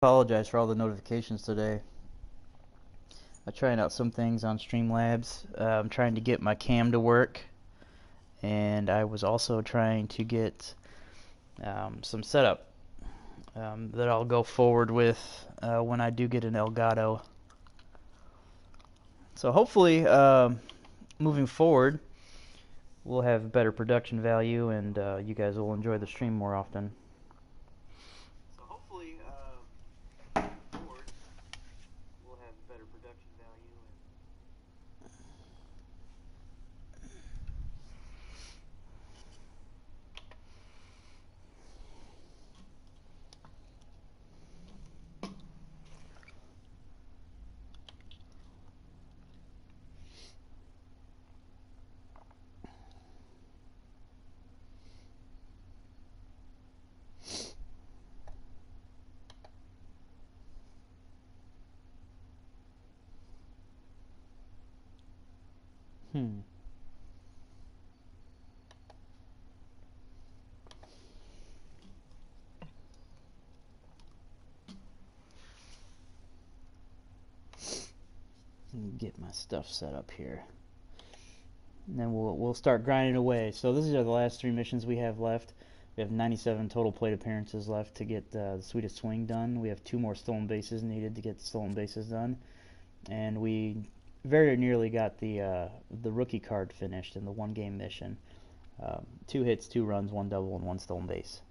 Apologize for all the notifications today. I'm trying out some things on Streamlabs. I'm trying to get my cam to work, and I was also trying to get some setup that I'll go forward with when I do get an Elgato. So hopefully, moving forward, we'll have better production value, and you guys will enjoy the stream more often. So hopefully, forward, we'll have better production value. Get my stuff set up here, and then we'll start grinding away. So these are the last 3 missions we have left. We have 97 total plate appearances left to get the Sweetest Swing done. We have 2 more stolen bases needed to get the stolen bases done, and we very nearly got the rookie card finished in the 1-game mission. 2 hits, 2 runs, 1 double, and 1 stolen base.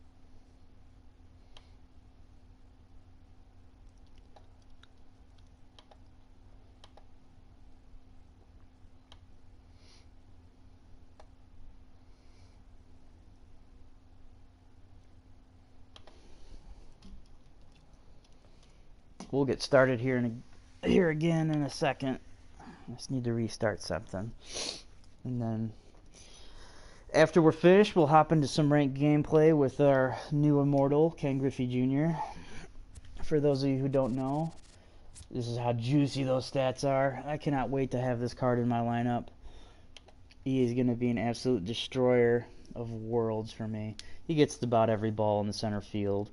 We'll get started here again in a second. I just need to restart something, and then after we're finished, we'll hop into some ranked gameplay with our new Immortal, Ken Griffey Jr. For those of you who don't know, this is how juicy those stats are. I cannot wait to have this card in my lineup. He is going to be an absolute destroyer of worlds for me. He gets to about every ball in the center field.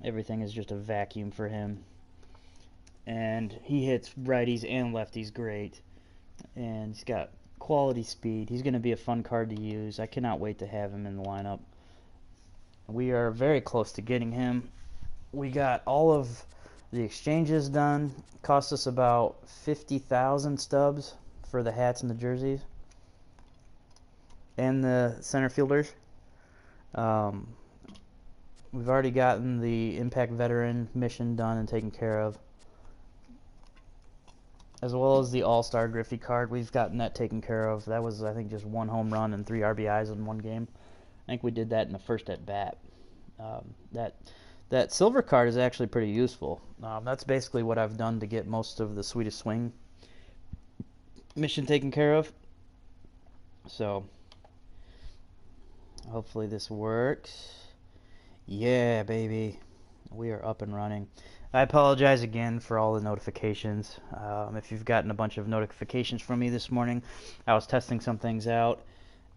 Everything is just a vacuum for him. And he hits righties and lefties great. And he's got quality speed. He's going to be a fun card to use. I cannot wait to have him in the lineup. We are very close to getting him. We got all of the exchanges done. Cost us about 50,000 stubs for the hats and the jerseys and the center fielders. We've already gotten the Impact Veteran mission done and taken care of, as well as the All-Star Griffey card. We've gotten that taken care of. That was, I think, just 1 home run and 3 RBIs in 1 game. I think we did that in the first at-bat. That silver card is actually pretty useful. That's basically what I've done to get most of the Sweetest Swing mission taken care of. So hopefully this works. Yeah, baby. We are up and running. I apologize again for all the notifications. If you've gotten a bunch of notifications from me this morning, I was testing some things out.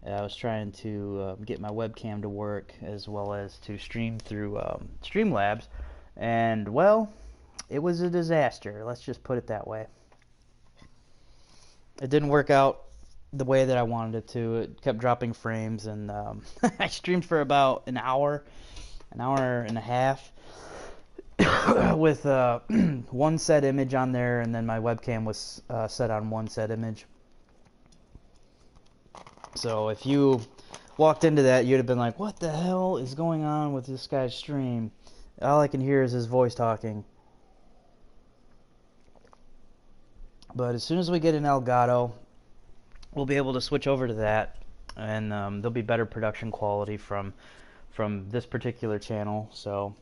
I was trying to get my webcam to work, as well as to stream through Streamlabs, and well, it was a disaster. Let's just put it that way. It didn't work out the way that I wanted it to. It kept dropping frames, and I streamed for about an hour and a half with 1 set image on there, and then my webcam was set on 1 set image. So if you walked into that, you'd have been like, what the hell is going on with this guy's stream? All I can hear is his voice talking. But as soon as we get an Elgato, we'll be able to switch over to that, and there'll be better production quality from this particular channel. So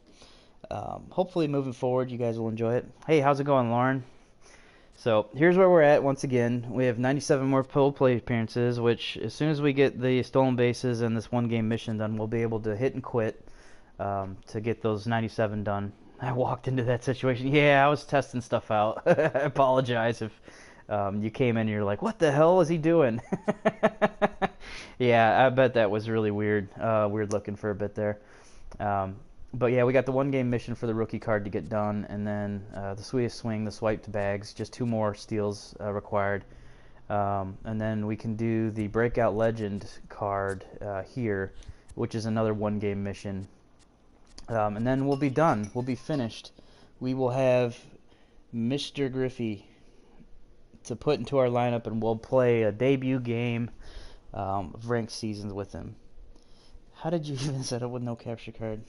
hopefully moving forward, you guys will enjoy it. Hey, how's it going, Lauren? So here's where we're at. Once again, we have 97 more total plate appearances, which as soon as we get the stolen bases and this 1-game mission done, we'll be able to hit and quit to get those 97 done. I walked into that situation. Yeah, I was testing stuff out. I apologize if you came in and you're like, what the hell is he doing? Yeah, I bet that was really weird. Weird looking for a bit there. But yeah, we got the 1-game mission for the rookie card to get done, and then the sweetest swing, the swiped bags, just 2 more steals required. And then we can do the breakout legend card here, which is another 1-game mission. And then we'll be done. We'll be finished. We will have Mr. Griffey to put into our lineup, and we'll play a debut game of ranked seasons with him. How did you even set up with no capture card?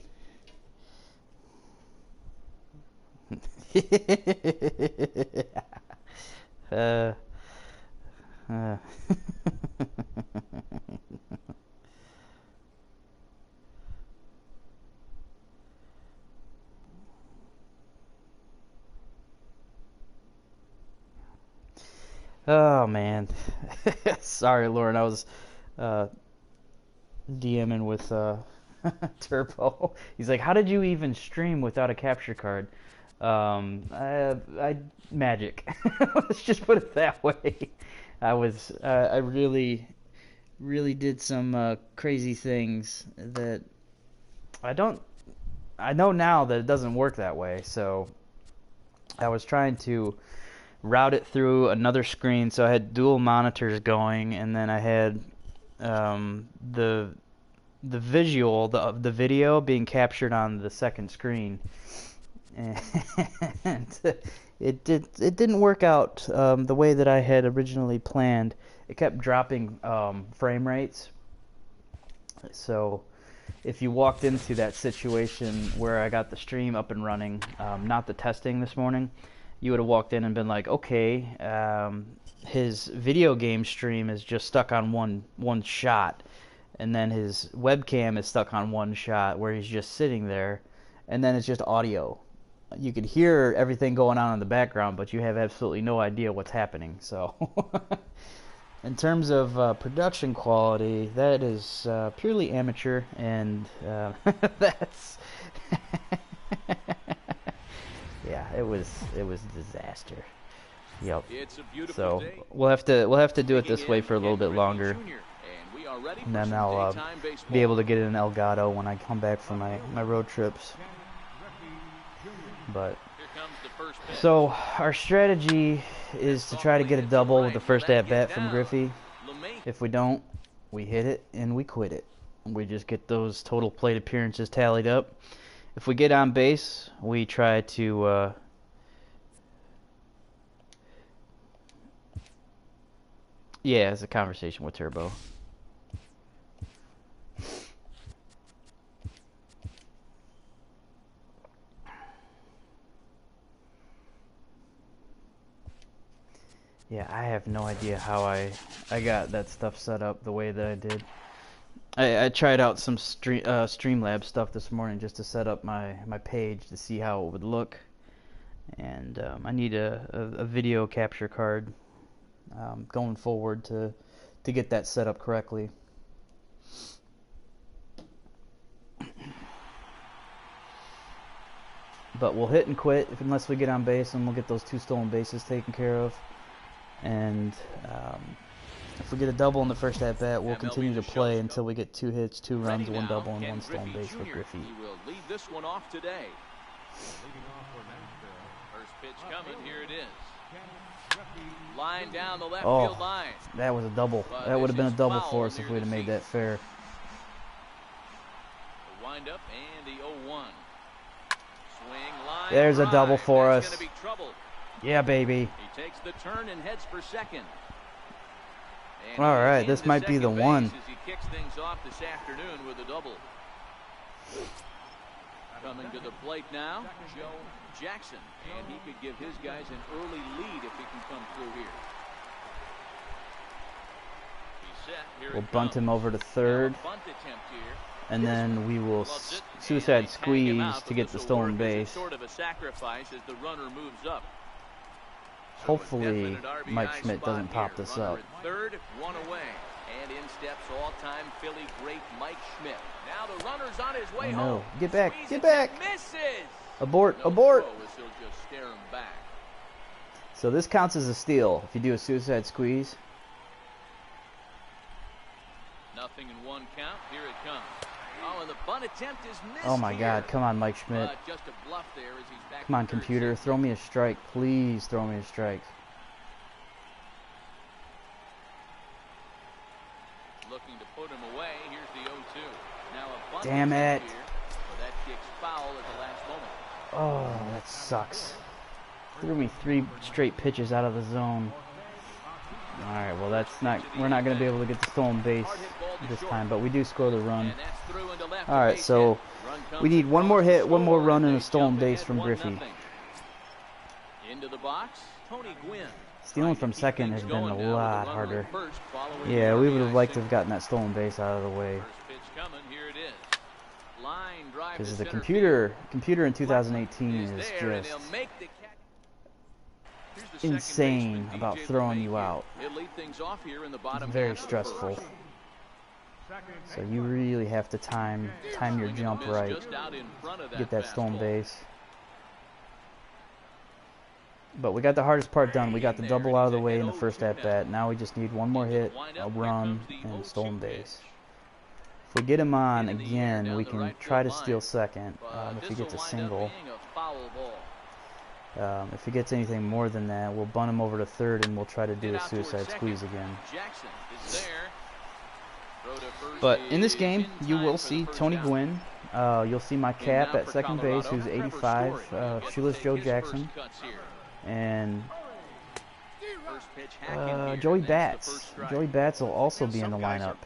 Oh man. Sorry, Lauren. I was DMing with Turbo. He's like, "How did you even stream without a capture card?" I magic. Let's just put it that way. I really did some crazy things that I know now that it doesn't work that way. So I was trying to route it through another screen, so I had dual monitors going, and then I had the visual, the video being captured on the second screen, and it didn't work out the way that I had originally planned. It kept dropping frame rates. So if you walked into that situation where I got the stream up and running, not the testing this morning, you would have walked in and been like, okay, his video game stream is just stuck on one shot, and then his webcam is stuck on one shot where he's just sitting there, and then it's just audio. You could hear everything going on in the background, but you have absolutely no idea what's happening. So in terms of production quality, that is purely amateur, and that's yeah, it was a disaster. Yep. So we'll have to do it this way for a little bit longer, and then I'll be able to get in Elgato when I come back from my road trips. But so our strategy is to try to get a double with the first at bat from Griffey. If we don't, we hit it and we quit it. We just get those total plate appearances tallied up. If we get on base, we try to yeah, it's a conversation with Turbo. Yeah, I have no idea how I got that stuff set up the way that I did. I tried out some Streamlabs stuff this morning just to set up my page to see how it would look, and I need a video capture card going forward to get that set up correctly. But we'll hit and quit unless we get on base, and we'll get those 2 stolen bases taken care of. And if we get a double in the first at bat, we'll continue to play until we get 2 hits, 2 runs, 1 double, and 1 stolen base with Griffey. He will lead this one off today. First pitch coming, here it is. Line down the left field line. That was a double. That would have been a double for us if we'd have made that fair. The wind up and the 0-1. Swing line. There's a double for us. Gonna be trouble. Yeah, baby. He takes the turn and heads for second. All right, this might be the one. As he kicks things off this afternoon with a double. Coming to the plate now, Joe Jackson, and he could give his guys an early lead if he can come through here. He's set. Here we'll bunt him over to third, and then we will suicide squeeze to get the stolen base. Sort of a sacrifice as the runner moves up. Hopefully Mike Schmidt doesn't pop this up. Third, 1 away. And in steps all-time Philly great Mike Schmidt. Now the runner's on his way home. Get back, get back. Misses. Abort, abort. He'll just stare him back. So this counts as a steal if you do a suicide squeeze. Nothing in 1 count. Here it comes. Oh, and the bunt attempt is missed. Oh my God, come on, Mike Schmidt. Just a bluff there as he's back Come on, to third. computer, throw me a strike. Please throw me a strike. Looking to put him away. Here's the 0-2. Now a bunt Damn it. here, but that kick's foul at the last moment. Oh, that sucks. Threw me 3 straight pitches out of the zone. All right, well, we're not going to be able to get the stolen base this time, but we do score the run. All right, so we need one more hit, one more run, and a stolen base from Griffey. Into the box, Tony Gwynn. Stealing from second has been a lot harder. Yeah, we would have liked to have gotten that stolen base out of the way. Because the computer in 2018 is just insane about throwing you out. It's very stressful. So you really have to time your jump right. Get that stolen base. But we got the hardest part done. We got the double out of the way in the first at-bat. Now we just need one more hit, a run, and a stolen base. If we get him on again, we can try to steal second if he gets a single. If he gets anything more than that, we'll bunt him over to third and we'll try to do a suicide squeeze again. But in this game, you will see Tony Gwynn. You'll see my cap at second base, who's 85, Shoeless Joe Jackson. And Joey Bats. Joey Bats will also be in the lineup.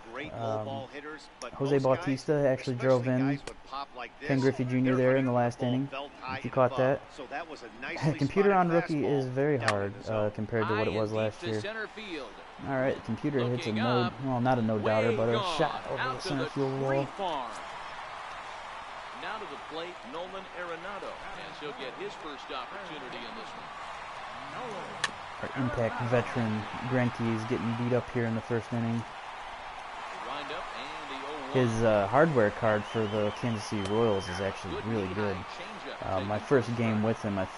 Jose Bautista actually drove in Ken Griffey Jr. there in the last inning, if you caught that. Computer on rookie is very hard compared to what it was last year. Alright, the computer hits a no, well, not a no-doubter, but a shot over the center field wall. Now to the plate, Nolan Arenado, and he'll get his first opportunity in this one. Our impact veteran Greinke is getting beat up here in the first inning. His hardware card for the Kansas City Royals is actually really good. My first game with him, I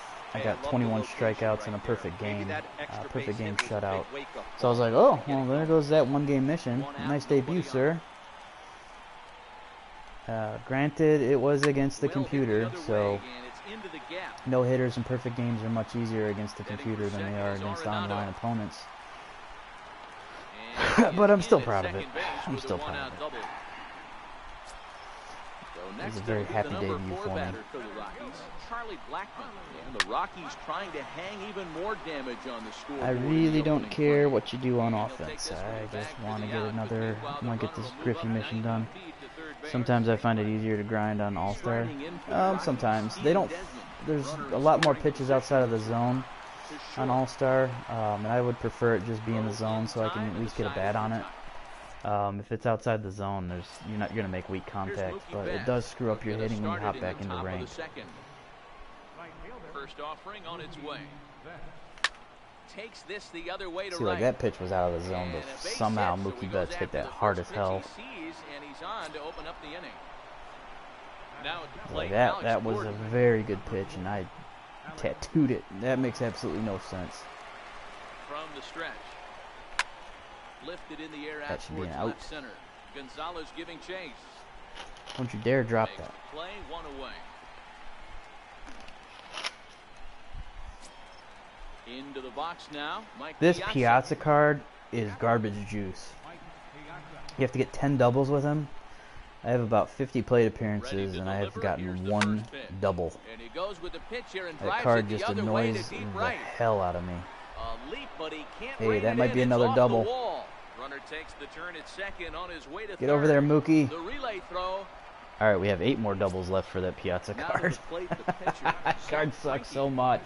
got 21 strikeouts in a perfect game shutout. So I was like, oh, well, there goes that one-game mission. Nice debut, sir. Granted, it was against the computer, so no-hitters and perfect games are much easier against the computer than they are against online opponents. But I'm still proud of it. I'm still proud of it. It was a very happy debut for me. Charlie Blackmon, and the Rockies trying to hang even more damage on the score. I really don't care what you do on offense. I just want to get this Griffey mission done. Sometimes I find it easier to grind on All-Star. Sometimes there's a lot more pitches outside of the zone on All-Star, and I would prefer it just be in the zone so I can at least get a bat on it. If it's outside the zone, you're going to make weak contact, but it does screw up your hitting when you hop back into rank. First offering on its way. Takes this the other way to See, like that pitch was out of the zone, but somehow Mookie Betts hit that hard as hell. Like that was a very good pitch, and I tattooed it. That makes absolutely no sense. From the stretch. Lifted in the air that should be an out. Center. Gonzalez giving chase. Don't you dare drop that. Play one away. Into the box now. This Piazza card is garbage juice. You have to get 10 doubles with him. I have about 50 plate appearances, and I have gotten one double. That card just annoys the hell out of me. Hey, that might be another double. Get over there, Mookie. All right, we have 8 more doubles left for that Piazza card. That card sucks so much.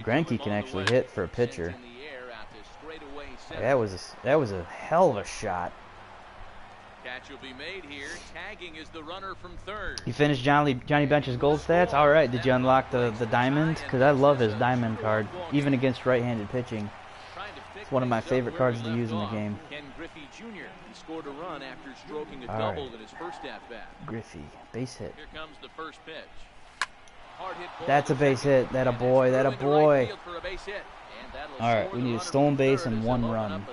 Greinke can actually hit for a pitcher. That was a hell of a shot. Catch will be made here. Tagging is the runner from third. You finished Johnny Bench's gold stats? All right. Did you unlock the diamond? Because I love his diamond card, even against right-handed pitching. It's one of my favorite cards to use in the game. Ken Griffey Jr. scored a run after stroking a double in his first at-bat. Griffey, base hit. Here comes the first pitch. That's a base hit. That a boy. That a boy. All right. We need a stolen base and one run.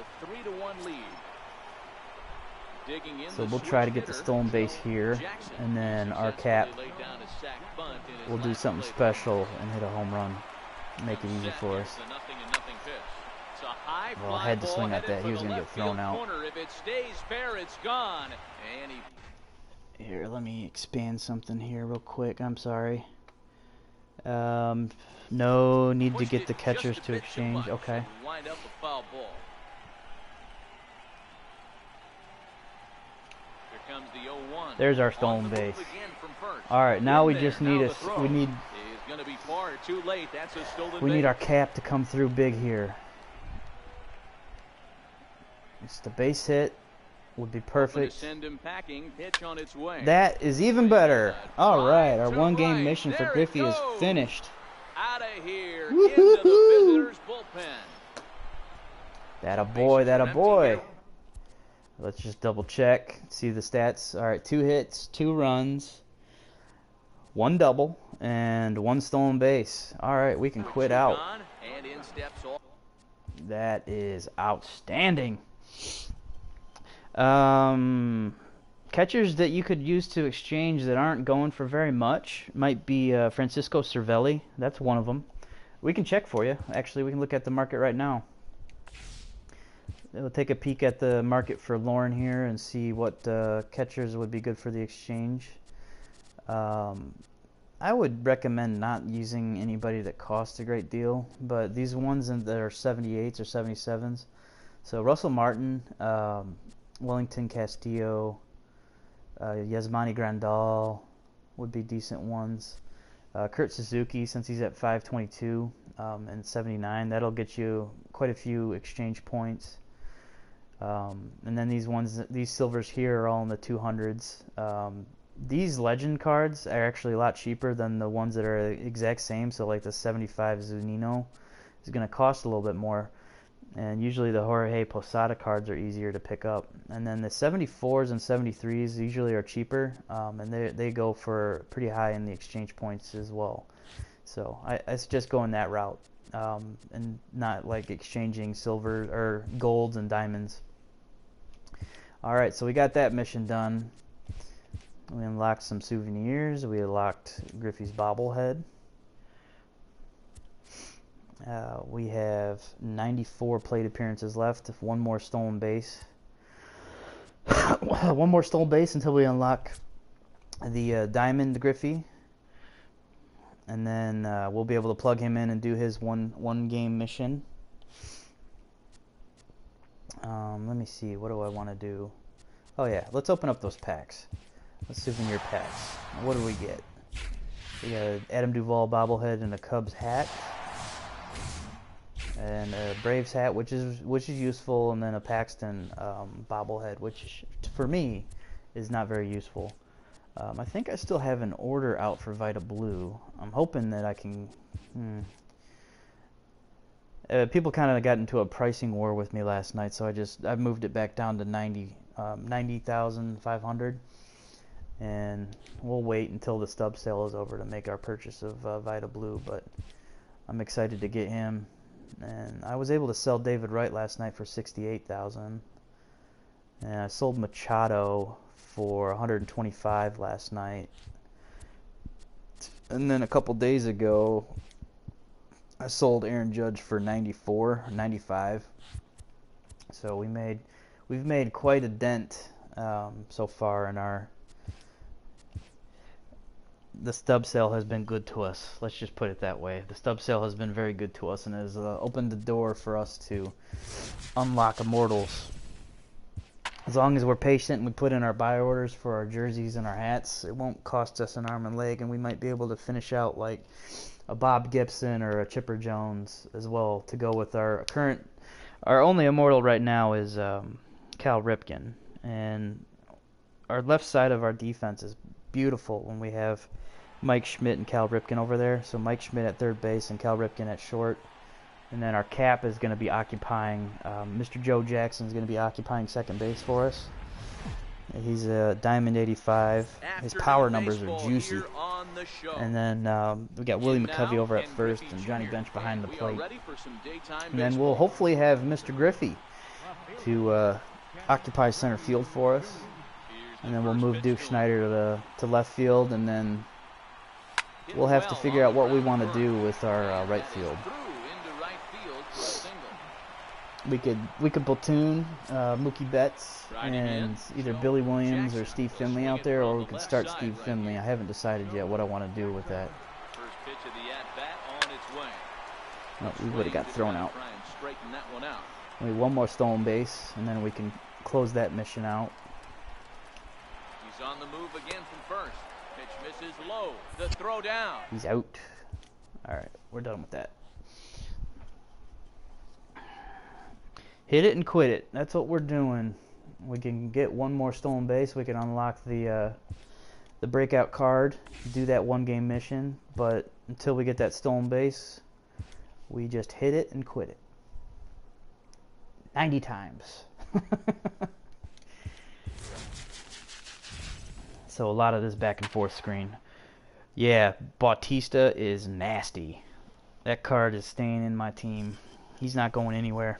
So we'll try to get the stolen base here, and then our cap will do something special and hit a home run, make it easy for us. Well, I had to swing at that. He was going to get thrown out. Here, let me expand something here real quick. I'm sorry. No need to get the catchers to exchange. Okay. There's our stolen base. All right, now we just need we need our cap to come through big here. It's the base hit would be perfect. That is even better. All right, our one-game mission for Griffey is finished. That a boy, that a boy. Let's just double check, see the stats. All right, 2 hits, 2 runs, 1 double, and 1 stolen base. All right, we can quit out. That is outstanding. Catchers that you could use to exchange that aren't going for very much might be Francisco Cervelli. That's one of them. We can check for you. Actually, we can look at the market right now. We'll take a peek at the market for Lauren here and see what catchers would be good for the exchange. I would recommend not using anybody that costs a great deal, but these ones that are 78s or 77s. So Russell Martin, Wellington Castillo, Yasmani Grandal would be decent ones. Kurt Suzuki, since he's at 522 and 79, that'll get you quite a few exchange points. And then these silvers here are all in the 200s. These legend cards are actually a lot cheaper than the ones that are exact same. So like the 75 Zunino is going to cost a little bit more. And usually the Jorge Posada cards are easier to pick up. And then the 74s and 73s usually are cheaper, and they go for pretty high in the exchange points as well. So I suggest going that route, and not like exchanging silver or golds and diamonds. All right, so we got that mission done. We unlocked some souvenirs. We unlocked Griffey's bobblehead. We have 94 plate appearances left. 1 more stolen base. 1 more stolen base until we unlock the Diamond Griffey. And then we'll be able to plug him in and do his one game mission. Let me see. What do I want to do? Oh, yeah. Let's open up those packs. Let's souvenir packs. What do we get? We got an Adam Duvall bobblehead and a Cubs hat. And a Braves hat, which is useful, and then a Paxton bobblehead, which for me is not very useful. I think I still have an order out for Vita Blue. I'm hoping that I can. People kind of got into a pricing war with me last night, so I moved it back down to 90,500, and we'll wait until the stub sale is over to make our purchase of Vita Blue. But I'm excited to get him. And I was able to sell David Wright last night for $68,000, and I sold Machado for $125 last night. And then a couple days ago, I sold Aaron Judge for $95. So we've made quite a dent so far in the stub sale has been good to us. Let's just put it that way. The stub sale has been very good to us and has opened the door for us to unlock Immortals. As long as we're patient and we put in our buy orders for our jerseys and our hats, it won't cost us an arm and leg, and we might be able to finish out like a Bob Gibson or a Chipper Jones as well to go with our only Immortal right now is Cal Ripken. And our left side of our defense is beautiful when we have Mike Schmidt and Cal Ripken over there. So Mike Schmidt at third base and Cal Ripken at short. And then our cap is going to be occupying, Mr. Joe Jackson is going to be occupying second base for us. He's a Diamond 85. His power numbers are juicy. And then we got Willie McCovey over at first and Johnny Bench behind the plate. And then we'll hopefully have Mr. Griffey to occupy center field for us. And then we'll move Duke Schneider to left field, and then we'll have to figure out what we want to do with our right field. We could platoon Mookie Betts and either Billy Williams or Steve Finley out there, or we could start Steve Finley. I haven't decided yet what I want to do with that. No, we would have got thrown out. We need one more stolen base, and then we can close that mission out. He's on the move again from first. Pitch misses low. The throw down. He's out. All right, we're done with that. Hit it and quit it. That's what we're doing. We can get one more stolen base. We can unlock the breakout card, do that one-game mission. But until we get that stolen base, we just hit it and quit it. 90 times. So a lot of this back and forth screen. Yeah, Bautista is nasty. That card is staying in my team. He's not going anywhere.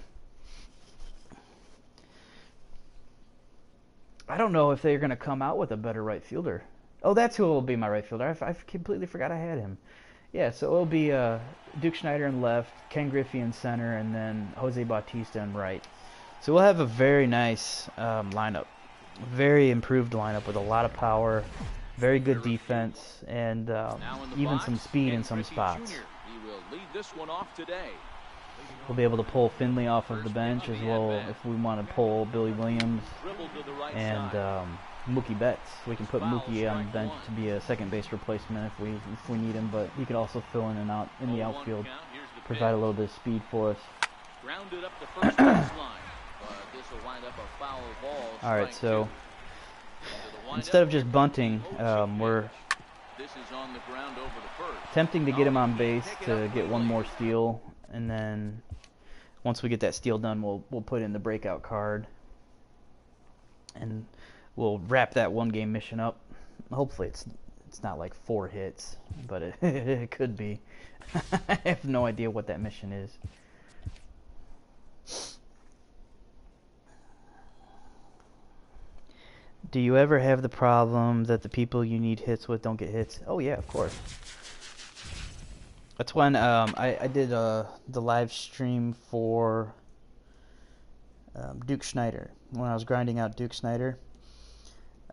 I don't know if they're going to come out with a better right fielder. Oh, that's who will be my right fielder. I completely forgot I had him. Yeah, so it'll be Duke Schneider in left, Ken Griffey in center, and then Jose Bautista in right. So we'll have a very nice lineup. Very improved lineup with a lot of power, very good defense, and even some speed in some spots. We'll be able to pull Finley off of the bench as well if we want to pull Billy Williams and Mookie Betts. We can put Mookie on the bench to be a second base replacement if we need him, but he could also fill in and out in the outfield, provide a little bit of speed for us. All right, so instead of just bunting, we're attempting to get him on base to get one more steal, and then once we get that steal done, we'll put in the breakout card, and we'll wrap that one-game mission up. Hopefully, it's not like 4 hits, but it could be. I have no idea what that mission is. Do you ever have the problem that the people you need hits with don't get hits? Oh yeah, of course. That's when I did the live stream for Duke Schneider. When I was grinding out Duke Schneider,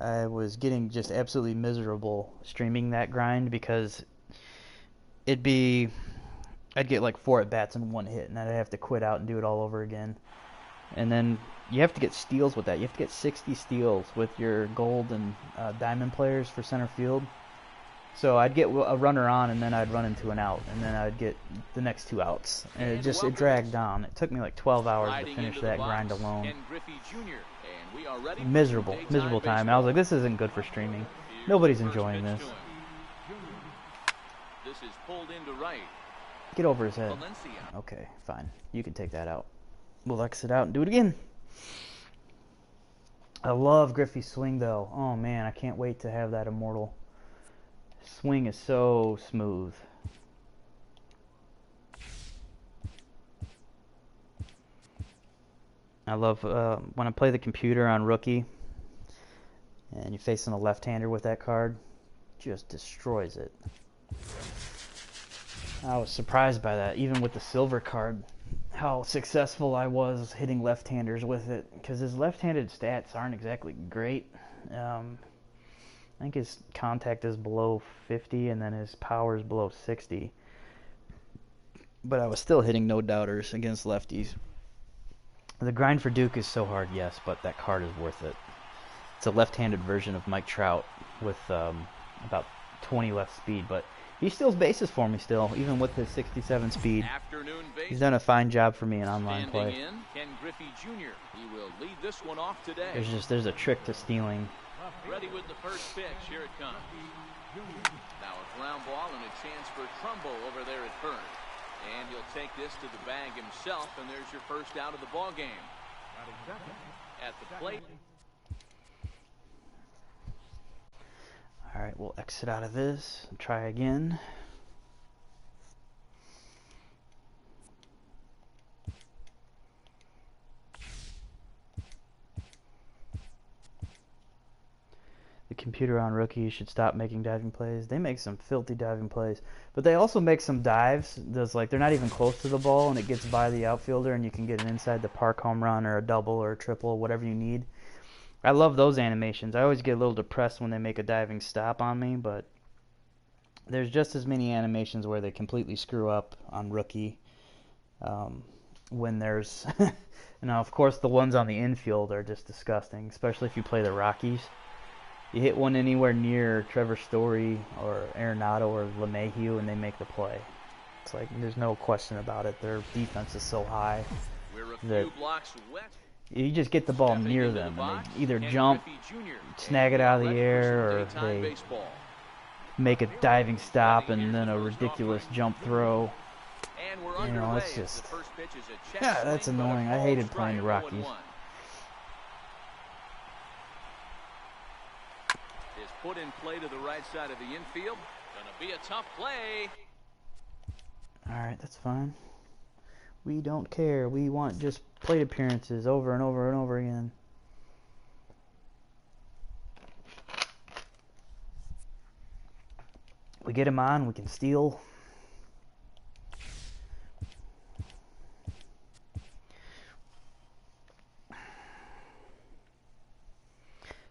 I was getting just absolutely miserable streaming that grind because I'd get like 4 at-bats and 1 hit, and I'd have to quit out and do it all over again. And then you have to get steals with that. You have to get 60 steals with your gold and diamond players for center field. So I'd get a runner on, and then I'd run into an out, and then I'd get the next 2 outs. And it dragged on. It took me like 12 hours to finish that grind alone. Miserable time. And I was like, this isn't good for streaming. Nobody's enjoying this. This is pulled into right. Get over his head. Okay, fine. You can take that out. We'll exit out and do it again. I love Griffey's swing, though. Oh, man, I can't wait to have that Immortal. Swing is so smooth. I love when I play the computer on Rookie and you're facing a left-hander with that card, just destroys it. I was surprised by that, even with the silver card, how successful I was hitting left-handers with it, because his left-handed stats aren't exactly great. I think his contact is below 50, and then his power is below 60. But I was still hitting no-doubters against lefties. The grind for Duke is so hard, yes, but that card is worth it. It's a left-handed version of Mike Trout with about 20 less speed, but he steals bases for me still, even with his 67 speed. He's done a fine job for me in online play. Ken Griffey Jr. He will lead this one off today. There's a trick to stealing. Ready with the first pitch. Here it comes. Now a ground ball and a chance for Trumbo over there at first. And he'll take this to the bag himself, and there's your first out of the ball game. At the plate. All right, we'll exit out of this and try again. computer on rookies should stop making diving plays. They make some filthy diving plays, but they also make some dives that's like they're not even close to the ball and it gets by the outfielder and you can get an inside the park home run or a double or a triple, whatever you need. I love those animations. I always get a little depressed when they make a diving stop on me, but there's just as many animations where they completely screw up on rookie. When there's, now of course the ones on the infield are just disgusting, especially if you play the Rockies. You hit one anywhere near Trevor Story or Arenado or LeMahieu and they make the play. It's like there's no question about it. Their defense is so high that you just get the ball near them and they either jump, snag it out of the air, or they make a diving stop and then a ridiculous jump throw. You know, it's just, yeah, that's annoying. I hated playing the Rockies. Is put in play to the right side of the infield. Gonna be a tough play. Alright, that's fine. We don't care. We want just plate appearances over and over and over again. We get him on, we can steal.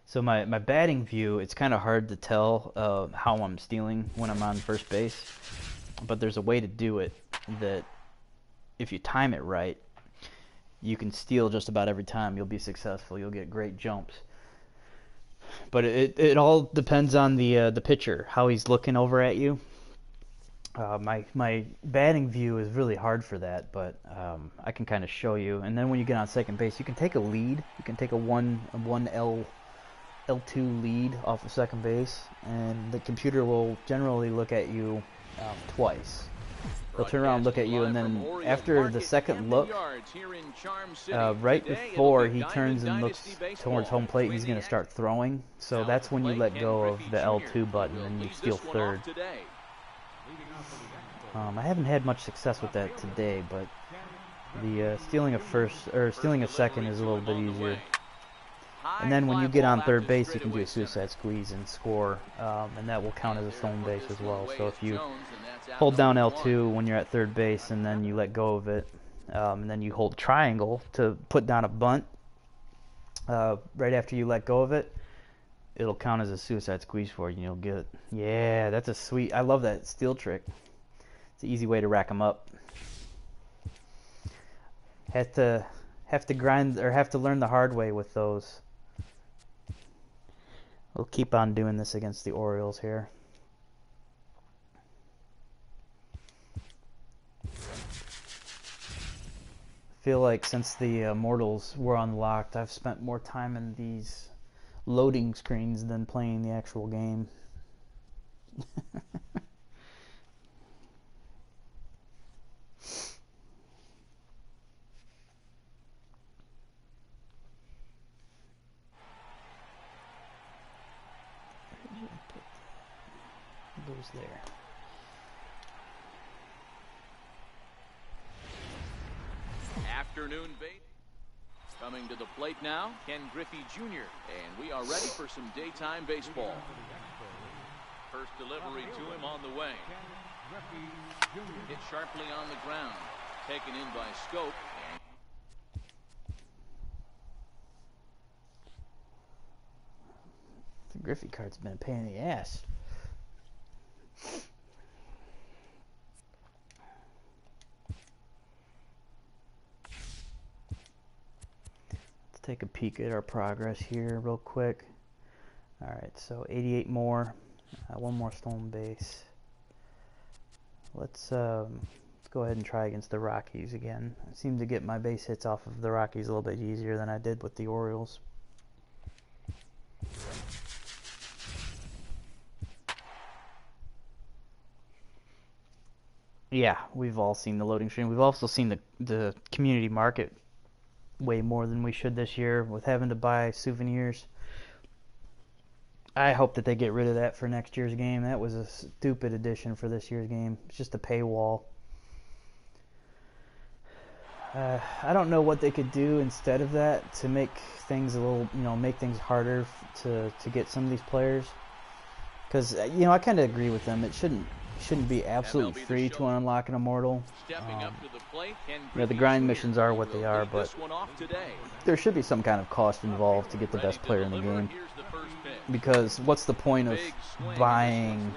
So my batting view, it's kind of hard to tell how I'm stealing when I'm on first base. But there's a way to do it that if you time it right, you can steal just about every time. You'll be successful. You'll get great jumps. But it all depends on the pitcher, how he's looking over at you. My batting view is really hard for that, but I can kind of show you. And then when you get on second base, you can take a lead. You can take a 1L2 lead off of second base, and the computer will generally look at you twice. They'll turn around and look at you, and then after the second look, right before he turns and looks towards home plate, he's going to start throwing. So that's when you let go of the L2 button and you steal third. I haven't had much success with that today, but the stealing of first or stealing of second is a little bit easier. And then when you get on third base, you can do a suicide squeeze and score, and that will count as a stolen base as well. So if you hold down L2 when you're at third base and then you let go of it, and then you hold triangle to put down a bunt right after you let go of it, it'll count as a suicide squeeze for you, and you'll get it. Yeah, that's a sweet, I love that steal trick. It's an easy way to rack them up. Have to grind, or have to learn the hard way with those. We'll keep on doing this against the Orioles here. I feel like since the Immortals were unlocked, I've spent more time in these loading screens than playing the actual game. Goes there. Afternoon bait. Coming to the plate now, Ken Griffey Jr. And we are ready for some daytime baseball. First delivery to him on the way. Hit sharply on the ground. Taken in by Scope. The Griffey card's been a pain in the ass. Let's take a peek at our progress here real quick. Alright, so 88 more. One more stolen base. Let's go ahead and try against the Rockies again. I seem to get my base hits off of the Rockies a little bit easier than I did with the Orioles. Yeah, we've all seen the loading screen. We've also seen the community market way more than we should this year with having to buy souvenirs. I hope that they get rid of that for next year's game. That was a stupid addition for this year's game. It's just a paywall. I don't know what they could do instead of that to make things a little, make things harder to get some of these players. Because I kind of agree with them. It shouldn't be absolutely free to unlock an Immortal. The grind missions are what they are, but there should be some kind of cost involved to get the best player in the game. Because what's the point of buying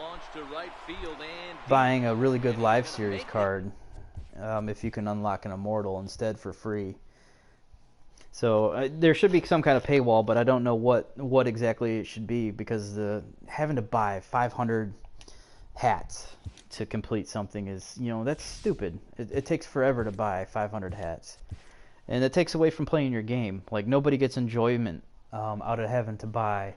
a really good Live Series card if you can unlock an Immortal instead for free? So there should be some kind of paywall, but I don't know what exactly it should be, because having to buy 500 hats to complete something is, that's stupid. It takes forever to buy 500 hats, and it takes away from playing your game. Like, nobody gets enjoyment out of having to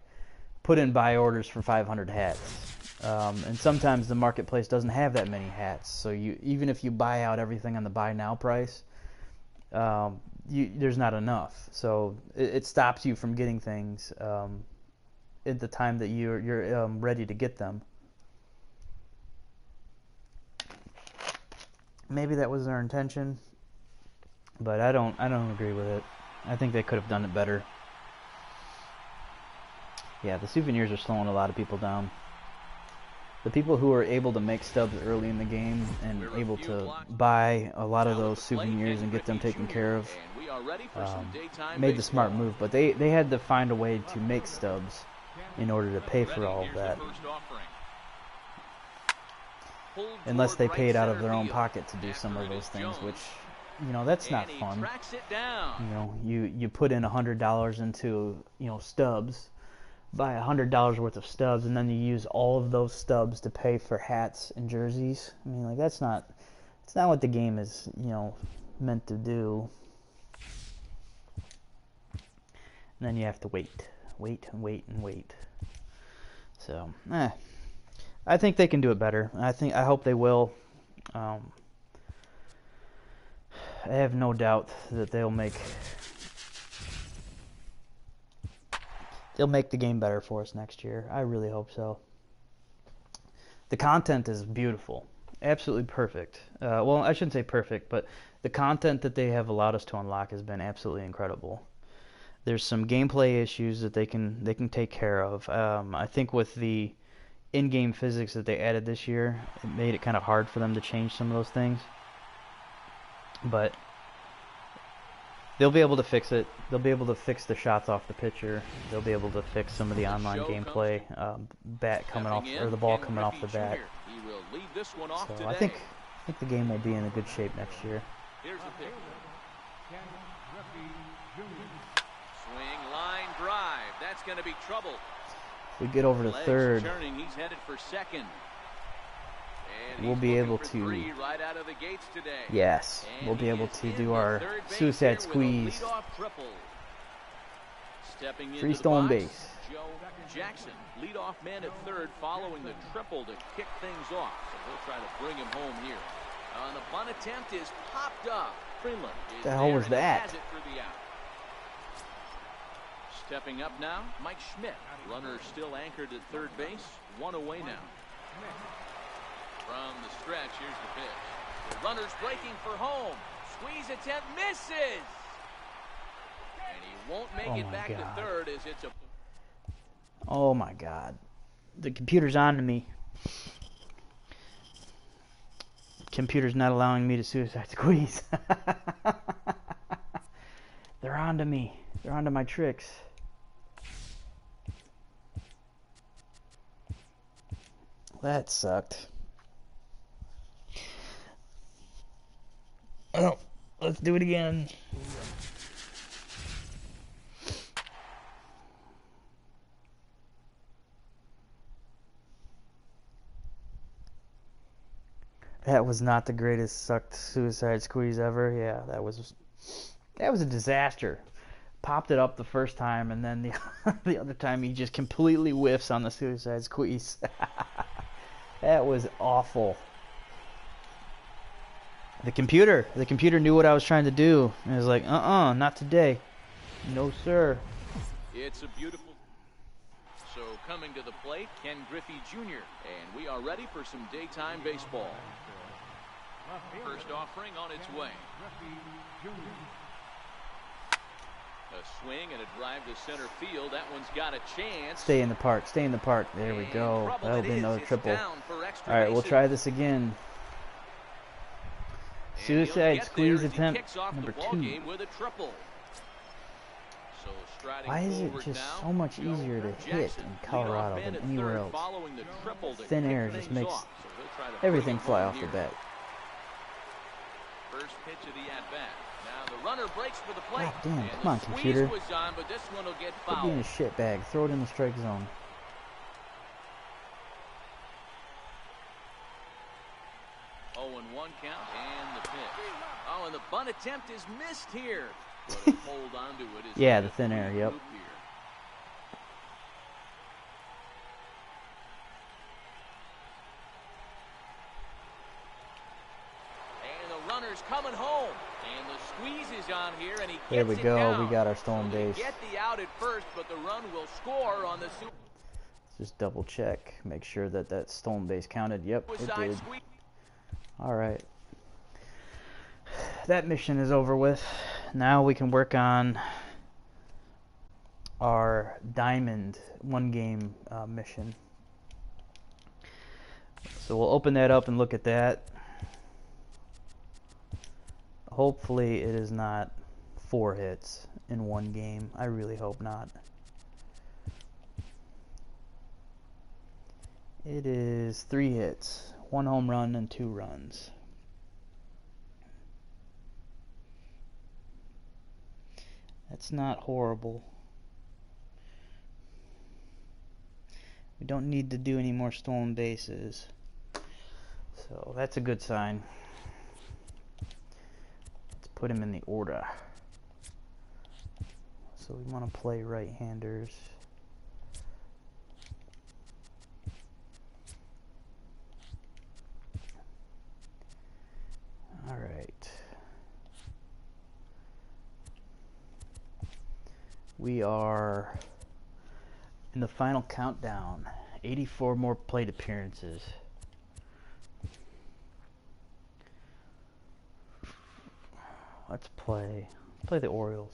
put in buy orders for 500 hats. And sometimes the marketplace doesn't have that many hats, so even if you buy out everything on the buy now price, there's not enough. So it stops you from getting things at the time that you're ready to get them. Maybe that was their intention, but I don't agree with it. I think they could have done it better. Yeah, the souvenirs are slowing a lot of people down. The people who are able to make stubs early in the game and able to buy a lot of those souvenirs and get them taken care of made the smart move. But they had to find a way to make stubs in order to pay for all of that. Unless they paid out of their own pocket to do some of those things, which, that's not fun. You put in $100 into, stubs, buy $100 worth of stubs, and then you use all of those stubs to pay for hats and jerseys. I mean, like, it's not what the game is, meant to do. And then you have to wait. So, I think they can do it better. I hope they will. I have no doubt that they'll make the game better for us next year. I really hope so. The content is beautiful. Absolutely perfect. Well, I shouldn't say perfect, but the content that they have allowed us to unlock has been absolutely incredible. There's some gameplay issues that they can take care of. I think with the in-game physics that they added this year, it made it kind of hard for them to change some of those things. But they'll be able to fix it. They'll be able to fix the shots off the pitcher. They'll be able to fix some of the online gameplay, bat coming off, or the ball coming off the bat. So I think the game will be in a good shape next year. Here's the pitch. Swing, line drive. That's going to be trouble. If we get over to third, he's headed for second. We'll be able to, right out of the gates today. Yes, we'll be able to do our suicide squeeze. Free stolen base. Joe Jackson, leadoff man at third, following the triple to kick things off. So he'll try to bring him home here. The bunt attempt is popped up. Freeland is the hell was that? has it for the out. Stepping up now, Mike Schmidt. Runner still anchored at third base. One away now. From the stretch, here's the pitch. The runner's breaking for home. Squeeze attempt misses. And he won't make it back to third as it's a... Oh my God. The computer's on to me. Computer's not allowing me to suicide squeeze. They're on to me. They're on to my tricks. That sucked. Oh, let's do it again. That was not the greatest sucked suicide squeeze ever. Yeah, that was a disaster. Popped it up the first time, and then the other time he just completely whiffs on the suicide squeeze. That was awful. The computer knew what I was trying to do. And it was like, not today. No, sir. It's a beautiful... So coming to the plate, Ken Griffey Jr. And we are ready for some daytime baseball. First offering on its way. A swing and a drive to center field. That one's got a chance. Stay in the park. Stay in the park. There we go. That'll be another triple. All right, we'll try this again. Suicide squeeze attempt number 2. Why is it just so much easier to hit in Colorado than anywhere else? Thin air just makes everything fly off the bat. First pitch of the at-bat. Now the runner breaks for the plate. God damn, come on, computer. But this one will get fouled. Quit being a shitbag. Throw it in the strike zone. 0-1 count and the pitch. Oh, and the bunt attempt is missed here. But hold on to it. Yeah, the thin air, yep. And the runner's coming home. And the squeeze is on here, and he gets there we go. Down. We got our stolen base. Get the out at first, but the run will score on the super. Just double check. Make sure that that stolen base counted. Yep, it did. All right. That mission is over with. Now we can work on our diamond 1-game mission. So we'll open that up and look at that. Hopefully it is not 4 hits in 1 game. I really hope not. It is 3 hits, 1 home run and 2 runs. That's not horrible. We don't need to do any more stolen bases. So that's a good sign. Let's put him in the order. So we want to play right-handers. All right. We are in the final countdown. 84 more plate appearances. Let's play the Orioles.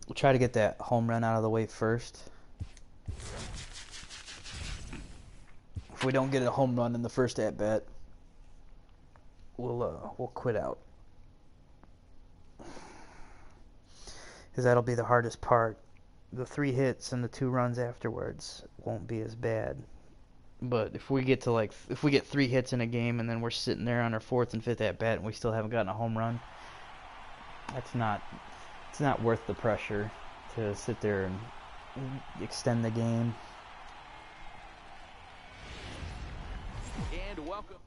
We'll try to get that home run out of the way first. If we don't get a home run in the first at bat, we'll quit out. Because that'll be the hardest part. The 3 hits and the 2 runs afterwards won't be as bad. But if we get to if we get 3 hits in a game and then we're sitting there on our 4th and 5th at bat and we still haven't gotten a home run, it's not worth the pressure to sit there and extend the game. And welcome.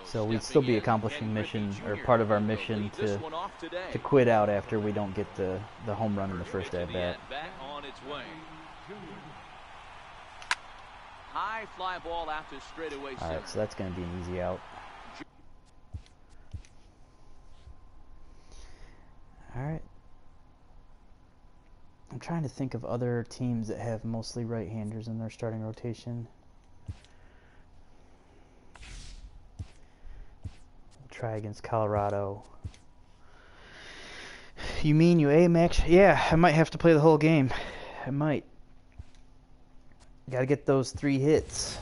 So we'd still be accomplishing mission, or part of our mission, to quit out after we don't get the home run in the first at bat. High fly ball out to straightaway center. All right, so that's going to be an easy out. All right. I'm trying to think of other teams that have mostly right-handers in their starting rotation. Try against Colorado. You mean UA, Max? Yeah, I might have to play the whole game. I might. Gotta get those 3 hits.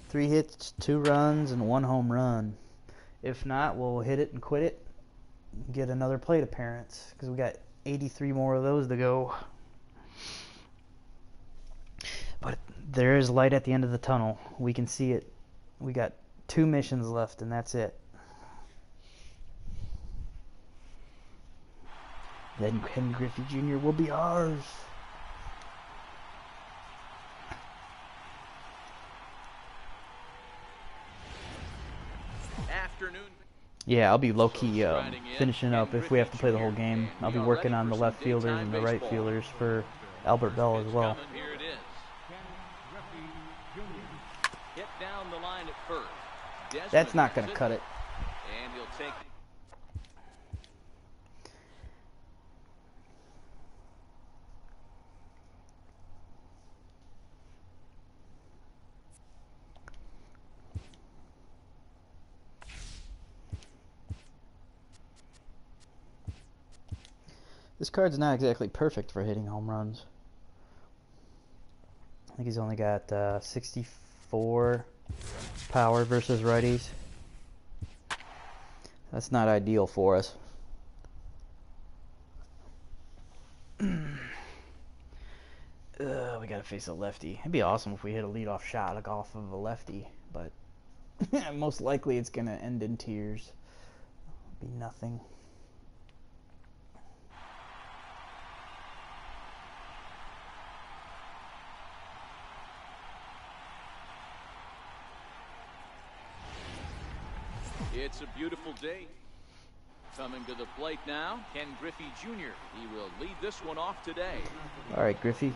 3 hits, 2 runs, and 1 home run. If not, we'll hit it and quit it. Get another plate appearance. Because we got 83 more of those to go. But there is light at the end of the tunnel. We can see it. We got 2 missions left, and that's it. Then Ken Griffey Jr. will be ours. Afternoon. Yeah, I'll be low-key finishing up if we have to play the whole game. I'll be working on the left fielders and the right fielders for Albert Bell as well. Hit down the line at first. That's not going to cut it. And he'll take. This card's not exactly perfect for hitting home runs. I think he's only got 64 power versus righties. That's not ideal for us. We gotta face a lefty. It'd be awesome if we hit a leadoff shot like off of a lefty, but most likely it's gonna end in tears. Be nothing. It's a beautiful day. Coming to the plate now, Ken Griffey Jr. He will lead this one off today. All right, Griffey.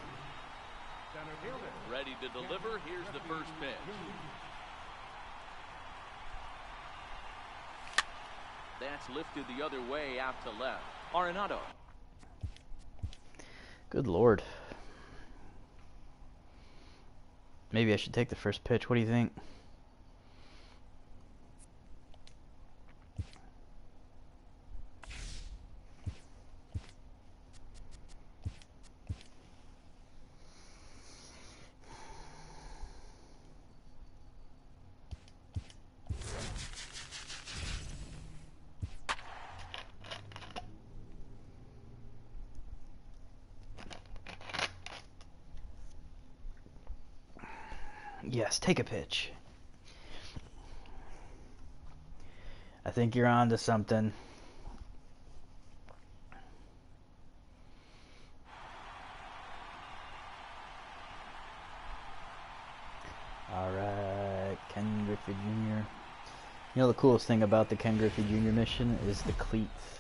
Ready to deliver. Here's the first pitch. That's lifted the other way out to left. Arenado. Good Lord. Maybe I should take the first pitch. What do you think? Yes, take a pitch. I think you're on to something. All right, Ken Griffey Jr. You know the coolest thing about the Ken Griffey Jr. mission is the cleats.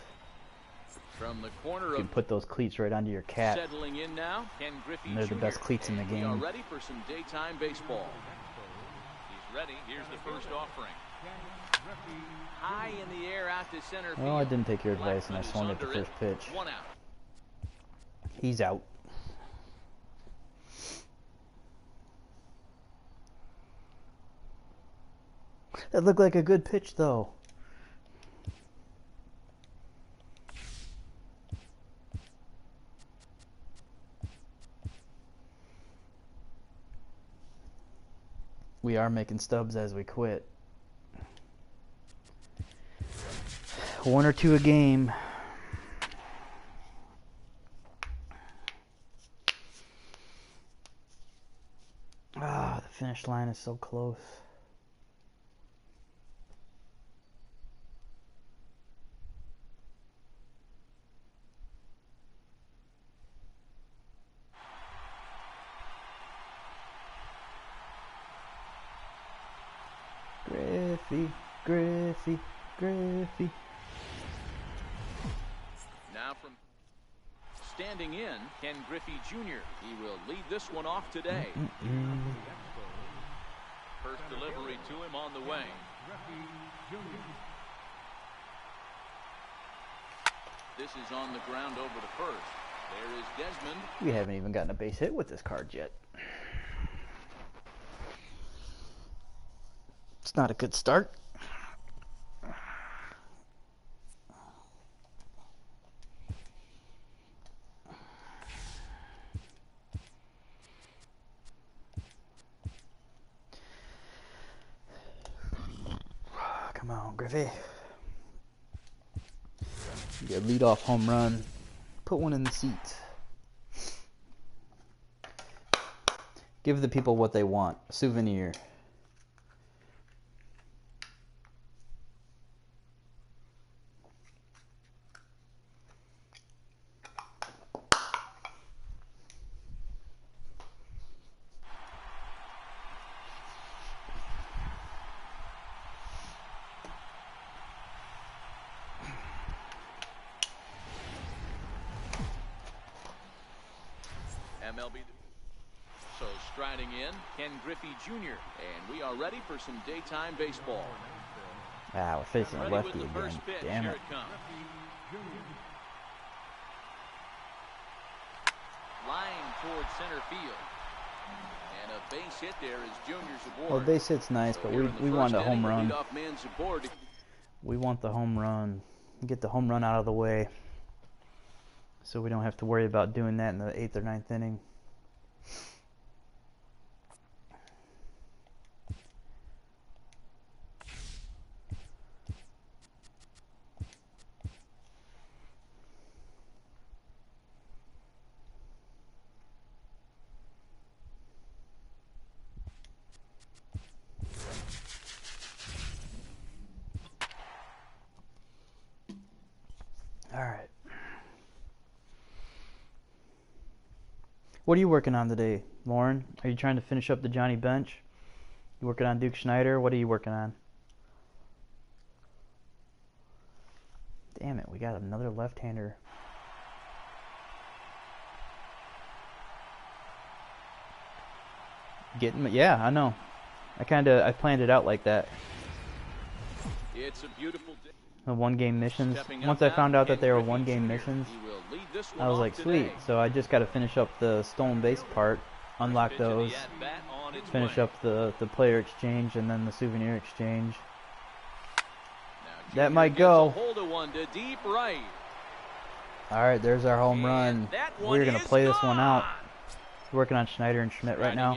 From the corner You can put those cleats right onto your cap. Settling in now, Ken Griffey And they're the Jr. best cleats in the We game. are ready for some daytime baseball. He's ready. Here's the first offering. High in the air out to center field. Well, I didn't take your advice and I swung at the first pitch. 1 out. He's out. That looked like a good pitch, though. We are making stubs as we quit. 1 or 2 a game. Ah, the finish line is so close. Griffey. Now from standing in, Ken Griffey Jr. He will lead this one off today. First delivery to him on the way. This is on the ground over to first. There is Desmond. We haven't even gotten a base hit with this card yet. It's not a good start. Come on, Griffey. Get a leadoff home run. Put one in the seats. Give the people what they want. A souvenir. MLB. So striding in, Ken Griffey Jr. And we are ready for some daytime baseball. Ah, we're facing a Ready lefty with the again. first pitch. Damn Here it. it comes. Flying towards center field. And a base hit there is Junior's aboard. Well, base hit's nice, but we want a home run. Leadoff man's aboard. We want the home run. Get the home run out of the way. so we don't have to worry about doing that in the 8th or 9th inning. All right. What are you working on today, Lauren? Are you trying to finish up the Johnny Bench? You working on Duke Schneider? What are you working on? Damn it, we got another left-hander. Yeah, I know. I planned it out like that. It's a beautiful day. The one-game missions. Once I found out that they were one-game missions, I was like, sweet. So I just got to finish up the stolen base part, unlock those, finish up the player exchange, and then the souvenir exchange. That might go. All right, there's our home run. We're going to play this one out. Working on Schneider and Schmidt right now.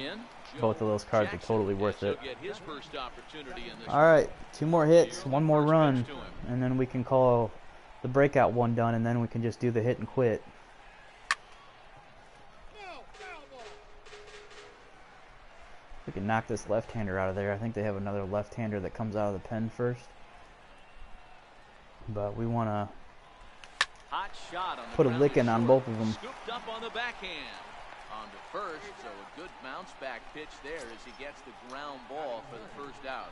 Both of those cards are totally worth it. All right, 2 more hits, 1 more run, and then we can call the breakout one done, and then we can just do the hit and quit. We can knock this left-hander out of there. I think they have another left-hander that comes out of the pen first. But we want to put a licking on both of them. Scooped up on the backhand. On to first, so a good bounce back pitch there as he gets the ground ball for the first out.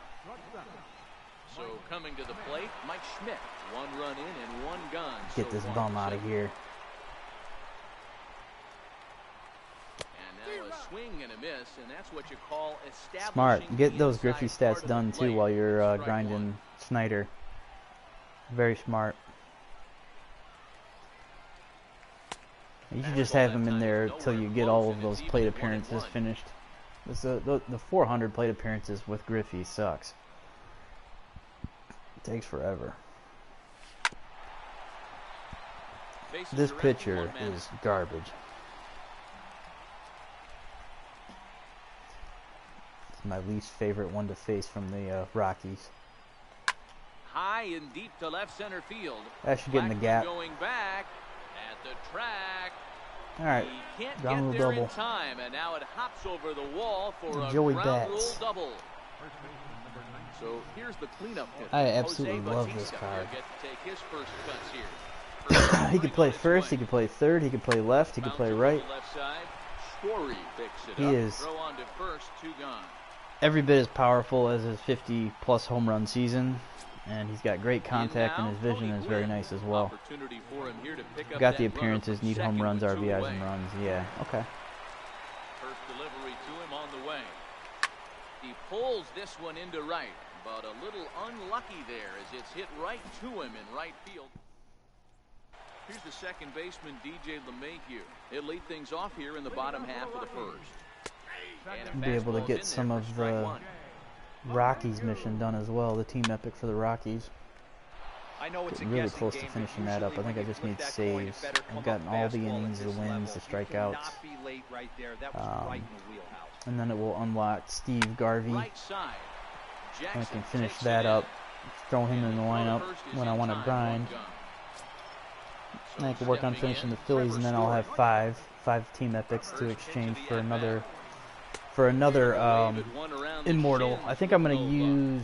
So coming to the plate, Mike Schmidt. 1 run in and 1 gone. Get this bum out of here. And now a swing and a miss, and that's what you call establishing. Smart. Get those Griffey stats done too while you're grinding Snyder. Very smart. You should just have him in there till you get all of those plate appearances finished. The 400 plate appearances with Griffey sucks. It takes forever. This pitcher is garbage. It's my least favorite one to face from the Rockies. High and deep to left center field. That should get in the gap. Going back at the track. All right, he can't ground get rule there double. In time, and now it hops over the wall for a Joey ground Bats. rule double. So here's the cleanup hitter. I absolutely love this card. Get to take his first cuts here. He could play first, he could play third, he could play left, he could play right. Left side. Story picks it He up. is Throw on to first, 2 gone. every bit as powerful as his 50-plus home run season, and he's got great contact, and his vision is very nice as well. Got the appearances, need home runs, RBIs, and runs. Yeah, okay. First delivery to him on the way. He pulls this one into right, but a little unlucky there as it's hit right to him in right field. Here's the second baseman, DJ LeMahieu. He'll lead things off here in the bottom half of the first. Be able to get some of the Rockies mission done as well, the team epic for the Rockies. Getting really close to finishing that up. I think I just need saves. I've gotten all the innings, the wins, the strikeouts. And then it will unlock Steve Garvey. I can finish that up, throw him in the lineup when I want to grind. And I can work on finishing the Phillies, and then I'll have five team epics to exchange for another Immortal. I think I'm going to use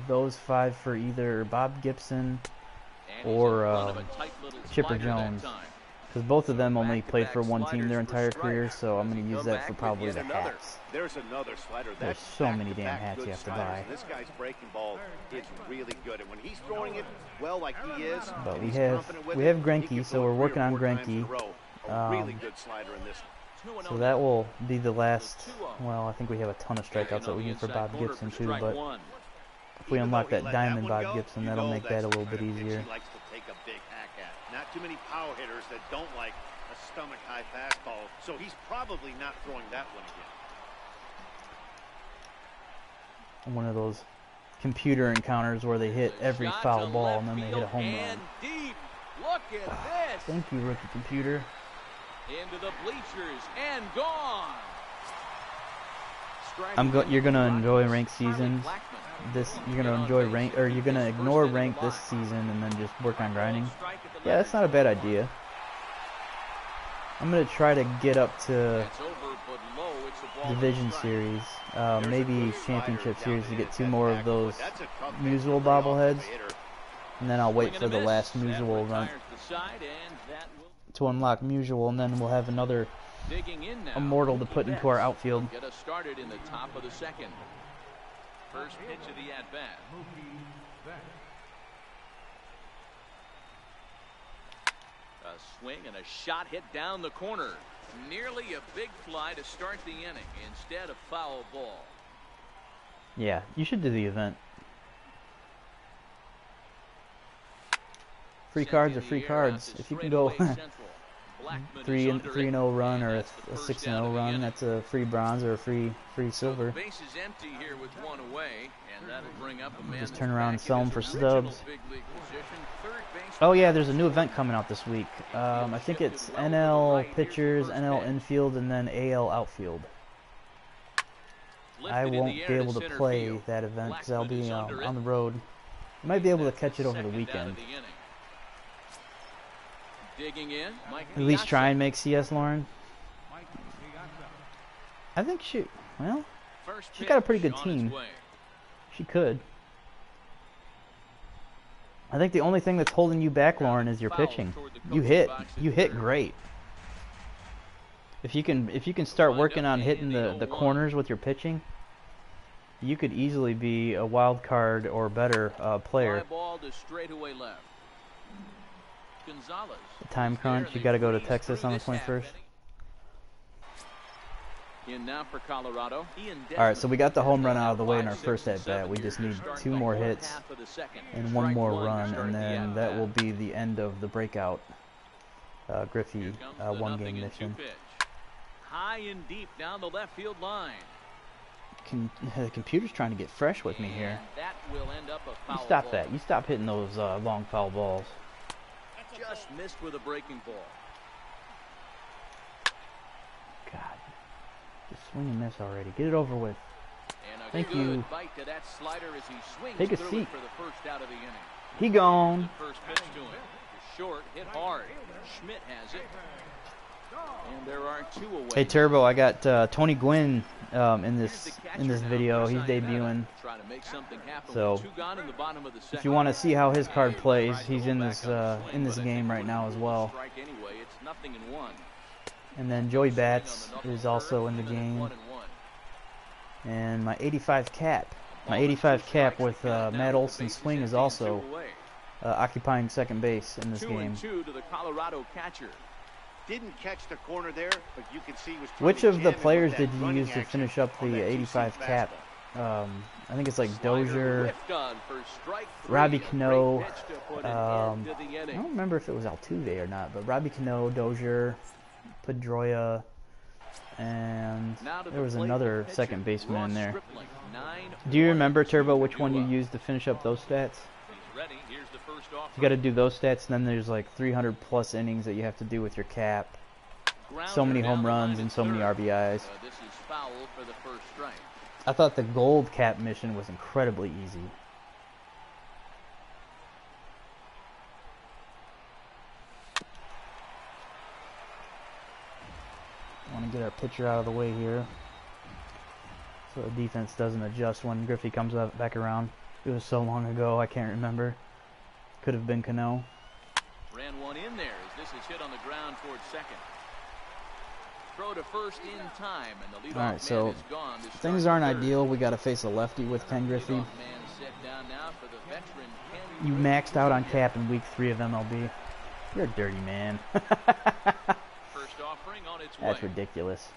those 5 for either Bob Gibson or Chipper Jones, because both of them only played for one team their entire career, so I'm going to use that for probably the hats. There's another slider. There's so many damn hats you have to buy. This guy's breaking ball is really good, and when he's throwing it well like he is, but we have Greinke, so we're working on Greinke. Really good slider in this. So that will be the last. Well, I think we have a ton of strikeouts that we need for Bob Gibson too, but if we unlock that diamond Bob Gibson, that'll make that a little bit easier. Not too many power hitters that don't like a stomach high fastball, so he's probably not throwing that one again. One of those computer encounters where they hit every foul ball and then they hit a home run. Deep. Look at this. Thank you, rookie computer. Into the bleachers and gone. You're gonna enjoy ranked seasons. You're gonna enjoy you're gonna ignore rank this season and then just work on grinding. Yeah, that's not a bad idea. I'm gonna try to get up to Division Series, maybe Championship Series to get 2 more of those usual bobbleheads, and then I'll wait for the last usual run to unlock usual, and then we'll have another Immortal to put into our outfield. Get us started in the top of the second. First pitch of the at-bat. A swing and a shot hit down the corner. Nearly a big fly to start the inning. Instead, a foul ball. Yeah, you should do the event. Free cards are free cards. If you can go 3-0 run or a 6-0 run, that's a free bronze or a free silver. Base is empty here with 1 away, and that'll bring up a man. Just turn around and sell them for stubs. Oh yeah, there's a new event coming out this week. I think it's NL pitchers, NL infield, and then AL outfield. I won't be able to play that event because I'll be on the road. I might be able to catch it over the weekend. At least try and make CS, Lauren. I think she's got a pretty good team. She could. I think the only thing that's holding you back, Lauren, is your pitching. You hit great. If you can start working on hitting the corners with your pitching, you could easily be a wild card or better player. The time crunch, you got to go to Texas on the 21st. Alright, so we got the home run out of the way in our first at-bat. We just need 2 more hits and 1 more run, and then that will be the end of the breakout Griffey 1-game mission. High and deep down the left field line. The computer's trying to get fresh with me here. That will end up a foul you stop ball. that. You stop hitting those long foul balls. Just missed with a breaking ball. God. Just swing and miss already. Get it over with. Thank you. Bite to that slider as he swings Take a through seat. it for the first out of the inning. He gone. First pitch to him. Short, hit hard. Schmidt has it. And there are 2 away. Hey Turbo, I got Tony Gwynn in this video. He's debuting. So if you want to see how his card plays, he's in this game right now as well. And then Joey Bats is also in the game. And my 85 cap. My 85 cap with Matt Olson's swing is also occupying second base in this game. 2-2 to the Colorado catcher. Didn't catch the corner there, but you can see he was Which of the players did you use to finish up the 85 cap? I think it's like Dozier, Robbie Cano. I don't remember if it was Altuve or not, but Robbie Cano, Dozier, Pedroia, and there was another second baseman in there. Do you remember, Turbo, which one you used to finish up those stats? You got to do those stats, and then there's like 300 plus innings that you have to do with your cap. So many home runs and so many RBIs. This is foul for the first strike. I thought the gold cap mission was incredibly easy. I want to get our pitcher out of the way here, so the defense doesn't adjust when Griffey comes back around. It was so long ago, I can't remember. Could have been Cano. Ran one in there as this is hit on the ground towards second. Throw to first in time, and the leadoff man is gone. Things aren't ideal. We got to face a lefty with Ken Griffey. You maxed out on cap in week 3 of MLB. You're a dirty man. First offering on its way. That's ridiculous.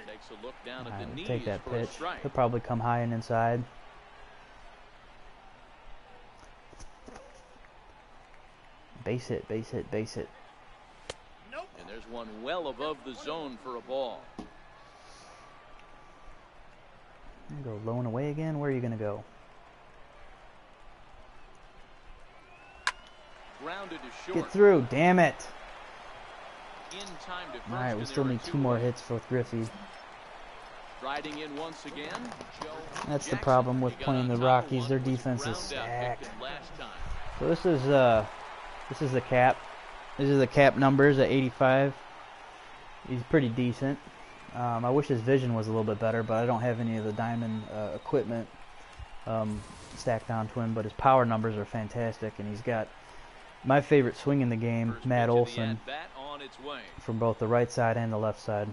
Takes a look down at the knees. Take that pitch. Strike. He'll probably come high and inside. Base hit, base hit, base hit. Nope. And there's one well above the zone for a ball. Go low and away again. Where are you going to go? grounded to short. Get through, damn it. In time to first, All right, we and still there need are 2 more away. hits with Griffey. Riding in once again, Joe That's the Jackson. problem with He got playing on the top of Rockies. one, Their was a defense is ground out stacked. victim last time. So this is the cap. This is the cap numbers at 85. He's pretty decent. I wish his vision was a little bit better, but I don't have any of the diamond equipment stacked onto him. But his power numbers are fantastic, and he's got my favorite swing in the game, First Matt pitch of the Olson, at-bat on its way. from both the right side and the left side.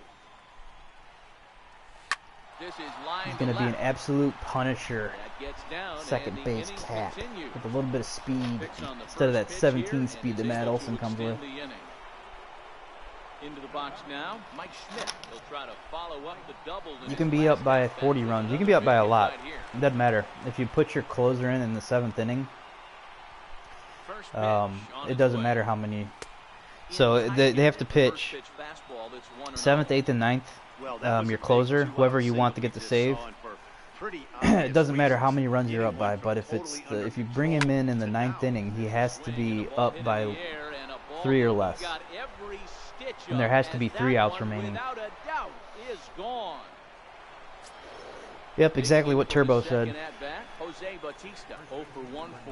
This is line He's going to be an left. absolute punisher. That gets down, Second and the base innings cap continue. with a little bit of speed Picks on the instead of that first pitch 17 here, speed and that is Matt able Olson to comes with. extend the inning. Into the box now, Mike Schmidt. He'll try to follow up the double. You can be up by 40 runs. You can be up by a lot. It doesn't matter. If you put your closer in the 7th inning, it doesn't matter how many. So they have to pitch 7th, 8th, and 9th. Your closer, whoever you want to get the save. It doesn't matter how many runs you're up by, but if you bring him in the 9th inning, he has to be up by 3 or less. And there has to be 3 outs remaining. Yep, exactly what Turbo said.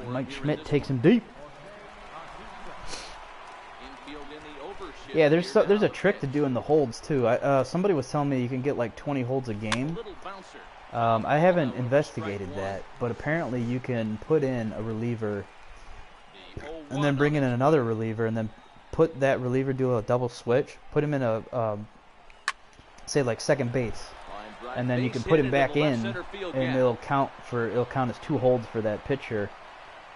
Mike Schmidt takes him deep. Yeah, there's a trick to doing the holds too. Somebody was telling me you can get like 20 holds a game. I haven't investigated that, but apparently you can put in a reliever and then bring in another reliever and then put that reliever, do a double switch, put him in a say like second base, and then you can put him back in and it'll count as 2 holds for that pitcher.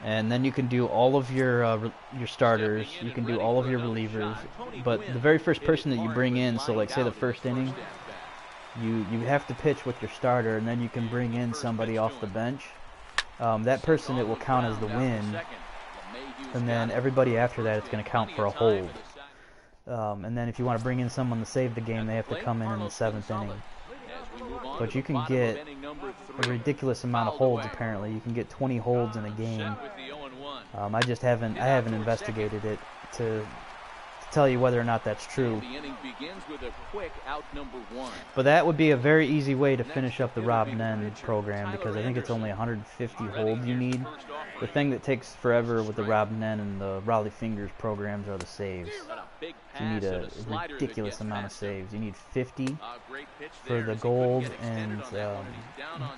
And then you can do all of your starters, you can do all of your relievers, but the very first person that you bring in, so like say the first inning, you have to pitch with your starter, and then you can bring in somebody off the bench. That person, it will count as the win, and then everybody after that, it's going to count for a hold. And then if you want to bring in someone to save the game, they have to come in the 7th inning. But you can get a ridiculous amount of holds. Apparently, you can get 20 holds in a game. I haven't investigated it to tell you whether or not that's true. But that would be a very easy way to finish up the Rob Nen program, because I think it's only 150 holds you need. The thing that takes forever with the Rob Nen and the Raleigh Fingers programs are the saves. You need a ridiculous amount of saves. You need 50 for the gold and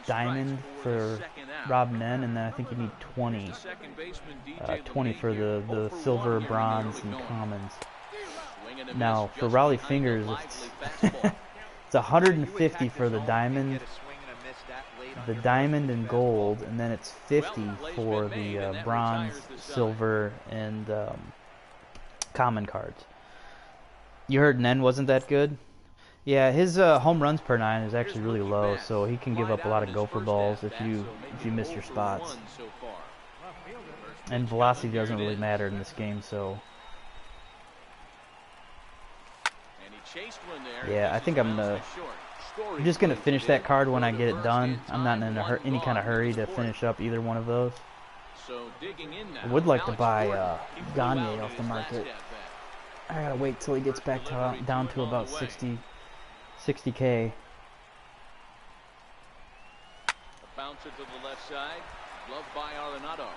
diamond for Rob Nen, and then I think you need 20. 20 for the silver, bronze, and commons. Now, for Raleigh Fingers, it's 150 for the diamond and gold, and then it's 50 for the bronze, silver, and common cards. You heard Nen wasn't that good? Yeah, his home runs per 9 is actually really low, so he can give up a lot of gopher balls if you miss your spots. And velocity doesn't really matter in this game, so yeah, I think I'm just gonna finish that card when I get it done. I'm not in any kind of hurry to finish up either one of those. I would like to buy Gagne off the market. I gotta wait till he gets back down to about 60K. Bouncer to the left side, gloved by Arenado.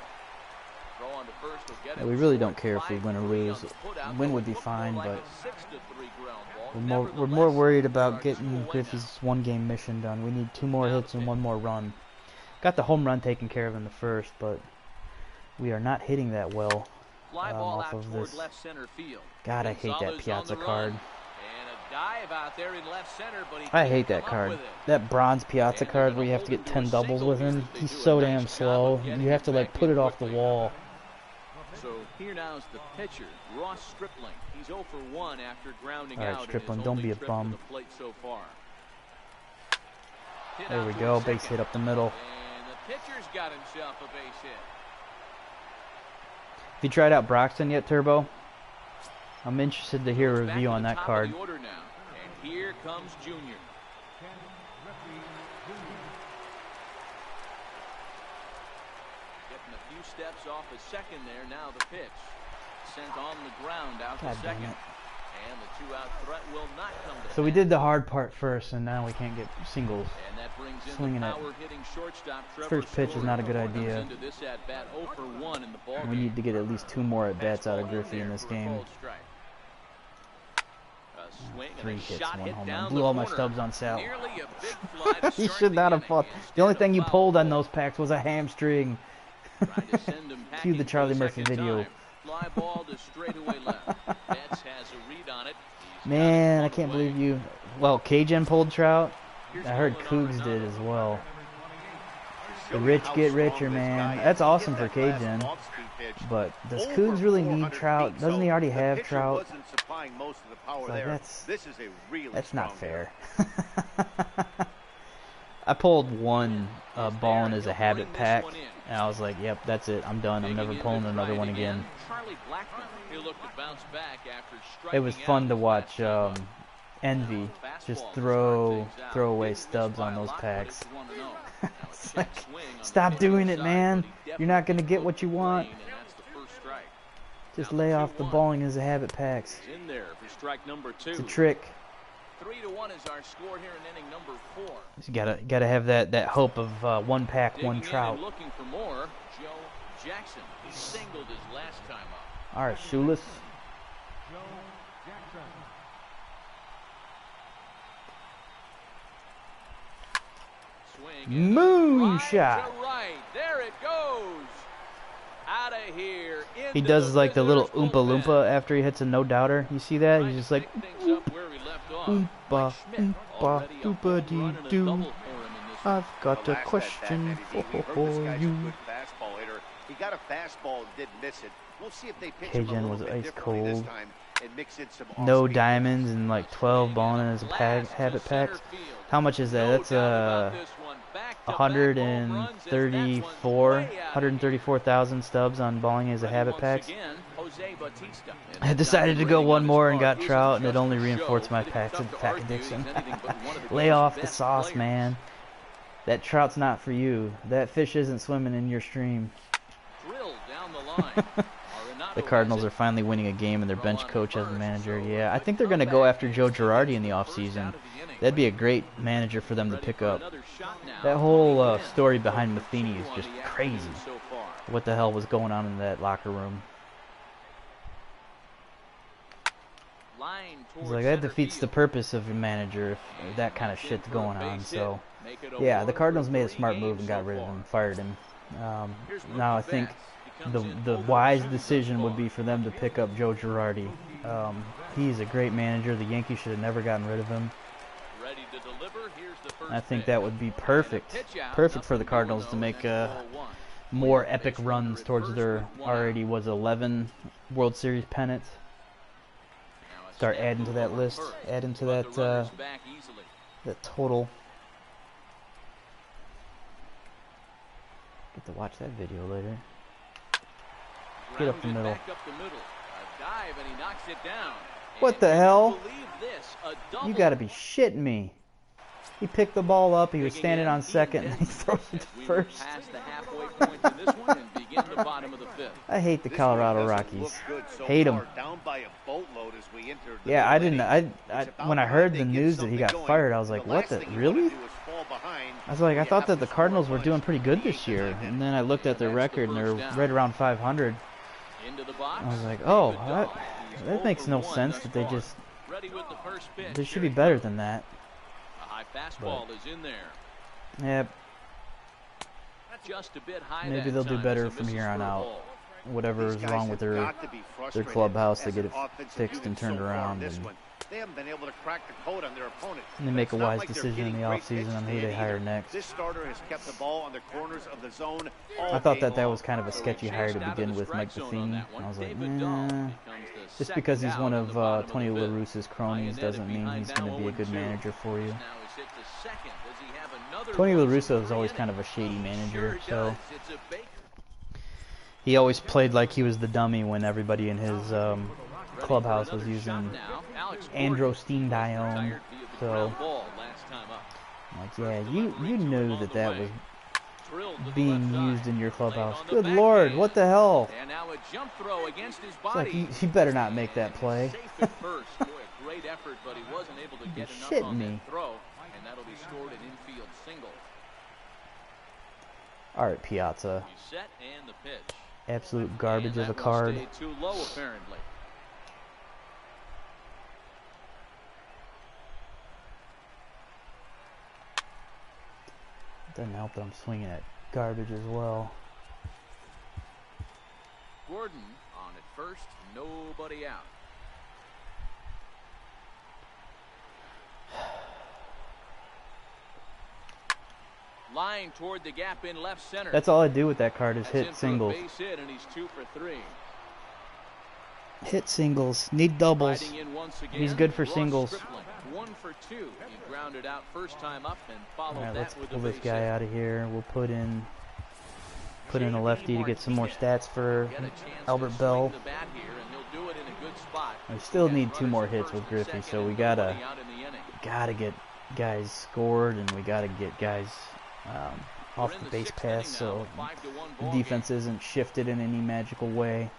Throw on to first will get it. We really don't care if we win or lose. Win would be fine, but we're more worried about getting Griffey's 1-game mission done. We need 2 more hits and 1 more run. Got the home run taken care of in the first, but we are not hitting that well off of this. God, I hate that Piazza card. I hate that card. That bronze Piazza card where you have to get 10 doubles with him. He's so damn slow. You have to like put it off the wall. So here now is the pitcher, Ross Stripling. He's 0 for 1 after grounding out. All right, Stripling, don't be a bum. So far. There we go, base hit up the middle. And the pitcher's got himself a base hit. Have you tried out Broxton yet, Turbo? I'm interested to hear a review on that card. And here comes Junior. Getting a few steps off his second there. Now the pitch. sent on the ground out God to damn second. it. And the two-out threat will not come to So we pass. did the hard part first, and now we can't get singles. And that brings in Swinging the it. power-hitting shortstop, Trevor First pitch is not a good Story. idea. Comes into this at-bat 0 for 1 in the ball We game. need to get at least 2 more at-bats out of Fastball Griffey in there this for a game. called strike. A swing and 3 a hits, shot 1 hit home down run. the Blew all my corner. stubs on Sal. Nearly a big fly to He start should the not have inning. fought. The only thing you pulled on those packs was a hamstring. Trying to send him Cue the packing Charlie for the Murphy second video. time. Fly ball to straightaway left. Betts has a read on it. He's Man, got I it can't one away. believe you. Well, Cajun pulled Trout. Here's I heard Colin Cougs did Arenado. as well. The Showing rich how get strong richer, this man. guy is. That's He awesome hit for that last Cajun. off-speed pitch But does over Cougs really 400 need Trout? feet, Doesn't so he already the have pitcher Trout? wasn't supplying most of the power Like, there. that's- This is a really That's not strong hitter. fair. I pulled one ball in as a habit pack, and I was like, yep, that's it. I'm done. I'm never pulling another one again. Charlie Blackmon, he'll look to bounce back after It was striking fun out to his watch last time up. Envy Fastball just to throw start things out. away Didn't stubs miss by on a those lot, but packs. it's 1-0. Now a It's check like, swing on the stop pitcher's doing it, side, man. but he You're not going to definitely get what you want. and that's the first strike. Just Now lay the off the 2-1. balling as a habit packs. In there for strike number 2. It's a trick. 3-1 is our score here in inning number 4. You gotta have that hope of one pack, Digging one in Trout. and looking for more, Joe Jackson. He singled his last time up. All right, Shoeless. Swing and a Moonshot. drive to right. There it goes. Out of here. He into does like the little visitor's oompa bullpen. loompa after he hits a no doubter. You see that? He's just like Pick things up where we left off. oompa Mike Schmidt oompa already a home doopa run dee and a doo. double for him in this one. I've got The a last question at-bat, Eddie, we heard this for guy's a you. good fastball hitter. He got a fastball and didn't miss it. We'll see if they pitch Cajun him a was little bit ice differently this cold. time and mix in some No off-speed. diamonds and like 12 balling in his habit packs. How much is that? That's 134,000 stubs on balling as a habit packs. I decided to go one more and got Trout, and it only reinforced my pack addiction. Lay off the sauce, man. That Trout's not for you. That fish isn't swimming in your stream. The Cardinals are finally winning a game, and their bench coach has a manager. Yeah, I think they're going to go after Joe Girardi in the offseason. That'd be a great manager for them to pick up. That whole story behind Matheny is just crazy. What the hell was going on in that locker room? He's like, that defeats the purpose of a manager if that kind of shit's going on. So, yeah, the Cardinals made a smart move and got rid of him, fired him. Now I think the wise decision would be for them to pick up Joe Girardi. He's a great manager. The Yankees should have never gotten rid of him. I think that would be perfect for the Cardinals to make more epic runs towards their already 11 World Series pennants. Start adding to that list, adding to that total. Get to watch that video later. Get up the middle. What the hell? You gotta be shitting me. He picked the ball up, he was standing on second, and he throws it to first. I hate the Colorado Rockies. Hate them. Yeah, I didn't. When I heard the news that he got fired, I was like, what the? Really? I was like, I thought that the Cardinals were doing pretty good this year. And then I looked at their record, and they're right around 500. I was like, oh, that makes no sense that they should be better than that. Fastball is in there. Yep. Just a bit high. Maybe they'll do better from here on out. Whatever is wrong with their clubhouse, they get it fixed and turned around. And they haven't been able to crack the code on their opponent. And they make a wise decision in the offseason on who they hire next. This starter has kept the ball on the corners of the zone. I thought that was kind of a sketchy hire to begin with, Mike Matheny. I was like, nah. Just because he's one of Tony La Russa's cronies doesn't mean he's going to be a good manager for you. Tony La Russa is always kind of a shady manager, so he always played like he was the dummy when everybody in his clubhouse was using androstenedione. So, like, yeah, you knew that was drilled to the being left used side. in your Laid clubhouse. on the Good Lord, backhand. what the hell? And now a jump throw against his It's body. like he better not make that And play. safe at first. Boy, a great effort, but he wasn't able to get enough shitting on me. that throw, and that'll be scored an infield single. All right, Piazza. He's set and the pitch. Absolute garbage And of a that one card. stayed too low, apparently. Doesn't help that I'm swinging at garbage as well. Gordon on at first, nobody out. Line toward the gap in left center. That's all I do with that card is That's in hit for a singles. base hit, and he's 2 for 3. Hit singles. Need doubles. Riding in once again, He's good for Ross singles. Stripling, 1 for 2. He grounded out first time up and followed All right, that let's with pull a this base guy hit. out of here. We'll put in a lefty to get some more stats for Get a chance Albert to swing Bell. the bat here, and he'll do it in a good spot. We still He has need 2 runners more at hits first with and Griffey, second so we and gotta nobody out in the inning. get guys scored, and we gotta get guys off We're in the the base sixth pass, inning now, so a 5-1 the ball defense game. isn't shifted in any magical way.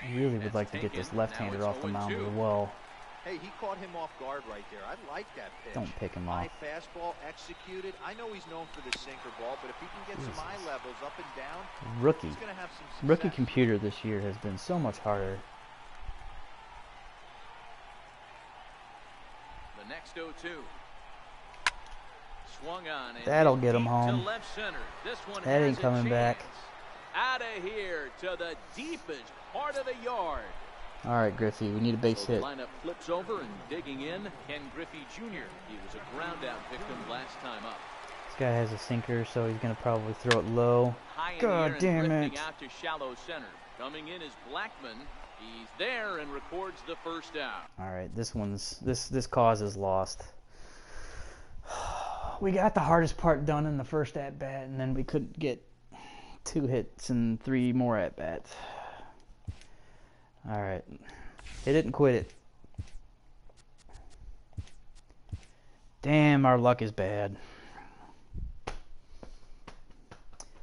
I really would like to get this left-hander off the mound as well. Hey, he caught him off guard right there. I like that pitch. Don't pick him off. High fastball executed. I know he's known for the sinker ball, but if he can get Jesus. some eye levels up and down, Rookie. he's going to have some success. Rookie computer this year has been so much harder. The next 0-2. Swung on and That'll hit get him deep home. To left center. This one That has ain't a coming back. chance. Out of here to the deepest part of the yard. All right, Griffey, we need a base So the hit. lineup flips over and digging in, Ken Griffey Jr. He was a ground out victim last time up. This guy has a sinker, so he's gonna probably throw it low. High in God the air and damn drifting it. out to shallow center. Coming in is Blackman. He's there and records the first out. All right, this cause is lost. We got the hardest part done in the first at bat, and then we couldn't get 2 hits and 3 more at bats. All right, hit it and quit it. Damn, our luck is bad.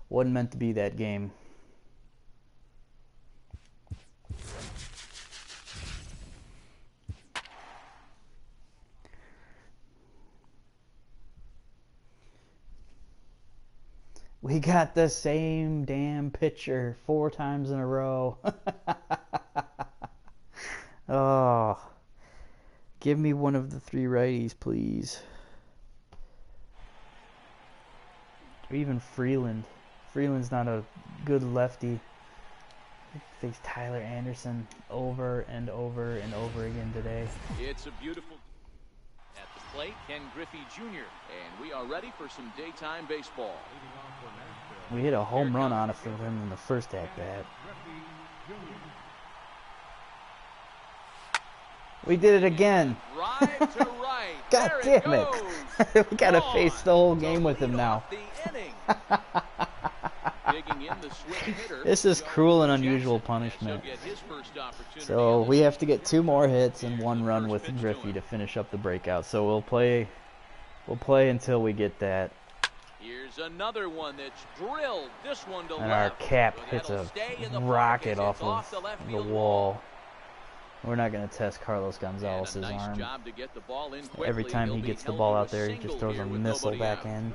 Wasn't meant to be that game. We got the same damn pitcher 4 times in a row. Oh, give me one of the 3 righties, please. Or even Freeland. Freeland's not a good lefty. Face Tyler Anderson over and over and over again today. It's a beautiful at the plate, Ken Griffey Jr. And we are ready for some daytime baseball. We hit a home run on it for him in the first at bat. We did it again. Drive to right. God There damn it. goes. We gotta Gone face the whole to game with him lead now. off the inning. Digging in the switch hitter. This is cruel and Jackson, unusual as he'll punishment. get his first opportunity So on we this have to get 2 more hits and Here's 1 the run first with pitch to Griffey him. to finish up the breakout. So we'll play until we get that. Here's another one that's drilled. This one to And our left. cap But hits that'll a stay in the rocket pocket. off It's of the left the field wall. We're not going to test Carlos And Gonzalez's a nice arm. job to get the ball in quickly. Every time He'll he be gets the held ball to out there, he single just throws here a with missile nobody back out. in.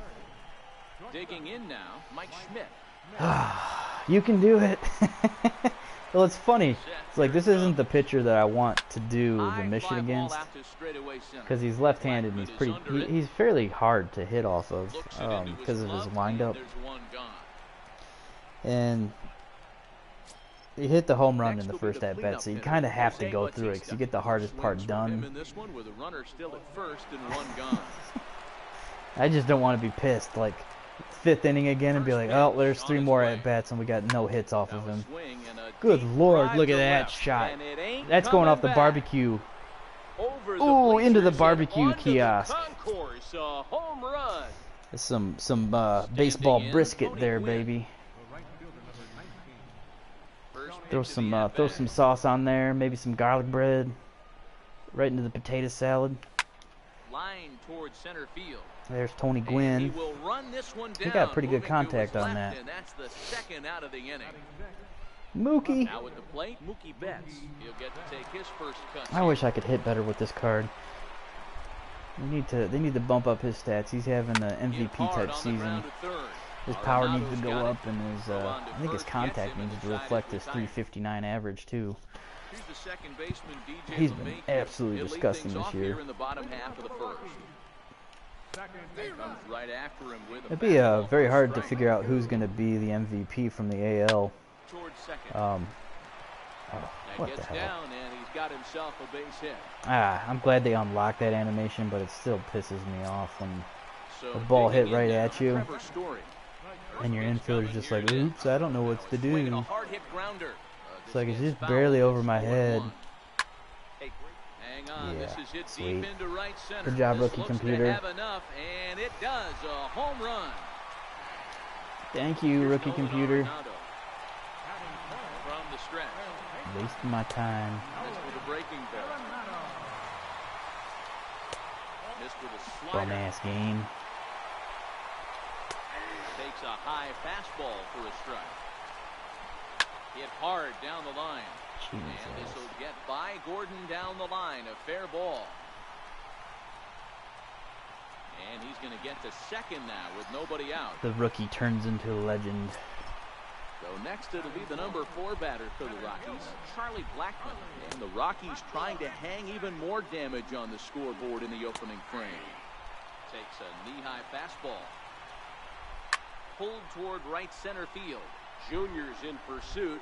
Digging in now, Mike Schmidt. You can do it. Well, it's funny. It's like this isn't the pitcher that I want to do the High mission fly ball against out to straightaway center. because he's left-handed and Blackman is under it. he's fairly hard to hit off of Looks it into because of his glove, windup. and there's one gone. And he hit the home run Next in the will be first the at bat, cleanup so you hitter, kind of have to Jose go through it because Bautista. you get the hardest part Swings from him done. in this one with a runner still at first and one gone. I just don't want to be pissed like 5th inning again and be like, oh, there's 3 more at bats and we got no hits off of Now a him. swing and a Good deep Lord, drive look at to that left, shot. and it ain't That's going off the coming back. barbecue. Over the Ooh, into the bleachers and barbecue onto the kiosk. concourse, a home run. There's some baseball in, brisket Tony there, Gwynn. baby. First Throw pitch of some the throw at-bat. some sauce on there, maybe some garlic bread, right into the potato salad. Line towards center field. There's Tony And Gwynn. he will run this one down, He got pretty good moving to contact his on left, that. and that's the second out of the inning. Mookie. Now at the plate, Mookie Betts. He'll get to take his first cut. I wish I could hit better with this card. They need to bump up his stats. He's having an MVP type season. His power needs to go up, and his I think his contact needs to reflect his 359 average too. Here's the second baseman, DJ He's been LeMahieu. absolutely He'll lead disgusting things this off year. here in the bottom half of the first. Comes right after him with a It'd be very hard to figure out who's going to be the MVP from the AL. towards second. Oh, That what the gets hell? down, and he's got himself a base hit. I'm glad they unlocked that animation, but it still pisses me off when So the ball hit digging in right now, at you, Trevor Story. and your infielder's just like, oops, I don't know what to Swinging a do. hard hit grounder. It's like it's This just gets barely fouled. over my head. Hang on, Yeah, this is hit sweet. deep into right center. Good job, This rookie looks computer. To have enough, and it does. A home run. Thank you, Here's rookie Nolan computer. Arenado. From the stretch. Wasting my time. Missed with a breaking ball. Missed with a slider. Bum ass game. Takes a high fastball for a strike. Hit hard down the line. And this will get by Gordon down the line. A fair ball. And he's going to get to second now with nobody out. The rookie turns into a legend. So next it'll be the number 4 batter for the Rockies, Charlie Blackmon. And the Rockies trying to hang even more damage on the scoreboard in the opening frame. Takes a knee-high fastball. Pulled toward right center field. Junior's in pursuit.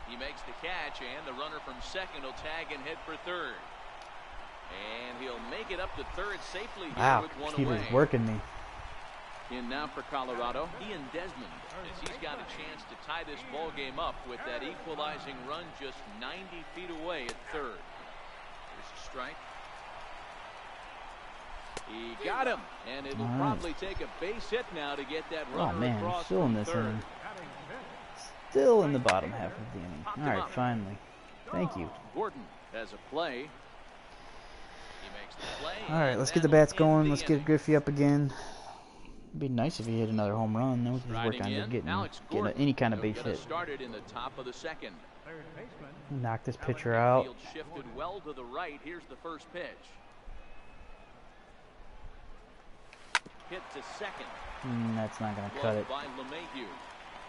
He makes the catch, and the runner from second will tag and head for third. And he'll make it up to third safely here Wow, with one computer's away. working me. In now for Colorado, Ian Desmond, as he's got a chance to tie this ball game up with that equalizing run just 90 feet away at third. There's a strike. He got him, and it'll All right. probably take a base hit now to get that runner Oh man, across still in from this third. inning. Still in the bottom half of the inning. All right, finally. Thank you. Gordon has a play. He makes the play. All right, let's get the bats going. Let's get Griffey up again. It'd be nice if he hit another home run. Then we can just work on just getting any kind of base hit. Started in the top of the second. Knock this pitcher out. Field shifted well to the right. Here's the first pitch. Hit to second. That's not gonna cut it. By LeMahieu.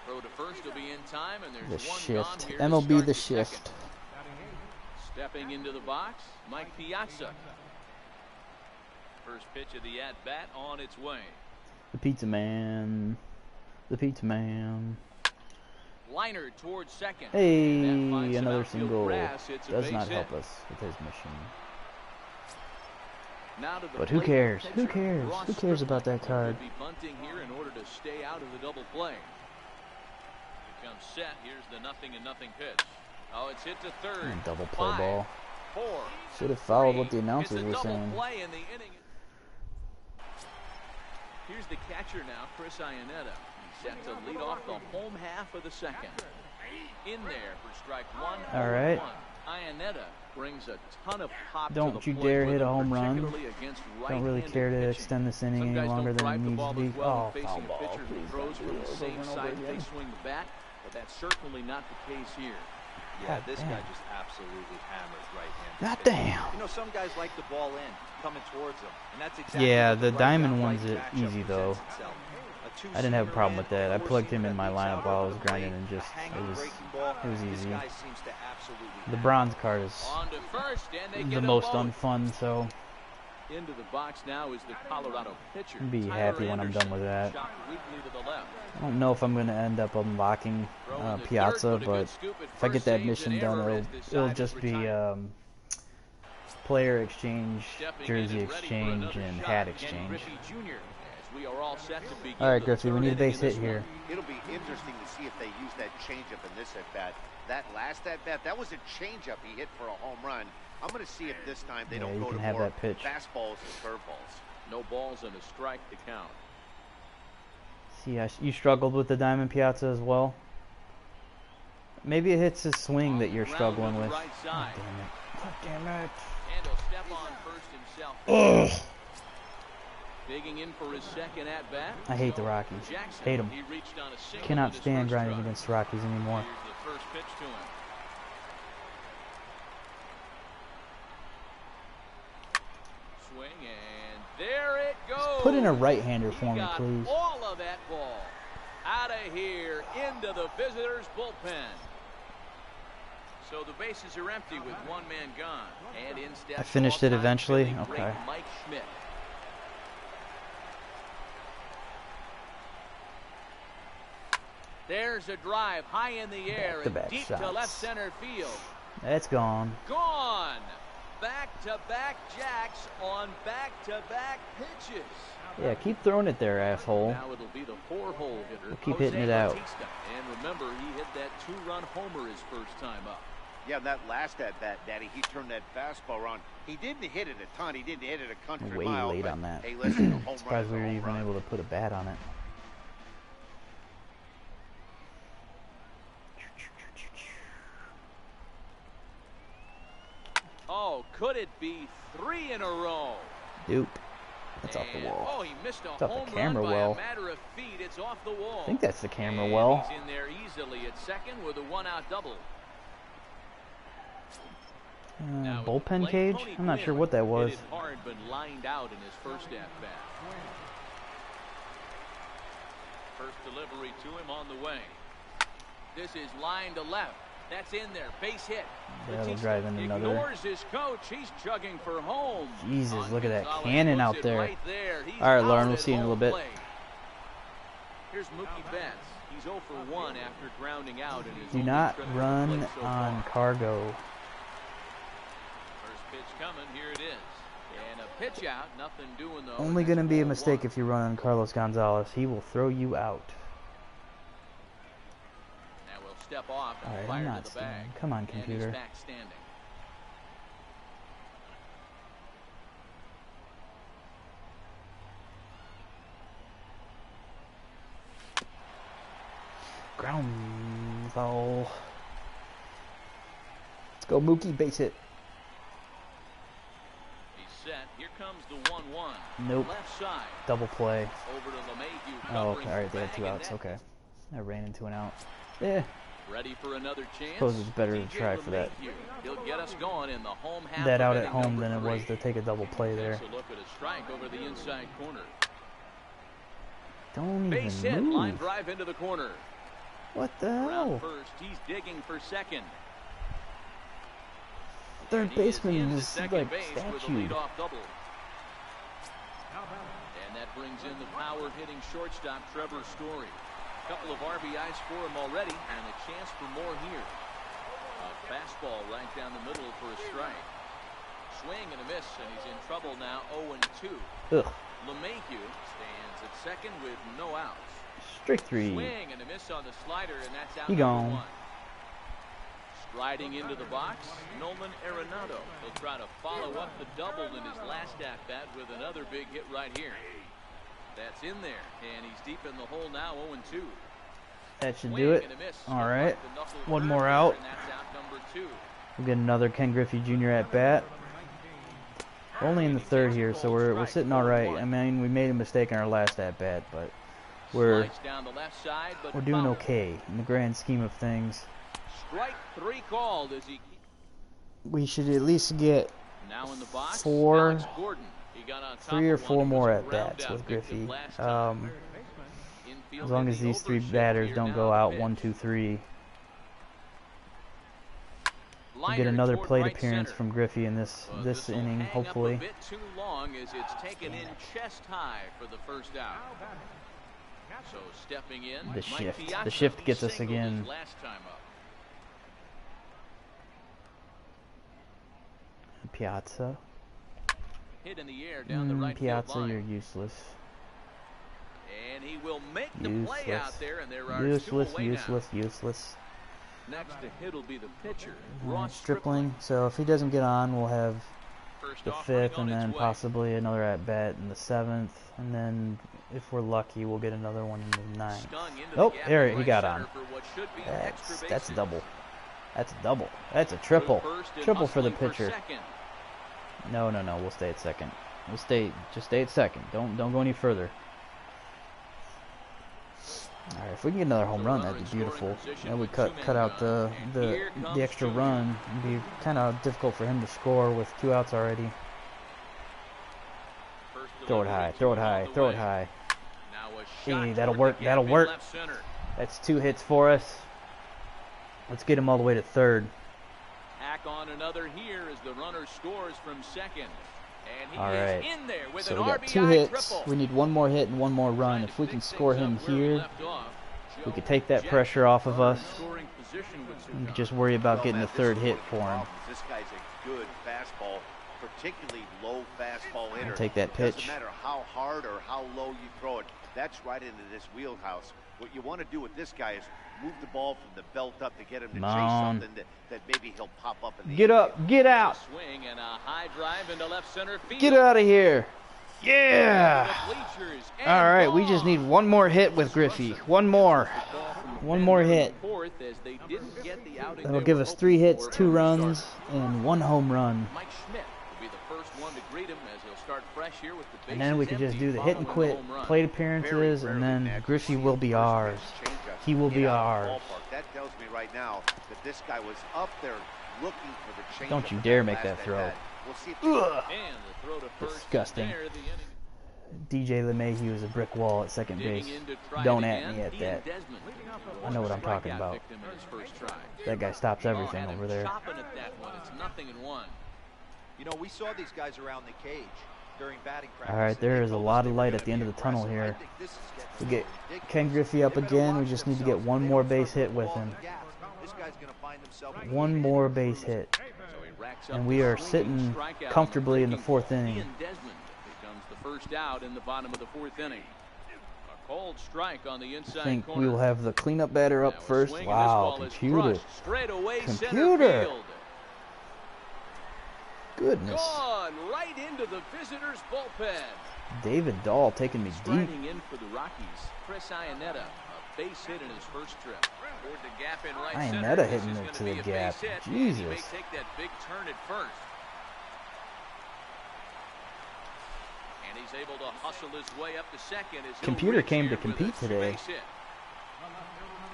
Throw to first will be in time, and The there's one shift. gone here to MLB start the second. shift. Stepping into the box, Mike Piazza. First pitch of the at-bat on its way. The pizza man. The pizza man. Liner towards second. Hey, And that finds some another outfield single. grass. It's a Does base not hit. help us with his mission. Now to the But who plate, cares? pitcher Who cares? Ross Who cares about that Strickland card? will be bunting here in order to stay out of the double play. Here comes set. Here's the 0-0 pitch. Oh, it's hit to third. And double play 5, ball. 4, Should have followed what the 3. announcers It's a were double saying. play in the inning. Here's the catcher now, Chris Iannetta. He's set to lead off the home half of the second. In there for strike one. All right. Iannetta brings a ton of pop Don't to the you plate dare with hit a him, home run. particularly against Don't really right-handed care to pitching. extend this inning Some any guys longer don't than it drive the needs ball to be. as well Oh, when foul facing a ball. pitcher who Please throws don't from do the this same over and side over that they again. swing the bat, but that's certainly not the case here. Yeah, God this damn. guy just absolutely hammers right-handed. God pitching. damn. You know, some guys like the ball in, coming towards them, and that's exactly Yeah, what the right diamond guy one's right it matchup easy though. presents itself. A I didn't have a two-seamer problem in, with that. I a plugged him in four-seamer my that leaps lineup out while I over was the grinding plate, and just a hanging it was breaking ball. This easy. guy seems to absolutely The hammer. bronze card is On to first, and they the get most them both. unfun, so Into the box now is the Colorado pitcher. I'll be Tyler happy when I'm done Anderson. with that. Shot weakly to the left. I don't know if I'm going to end up unlocking Throwing to Piazza, third, but a but good scoop at if I get first, that saves mission an done, error as this it'll side just is be retired. player exchange, Stepping in jersey and ready for exchange, another and shot, hat Ken exchange. Griffey Jr. as we are all set to begin All right, the Griffey, we third need a inning base in this hit one. here. It'll be interesting to see if they use that changeup in this at-bat. That last at-bat, that was a changeup he hit for a home run. I'm going to see if this time they Yeah, don't you go can to have more that pitch. fastballs and curveballs. No balls and a strike to count. See, you struggled with the Diamond Piazza as well? Maybe it hits his swing that you're Ground struggling to the with. right God side. damn it. God damn it. And he'll step on first himself. Ugh. Digging in for his second at bat. I hate the Rockies. Jackson, Hate them. he reached on a single Cannot with his stand first grinding drive. against the Rockies anymore. Here's the first pitch to him. Swing, and there it goes. Put in a right-hander He for me, got please. all of that ball out of here into the visitors' bullpen. So the bases are empty with one man gone. And in steps I finished it all-time eventually? Philly great Okay. Mike Schmidt. There's a drive high in the air and Back-to-back deep to shots. left center field. That's gone. Gone. Back-to-back jacks on back-to-back pitches. Yeah, keep throwing it there, asshole. Now it'll be the four-hole hitter. We'll keep Jose hitting it out. Bautista. And remember, he hit that two-run homer his first time up. Yeah, that last at bat, Daddy, he turned that fastball around. He didn't hit it a ton. He didn't hit it a country Way mile. late but, on that. Hey, listen, a home run Surprised is a we were home even run. able to put a bat on it. Oh, could it be 3 in a row? Dupe. That's off the And, wall. Oh, he missed a It's off the home camera run by well. a matter of feet. It's off the wall. I think that's the camera And well. he's in there easily at second with a one-out double. Now at the Bullpen plate, cage? Tony I'm not Gwynn sure what that was. hit it hard, but lined out in his first at-bat. First delivery to him on the way. This is line to left. That's in there. Base hit. That'll Batista drive in another. ignores his coach. He's chugging for home. Jesus, look at that Gonzalez cannon puts out it there. right there. He's All right, out Lauren, we'll at see you in a home little bit. plate. Here's Mookie Betts. He's 0 for 1 after grounding out in his Do only not trip to the run plate so on far. cargo. First pitch coming. Here it is. And a pitch out. Nothing doing though. Only and going to that's be a ball mistake one. if you run on Carlos Gonzalez. He will throw you out. Now we'll step off and All right, fire I'm to not the standing. bag. Come on, And he's computer. back standing. Ground foul. Let's go, Mookie. Base hit. He's set. Here comes the 1-1. Nope. Left side. Double play. Over to LeMahieu. Oh, covering okay. All right, the they had bag, 2 and outs. that- Okay. I ran into an out. Yeah. Ready for another chance. Suppose it's better to DJ try for that. LeMahieu. He'll get us going in the home half That of out at inning home number than it was 3. to take a double play there. Takes a look at a strike over the inside corner. Don't Base hit. even Line move. drive into the corner. What the Around hell? first. He's digging for second. Third And he is baseman into is second like base with a statued. leadoff double. And that brings in the power hitting shortstop Trevor Story. A couple of RBIs for him already and a chance for more here. A fastball right down the middle for a strike. Swing and a miss, and he's in trouble now. 0-2. Ugh. LeMahieu stands at second with no outs. Strike 3. Swing and a miss on the slider, and that's out He number gone. 1. Striding into the box, Nolan Arenado. He'll try to follow up the double in his last at-bat with another big hit right here. That's in there, and he's deep in the hole now, 0-2. That should Swing do it. and a miss. All right. The knuckle One curve more there, out. and that's out number 2. We'll get another Ken Griffey Jr. at bat. We're only in the third here, so we're sitting all right. I mean, we made a mistake in our last at bat, but we're Slides down the left side, but we're doing fouled. okay in the grand scheme of things. Strike 3 called as he We should at least get now in the box. 4, Alex Gordon. He got on top 3 or of one. 4 It was more a at bats ground with out pick Griffey. his last time. Infield As long in as the these 3 overshift batters here don't now go to out pitch. 1, 2, 3. We'll Liner get another toward plate right appearance center. from Griffey in this But this this'll inning, hang up hopefully. a bit too long as it's taken in chest high for the first out. So stepping in, The Mike shift. The Piazza. shift He gets us singled his again. last time up. Piazza. Hit in the air down the right field Piazza, line. you're useless. And he will make the play Useless. out there, and there are Useless, 2 away useless, useless. now. Next to hit will be the pitcher, Ross Ross Stripling. So if he doesn't get on, we'll have First the offering 5th on and its then way. possibly another at bat in the 7th, and then if we're lucky, we'll get another one in the 9th. Stung into Nope, the gap there in he right got center on. for what should be an extra That's base a double. hit. That's a double. That's a triple. First and Triple for the hustling pitcher. second. No, we'll stay at second. Just stay at second. Don't go any further. All right, if we can get another home run, that'd be beautiful. And we cut out the extra run. It'd be kind of difficult for him to score with 2 outs already. Throw it high. Throw it high. Throw it high. Hey, that'll work. That'll work. That's 2 hits for us. Let's get him all the way to third. Hack on another here as the runner scores from second. And he All is right. in there with So an we got RBI 2 hits. triple. We need 1 more hit and 1 more run. If we can score him here, we could take that pressure off of us. We could just worry about getting the 3rd hit for him. This guy's a good fastball, particularly low fastball hitter. Take that pitch. Doesn't matter how hard or how low you throw it. That's right into this wheelhouse. What you want to do with this guy is move the ball from the belt up to get him to chase something that maybe he'll pop up in the Get up, get out. Swing and a high drive into left center field. Get out of here. Yeah. All right, we just need 1 more hit with Griffey. 1 more. 1 more hit. That'll give us 3 hits, 2 runs, and 1 home run. Mike Schmidt will be the first one to greet him as he'll start fresh here with the And then we can just do the hit and quit, plate appearances, and then Griffey will be ours. He will be ours. That tells me right now that this guy was up there looking for the change. Don't you dare make that throw. We'll see if Ugh. And the throw to first. Disgusting. There, the inning. DJ LeMahieu is a brick wall at second base. Don't at me at that. I know what I'm talking about. That guy stops everything over there. It's 0-1. You know, we saw these guys around the cage during batting practice. All right, there is a lot of light at the end of the tunnel here. We get Ken Griffey up again. We just need to get 1 more base hit with him. 1 more base hit. And we are sitting comfortably in the 4th inning. Becomes the first out in the bottom of the 4th inning. A cold strike on the inside I think corner. we will have the cleanup batter up first. Wow, computer. Computer. Goodness. Gone right into the visitors' bullpen. David Dahl taking me deep. Striding in for the Rockies, Chris Iannetta, a base hit in his first trip. Toward the gap in right center. Iannetta This hitting is it gonna to be the a gap. base hit. Jesus. He may take that big turn at first. And he's able to hustle his way up to second. As he'll Computer reach came here to with a compete today. two-base hit.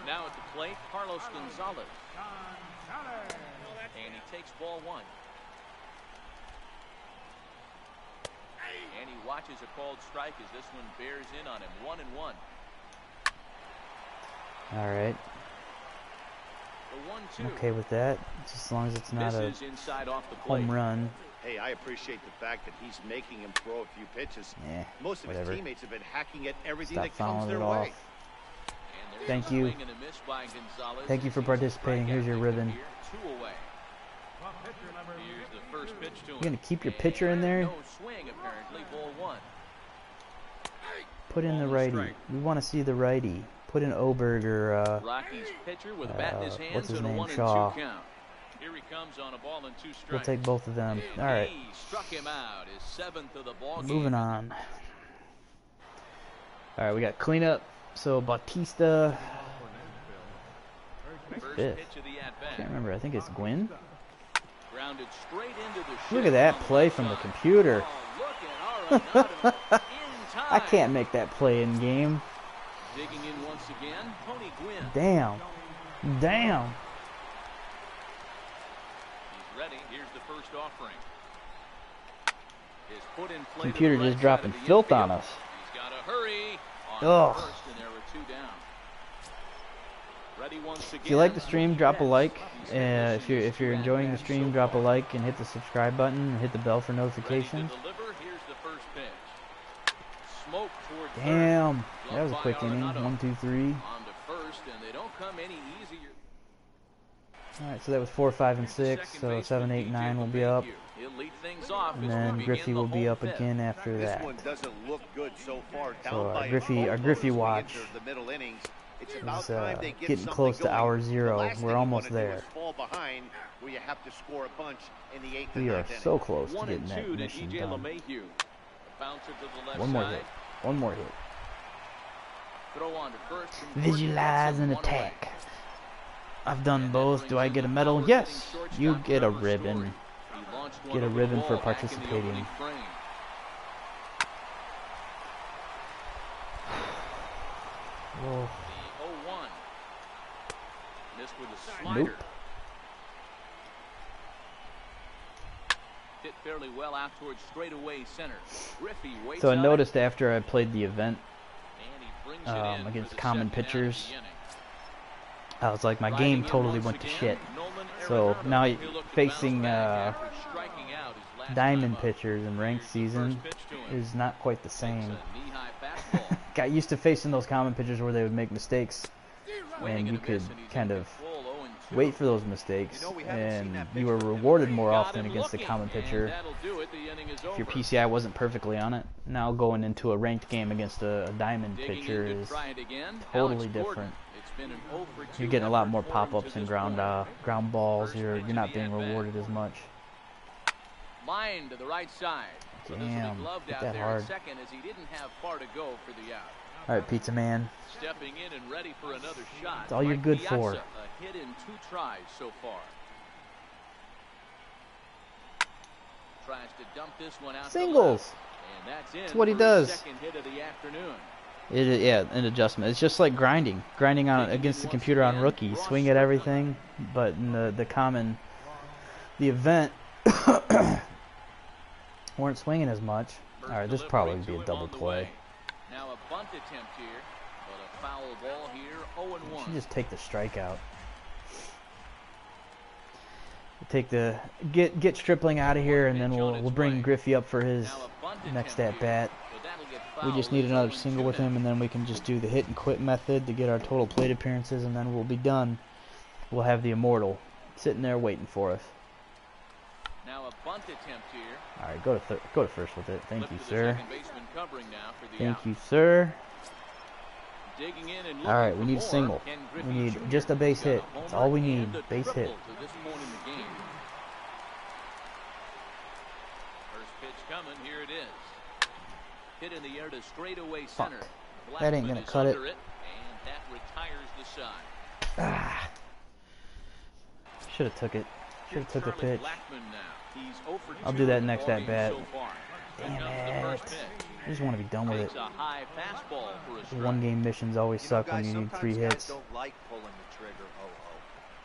Now at the plate, Carlos Gonzalez. And he takes ball 1. And he watches a called strike as this one bears in on him. 1-1. All right. The 1-2. Okay with that, just as long as it's not a Misses inside off the plate. home run. Hey, I appreciate the fact that he's making him throw a few pitches. Yeah, Most of whatever. his teammates have been hacking at everything Stop that comes fouling their it way. off. And there's Thank a you. swing and a miss by Gonzalez. Thank you for participating. Here's your ribbon. 2 away. Here's the first pitch to him. You gonna keep your pitcher in there? No swing apparently. Ball 1. Put in the righty. We want to see the righty. Put in Oberg or Rockies pitcher with a bat in his hands what's his and a name? 1-2 Shaw. count. Here he comes on a ball and 2 strikes. we'll take both of them. All right, He struck him out. His 7th of the ball game. moving on. All right, we got cleanup. So Bautista, First 5th. pitch of the Can't at-bat. remember. I think it's Gwynn. Grounded straight into the Look shift at that on the play left from the side. computer. Oh, look at Arenado in time. I can't make that play in game. Digging in once again, Tony Gwynn. Damn. Damn. He's ready. Here's the first offering. His foot in play to Computer the just right dropping side of the filth on infield. us. He's got to hurry on Ugh. first, and there were 2 down. Ready once again. If you like the stream, drop a like. If you're enjoying the stream, drop a like and hit the subscribe button and hit the bell for notifications. Ready to deliver. Here's the first pitch. Smoke toward third. Damn, that was a Glove quick by inning. Arenado. 1, 2, 3. On to first, and they don't come any easier. All right, so that was 4, 5, and 6. So 7, 8, 9 will be up, He'll lead things off and as we then begin Griffey the will be home up fifth. again after This that. one doesn't look good so far. Down So by our a Griffey boatload Griffey as we watch enter the middle innings. It's about is time they get getting something close to going. hour The 0. last thing We're you almost wanna do there. is fall behind where you have to score a bunch in the 8th We and are 9th so inning. close to 1 getting and that 2 to mission DJ done. LeMahieu. Bouncer to the left One more side. hit. One more hit. throw on to first. From Visualize and attack. I've done both. Do I get a medal? Yes. You get a ribbon. Get a ribbon for participating. Whoa. Missed with a slider. Nope. Hit fairly well out towards straightaway center. Griffey waits So I out noticed after I played the event and he brings it in for against the common second out of pitchers, the inning. I was like, my Riding game in totally once went to again, shit. Nolan So Arenado. now He'll look to facing bounce back after striking out his last diamond time up. pitchers in ranked Here's the season first pitch to him. is not quite the Takes same. a knee-high fastball. Got used to facing those common pitchers where they would make mistakes, Swinging and you and a could miss, and he's kind in of control, 0-2. wait for those mistakes, You know, we haven't seen and that you were pitch from him rewarded lately. more Got often him against the looking, common and pitcher. that'll do it. The inning is If your over. PCI wasn't perfectly on it, now going into a ranked game against a diamond Digging in pitcher to is try it again. totally Alex Gordon. different. It's been an 0 for 2 You're getting a lot effort more for him pop-ups to and this point. ground balls. First You're pitch not of being the at-bat. rewarded as much. Line to the right side. So this will be Damn, gloved hit out that there hard. at second as he didn't have far to go for the out. All right, Pizza Man. Stepping in and ready for another shot. It's all you're Mike good Piazza, for. A hit in 2 tries so far. Tries to dump this one out. Singles. To left, and that's in. That's what he for his does. Second hit of the afternoon. Yeah, an adjustment. It's just like grinding on against the computer on rookie. Swing at everything, but in the event weren't swinging as much. All right, this probably would be a double play. Now a bunt attempt here, but a foul ball here. 0-1. Should just take the strikeout. Take the get Stripling out of here, and then we'll bring Griffey up for his next at bat. We just need another single with him, and then we can just do the hit and quit method to get our total plate appearances, and then we'll be done. We'll have the Immortal sitting there waiting for us. Now a bunt attempt here. All right, go to first with it. Thank you, sir. Thank You. you, sir. Digging in and All right, we looking need a for single. more. Ken We Griffey need Jr. just a base got hit. homer That's all we need. and a Base hit. triple to this point in the game. First pitch coming. Here it is. Hit in the air to straightaway center. That ain't Blackman gonna is cut it. under and that retires the side. Ah. Should have took it. Should have took the Charlie pitch. Blackman now. He's 0 for I'll 2 do that in the next ballgame at bat. so far. Here Damn comes the it. first pitch. I just want to be done with it. Takes a high fastball for a strike. One game missions always You know, suck when guys, you need 3 sometimes hits. guys don't like pulling the trigger.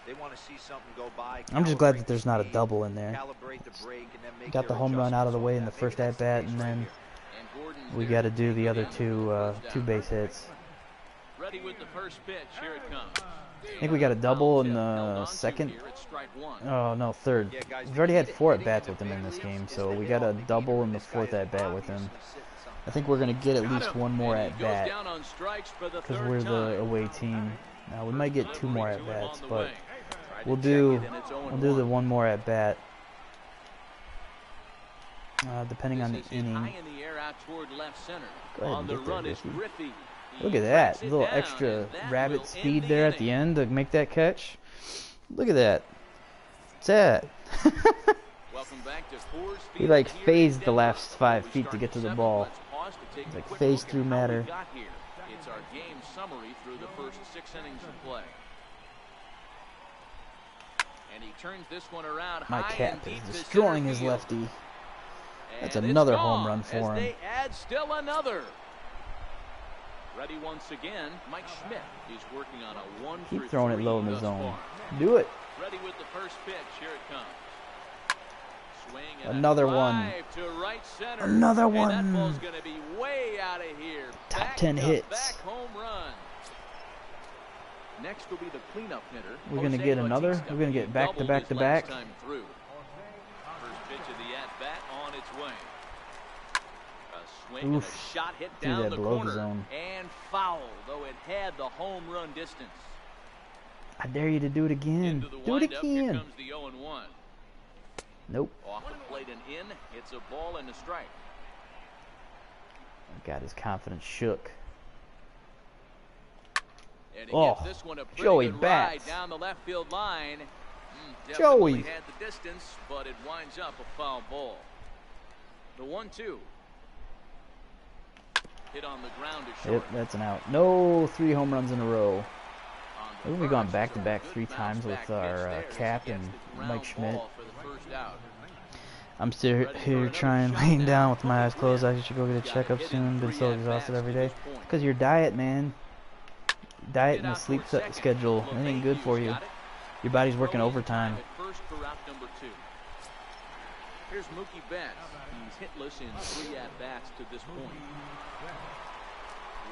They want to see something go by. I'm just glad calibrate that there's the not a speed, double in there. calibrate the brake, and then make Got the their home run out of the adjustments way on in the that. first Maybe at that's the bat, case and right then here. And Gordon's we there got to to do take the it other in. two First two down. base hits. Ready with the first pitch. Here it comes. I think we got a double in the second. Oh no, third. Yeah, guys, We've already had the 4 key at bats in with the him in big this leagues game, is so that we they got a all think double you're- in the this guy 4th is at bat with him. obviously sitting something. I think we're gonna get at Got least him. 1 more And at he goes bat down on strikes for the because third we're the time. away team. Now we might get 2 more at Delivery to him bats, on the but way. Tried to we'll check do it, and it's 0-1. the 1 more at bat. Depending on This the is hit inning. high in the air out toward left center. Go ahead On and the get there, run is Griffey. Griffey. He Look at that, tracks it little down, extra and that rabbit will speed end there at inning. the end to make that catch. Look at that. What's that? Welcome back to Coors He Field like here in phased the Denver. last 5 We feet to start get to the 7. ball. Let's pause to take a Like quick phased look through at how we matter. got here. It's our game summary through the first 6 innings of play. And he turns this one around My high cap and deep is to destroying center his field. lefty. That's And it's another home gone run for as him. They add still another. Ready once again, Mike Schmidt. He's working on a 1 Keep for throwing it 3 low in the thus zone. far. Do it. Ready with the first pitch. Here it comes. Swing and Another a one. drive to right center. Another And one. that ball's going to be way out of here. Top 10 hits. Back home run. Next will be the cleanup hitter. We're gonna Jose get another? Bautista. We're gonna get He back to doubled back his to last back? time through. First pitch of the at bat on its way. A swing Oof. and a shot hit Threw down that the below the corner zone. and foul, though it had the home run distance. I dare you to do it again. Into the Do it windup, here again. comes the 0-1. Nope. Off the plate and in, it's a ball and a strike. Got his confidence shook. And he Oh, gives this one a pretty Joey good ride Bats. down the left field line. Joey. Definitely had the distance, but it winds up a foul ball. The 1-2. Hit on the ground to short. Yep, that's an out. No 3 home runs in a row. On the We've gone first, back-to-back good 3 times with bounce-back our pitch there as Cap he gets and the ground Mike Schmidt. ball for the first out. I'm still here trying, laying down with my eyes closed. I should go get a checkup soon. Been so exhausted every day. Because your diet, man. Diet and the sleep schedule, it ain't good for you. Your body's working overtime. First for out number 2. Here's Mookie Betts. He's hitless in 3 at-bats to this point.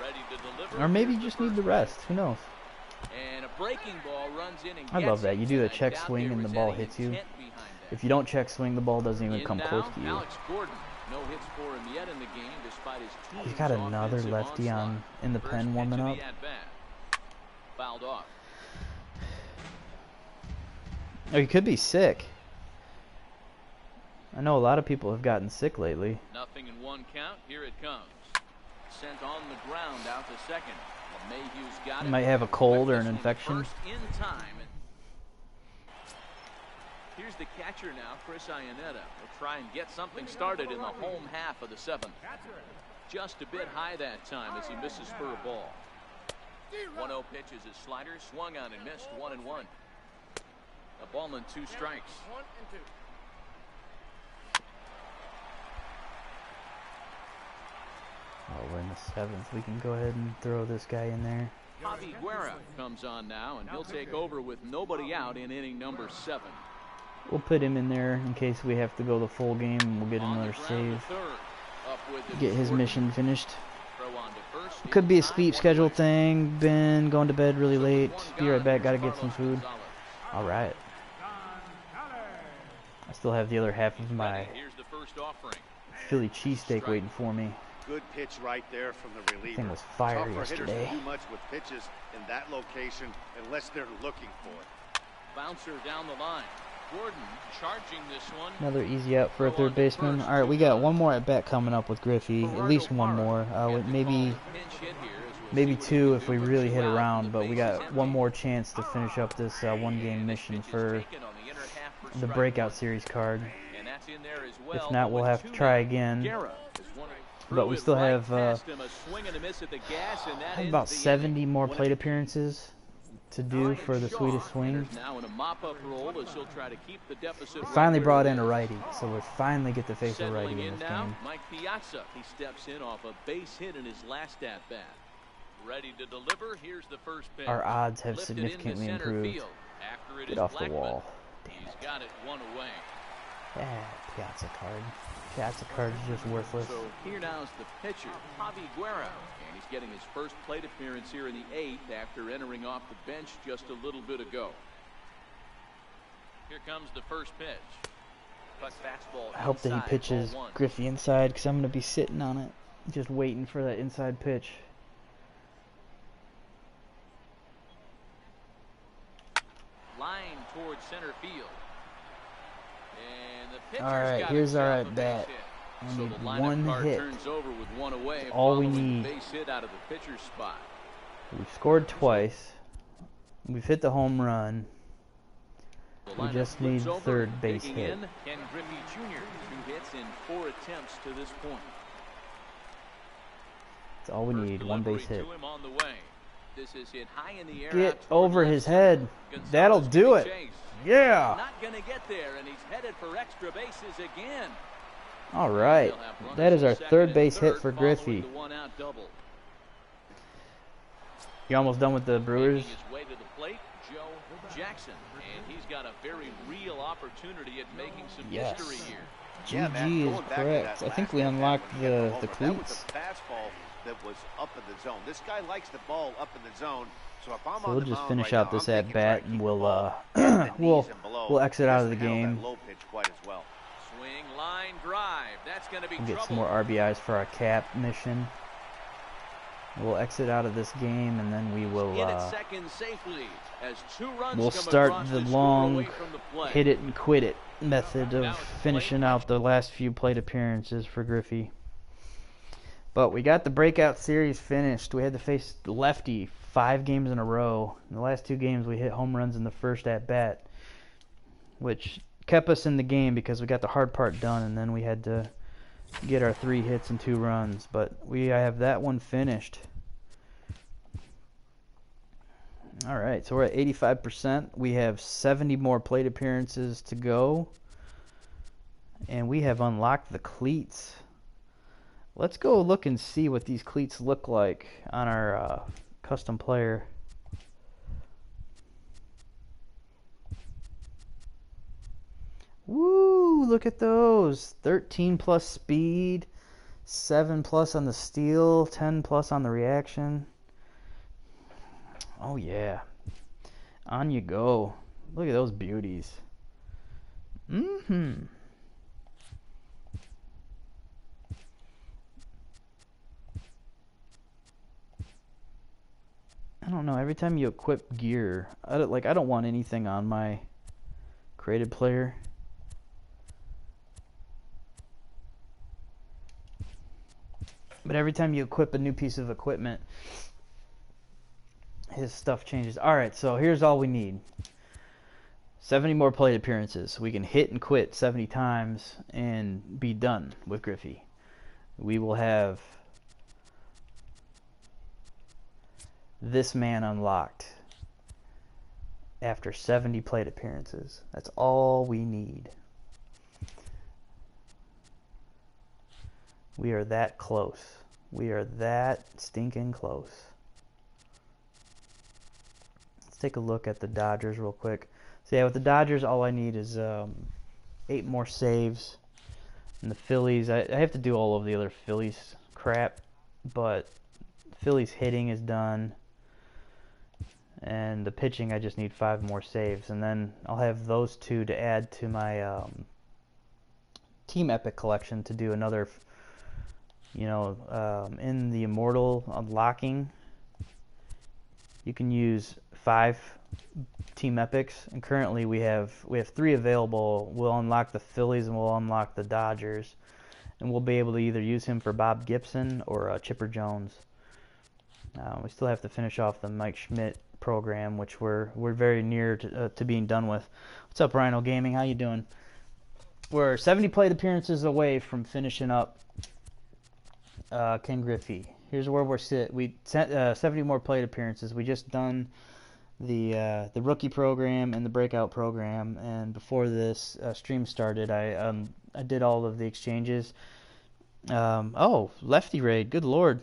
Ready to deliver. Or maybe you just need the rest. Who knows? And a breaking ball runs in and I love that. You do the gets it. check I doubt swing there and the was ball any hits you. intent behind that. If you don't check swing, the ball doesn't even In come now, close to you. Alex Gordon. No hits for him yet in the game despite his team's He's got another offensive lefty on in the First pen pitch warming of up. the at-bat. Fouled off. Oh, he could be sick. I know a lot of people have gotten sick lately. Nothing in 1 count. Here it comes. Sent on the ground out to second. Mayhew's got He it. might have a cold With or an this one infection. first in time. Here's the catcher now, Chris Iannetta. Will try and get something started in the home half of the 7th. Just a bit high that time as he misses for a ball. 1-0 pitch is his slider, swung on and missed. 1-1. A ball and 2 strikes. Oh, we're in the 7th. We can go ahead and throw this guy in there. Javi Guerra comes on now, and he'll take over with nobody out in inning number 7. We'll put him in there in case we have to go the full game, and we'll get another save. Get his mission finished. Could be a sleep schedule thing. Been going to bed really late. Be right back. Got to get some food. All right. I still have the other half of my Philly cheesesteak waiting for me. Good pitch right there from the reliever. Thing was fire Tough for yesterday. hitters to do much with pitches in that location unless they're looking for it. Bouncer down the line. Gordon charging this one. Another easy out for a third baseman. All right, we got one more at bat coming up with Griffey. At least one more. Maybe 2 if we really hit around. But we got one more chance to finish up this 1-game mission for the breakout series card. If not, we'll have to try again. But we still have about 70 more plate appearances to do for the sweetest swing. We finally brought in a righty, so we finally get to face a righty in this game. Mike Piazza, he steps in off a base hit in his last at bat. Ready to deliver. Here's the first pitch. Our odds have significantly improved. Get off the wall. Damn it. He's got it 1 away. Piazza card. Piazza card is just worthless. So here now is the pitcher, Javi Guerra. And he's getting his first plate appearance here in the 8th after entering off the bench just a little bit ago. Here comes the first pitch. Cut fastball. I hope that he pitches Griffey inside because I'm going to be sitting on it, just waiting for that inside pitch. Line towards center field. And the pitcher's Alright, here's our at bat. We need one hit. Turns over with 1 away. That's all we need. Base hit out of the pitcher's spot. We've scored twice. We've hit the home run. We just need third base hit. Ken Griffey Jr. 2 hits in 4 attempts to this point. That's all we need. One base hit. On the way. This is hit high in the air. Get over his head. That'll do it. Yeah. Not gonna get there, and he's headed for extra bases again. All right. That is our third base hit for Griffey. You almost done with the Brewers? His way to the plate, Joe Jackson, and he's got a very real opportunity at making some history here. GG is correct. I think we unlocked the cleats. That was up in the zone. This guy likes the ball up in the zone. So if I'm so we'll just finish out this at bat, and we'll we'll exit out of the game. Swing, line, drive. That's going to be we'll get some more RBIs for our Cap mission. We'll exit out of this game, and then we will we'll start the long hit it and quit it method of finishing out the last few plate appearances for Griffey. But we got the breakout series finished. We had to face the lefty 5 games in a row. In the last 2 games, we hit home runs in the first at-bat, which kept us in the game because we got the hard part done, and then we had to get our 3 hits and 2 runs, but I have that one finished. All right, so we're at 85%. We have 70 more plate appearances to go, and we have unlocked the cleats. Let's go look and see what these cleats look like on our custom player. Woo, look at those. 13 plus speed, 7 plus on the steal, 10 plus on the reaction. Oh yeah. On you go. Look at those beauties. I don't know, every time you equip gear, I don't want anything on my created player. But every time you equip a new piece of equipment, his stuff changes. Alright, so here's all we need. 70 more plate appearances. We can hit and quit 70 times and be done with Griffey. We will have this man unlocked after 70 plate appearances. That's all we need. We are that close. We are that stinking close. Let's take a look at the Dodgers real quick. So yeah, with the Dodgers, all I need is 8 more saves. And the Phillies, I have to do all of the other Phillies crap, but Phillies hitting is done. And the pitching, I just need 5 more saves. And then I'll have those 2 to add to my Team Epic collection to do another, in the Immortal unlocking, you can use 5 Team Epics, and currently we have 3 available. We'll unlock the Phillies and we'll unlock the Dodgers, and we'll be able to either use him for Bob Gibson or Chipper Jones. We still have to finish off the Mike Schmidt program, which we're very near to being done with. What's up, Rhino Gaming? How you doing? We're 70 plate appearances away from finishing up Ken Griffey. Here's where we're sit. We 70 more plate appearances. We just done the rookie program and the breakout program, and before this stream started, I did all of the exchanges. Oh, Lefty Raid, good lord.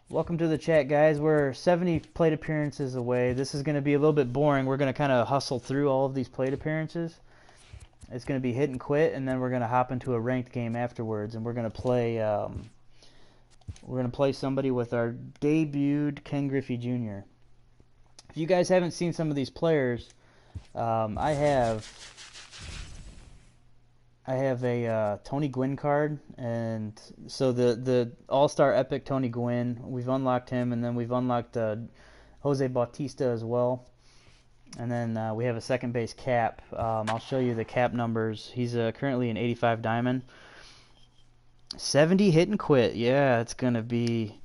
Welcome to the chat, guys. We're 70 plate appearances away. This is going to be a little bit boring. We're going to kind of hustle through all of these plate appearances. It's going to be hit and quit, and then we're going to hop into a ranked game afterwards, and we're going to play somebody with our debuted Ken Griffey Jr. If you guys haven't seen some of these players, I have a Tony Gwynn card, and so the All-Star Epic Tony Gwynn, we've unlocked him, and then we've unlocked Jose Bautista as well. And then we have a second base Cap. I'll show you the Cap numbers. He's currently an 85 diamond. 70 hit and quit. Yeah, it's going to be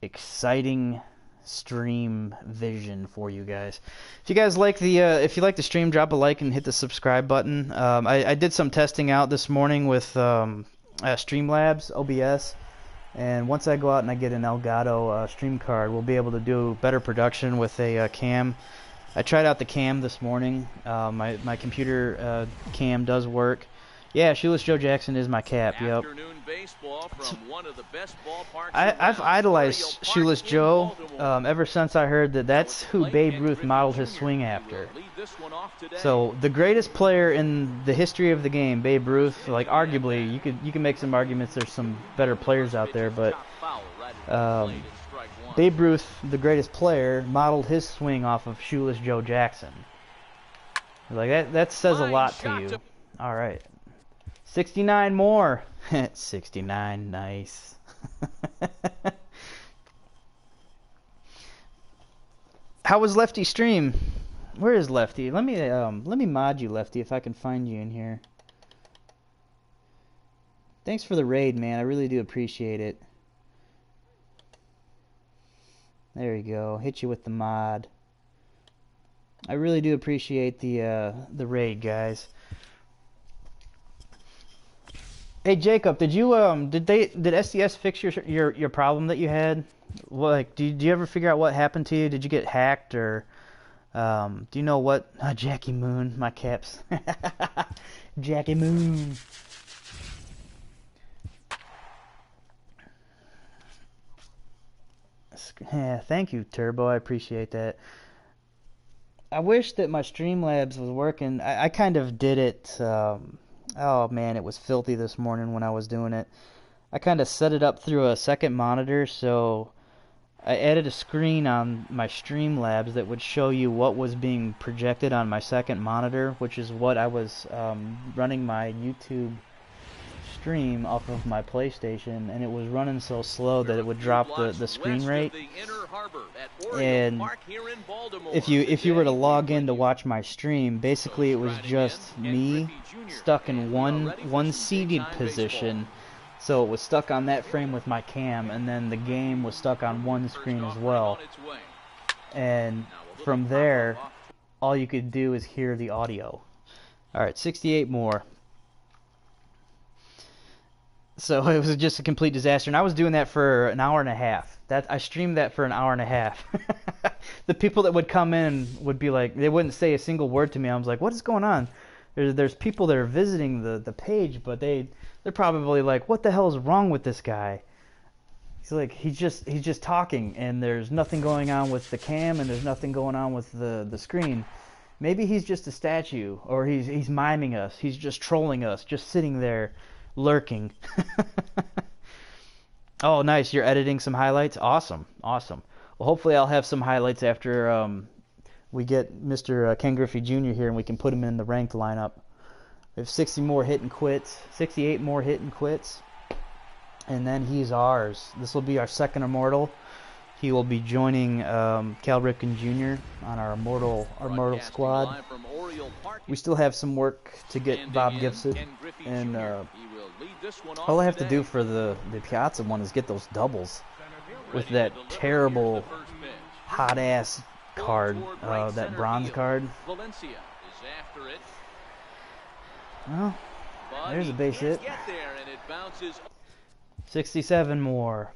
exciting stream vision for you guys. If you guys like if you like the stream, drop a like and hit the subscribe button. I did some testing out this morning with Streamlabs OBS, and once I go out and I get an Elgato stream card, we'll be able to do better production with a cam. I tried out the cam this morning. My computer cam does work. Yeah, Shoeless Joe Jackson is my Cap. Yep. I've idolized Shoeless Joe ever since I heard that's who Babe Ruth modeled his swing after. So the greatest player in the history of the game, Babe Ruth, like arguably you can make some arguments there's some better players out there, but Babe Ruth, the greatest player, modeled his swing off of Shoeless Joe Jackson. Like that says a lot to you. All right. 69 more. 69, nice. How was Lefty stream? Where is Lefty? Let me mod you, Lefty, if I can find you in here. Thanks for the raid, man. I really do appreciate it. There you go. Hit you with the mod. I really do appreciate the raid, guys. Hey Jacob, did SDS fix your problem that you had? Like, did you ever figure out what happened to you? Did you get hacked or do you know what? Jackie Moon, my caps. Jackie Moon. Yeah, thank you, Turbo. I appreciate that. I wish that my Streamlabs was working. I kind of did it. Oh man, it was filthy this morning when I was doing it. I kind of set it up through a second monitor, so I added a screen on my Streamlabs that would show you what was being projected on my second monitor, which is what I was running my YouTube stream off of my PlayStation, and it was running so slow that it would drop the screen rate. And if you were to log in to watch my stream, basically it was just me stuck in one seated position. So it was stuck on that frame with my cam, and then the game was stuck on one screen as well. And from there, all you could do is hear the audio. Alright, 68 more. So it was just a complete disaster, and I was doing that for an hour and a half. I streamed that for an hour and a half. The people that would come in would be like, they wouldn't say a single word to me. I was like, what is going on? There's people that are visiting the page, but they're probably like, what the hell is wrong with this guy? He's like, he's just talking, and there's nothing going on with the cam, and there's nothing going on with the screen. Maybe he's just a statue, or he's miming us. He's just trolling us, just sitting there lurking. Oh, nice. You're editing some highlights? Awesome. Awesome. Well, hopefully I'll have some highlights after we get Mr. Ken Griffey Jr. here and we can put him in the ranked lineup. We have 60 more hit and quits, 68 more hit and quits, and then he's ours. This will be our second Immortal. He will be joining Cal Ripken Jr. on our Immortal squad. We still have some work to get Bob Gibson, and all I have to do for the Piazza one is get those doubles with that terrible hot-ass card, that bronze card. Well, there's a base hit. 67 more.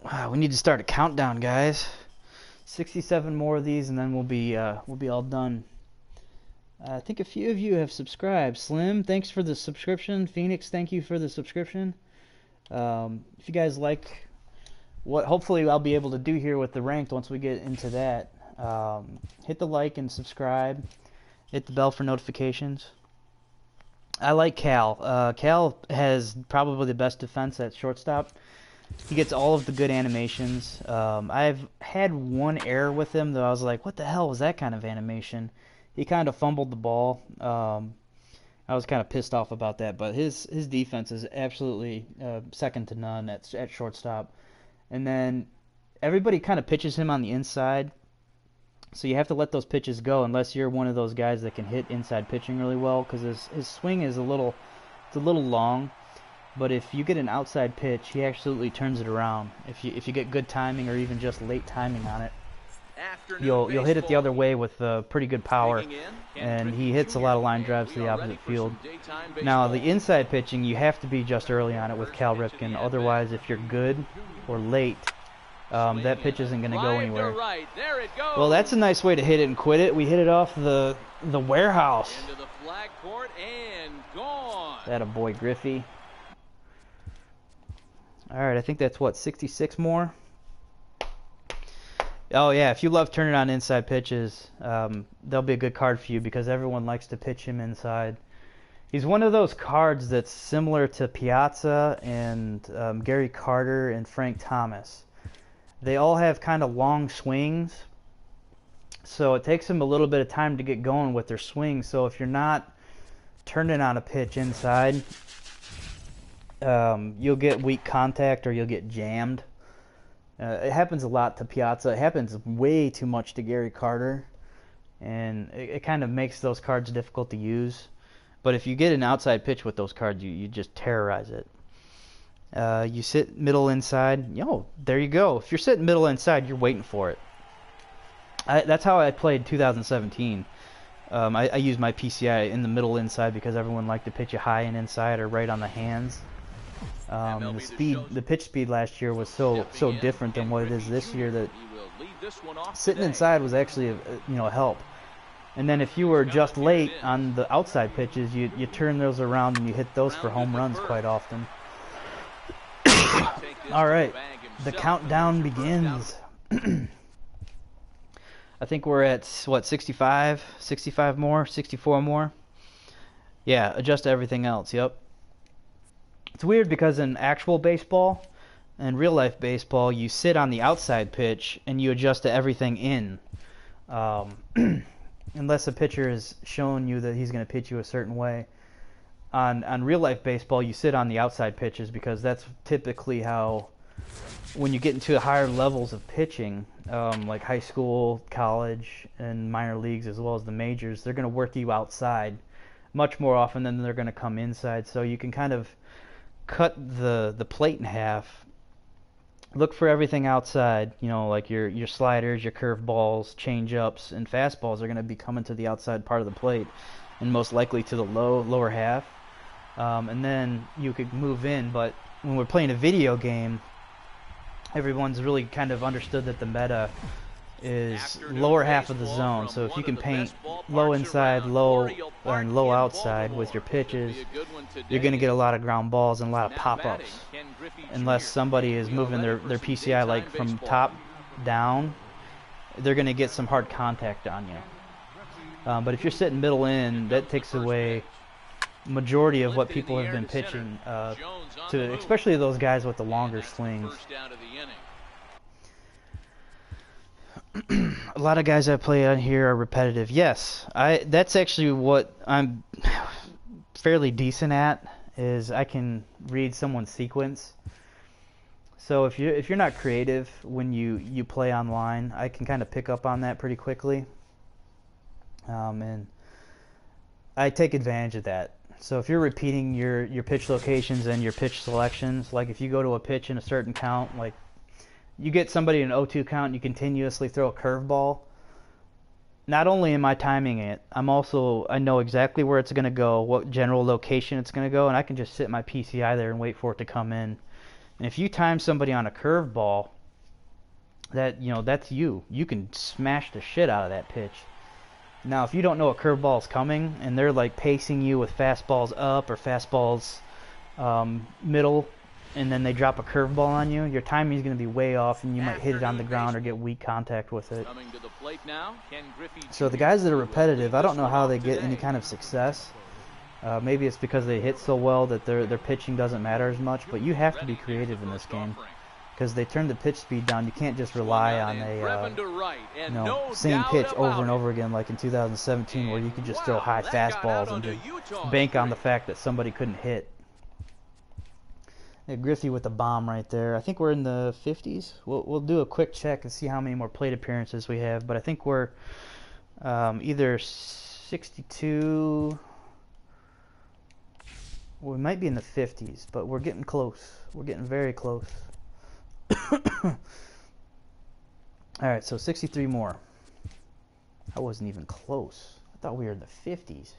Wow, we need to start a countdown, guys. 67 more of these, and then we'll be all done. I think a few of you have subscribed. Slim, thanks for the subscription. Phoenix, thank you for the subscription. If you guys like what hopefully I'll be able to do here with the ranked once we get into that, hit the like and subscribe. Hit the bell for notifications. I like Cal. Cal has probably the best defense at shortstop. He gets all of the good animations. I've had one error with him, though I was like, what the hell was that kind of animation? He kind of fumbled the ball. I was kind of pissed off about that, but his defense is absolutely second to none at shortstop. And then everybody kind of pitches him on the inside, so you have to let those pitches go unless you're one of those guys that can hit inside pitching really well, because his swing is a little long. But if you get an outside pitch, he absolutely turns it around. If you get good timing or even just late timing on it, you'll hit it the other way with pretty good power, and he hits a lot of line drives to the opposite field. Now the inside pitching, you have to be just early on it with Cal Ripken. Otherwise, if you're good or late, that pitch isn't going to go anywhere. Well, that's a nice way to hit it and quit it. We hit it off the warehouse. That a boy, Griffey. Alright, I think that's what, 66 more? Oh yeah, if you love turning on inside pitches, that'll be a good card for you because everyone likes to pitch him inside. He's one of those cards that's similar to Piazza and Gary Carter and Frank Thomas. They all have kind of long swings, so it takes them a little bit of time to get going with their swings. So if you're not turning on a pitch inside, you'll get weak contact or you'll get jammed. It happens a lot to Piazza. It happens way too much to Gary Carter, and it kind of makes those cards difficult to use. But if you get an outside pitch with those cards, you just terrorize it. You sit middle inside. There you go. If you're sitting middle inside, you're waiting for it. That's how I played 2017. I use my PCI in the middle inside because everyone liked to pitch it high and inside or right on the hands. The pitch speed last year was so different than what it is this year that sitting inside was actually a help. And then if you were just late on the outside pitches, you turn those around and you hit those for home runs quite often. All right, the countdown begins. I think we're at, what, 65 more, 64 more? Yeah, adjust everything else, yep. It's weird because in actual baseball and real life baseball, you sit on the outside pitch and you adjust to everything in. Unless a pitcher has shown you that he's going to pitch you a certain way. On real life baseball, you sit on the outside pitches because that's typically how, when you get into higher levels of pitching, like high school, college, and minor leagues, as well as the majors, they're going to work you outside much more often than they're going to come inside. So you can kind of cut the plate in half. Look for everything outside, like your sliders, your curveballs, change-ups, and fastballs are going to be coming to the outside part of the plate, and most likely to the lower half. And then you could move in, but when we're playing a video game, everyone's really kind of understood that the meta is lower half of the zone. So if you can paint low inside, low outside with your pitches, you're going to get a lot of ground balls and a lot of pop-ups. Unless somebody is moving their PCI like from top down, they're going to get some hard contact on you. But if you're sitting middle in, that takes away majority of what people have been pitching to, especially those guys with the longer swings. A lot of guys I play on here are repetitive. Yes, that's actually what I'm fairly decent at, is I can read someone's sequence. So if you're not creative when you play online, I can kind of pick up on that pretty quickly. And I take advantage of that. So if you're repeating your pitch locations and your pitch selections, like if you go to a pitch in a certain count, like you get somebody in an 0-2 count and you continuously throw a curveball, not only am I timing it, I know exactly where it's going to go, what general location it's going to go, and I can just sit my PCI there and wait for it to come in. And if you time somebody on a curveball, that's you can smash the shit out of that pitch. Now, if you don't know a curveball is coming and they're like pacing you with fastballs up or fastballs middle, and then they drop a curveball on you, your timing is going to be way off and you might hit it on the ground or get weak contact with it. So the guys that are repetitive, I don't know how they get any kind of success. Maybe it's because they hit so well that their pitching doesn't matter as much, but you have to be creative in this game because they turn the pitch speed down. You can't just rely on a same pitch over and over again like in 2017 where you could just throw high fastballs and just bank on the fact that somebody couldn't hit. Yeah, Griffey with the bomb right there. I think we're in the 50s. We'll do a quick check and see how many more plate appearances we have, but I think we're either 62. Well, we might be in the 50s, but we're getting close. We're getting very close. Alright, so 63 more. I wasn't even close. I thought we were in the 50s.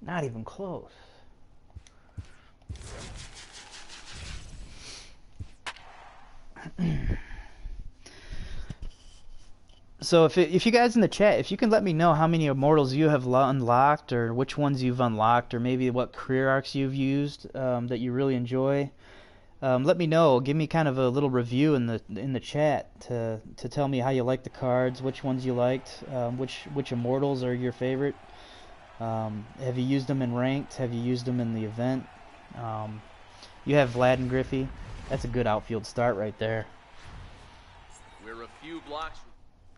Not even close. So if you guys in the chat, if you can let me know how many Immortals you have unlocked, or which ones you've unlocked, or maybe what career arcs you've used that you really enjoy, let me know. Give me kind of a little review in the chat to tell me how you like the cards, which ones you liked, which Immortals are your favorite. Have you used them in ranked? Have you used them in the event? You have Vlad and Griffey. That's a good outfield start right there. We're a few blocks.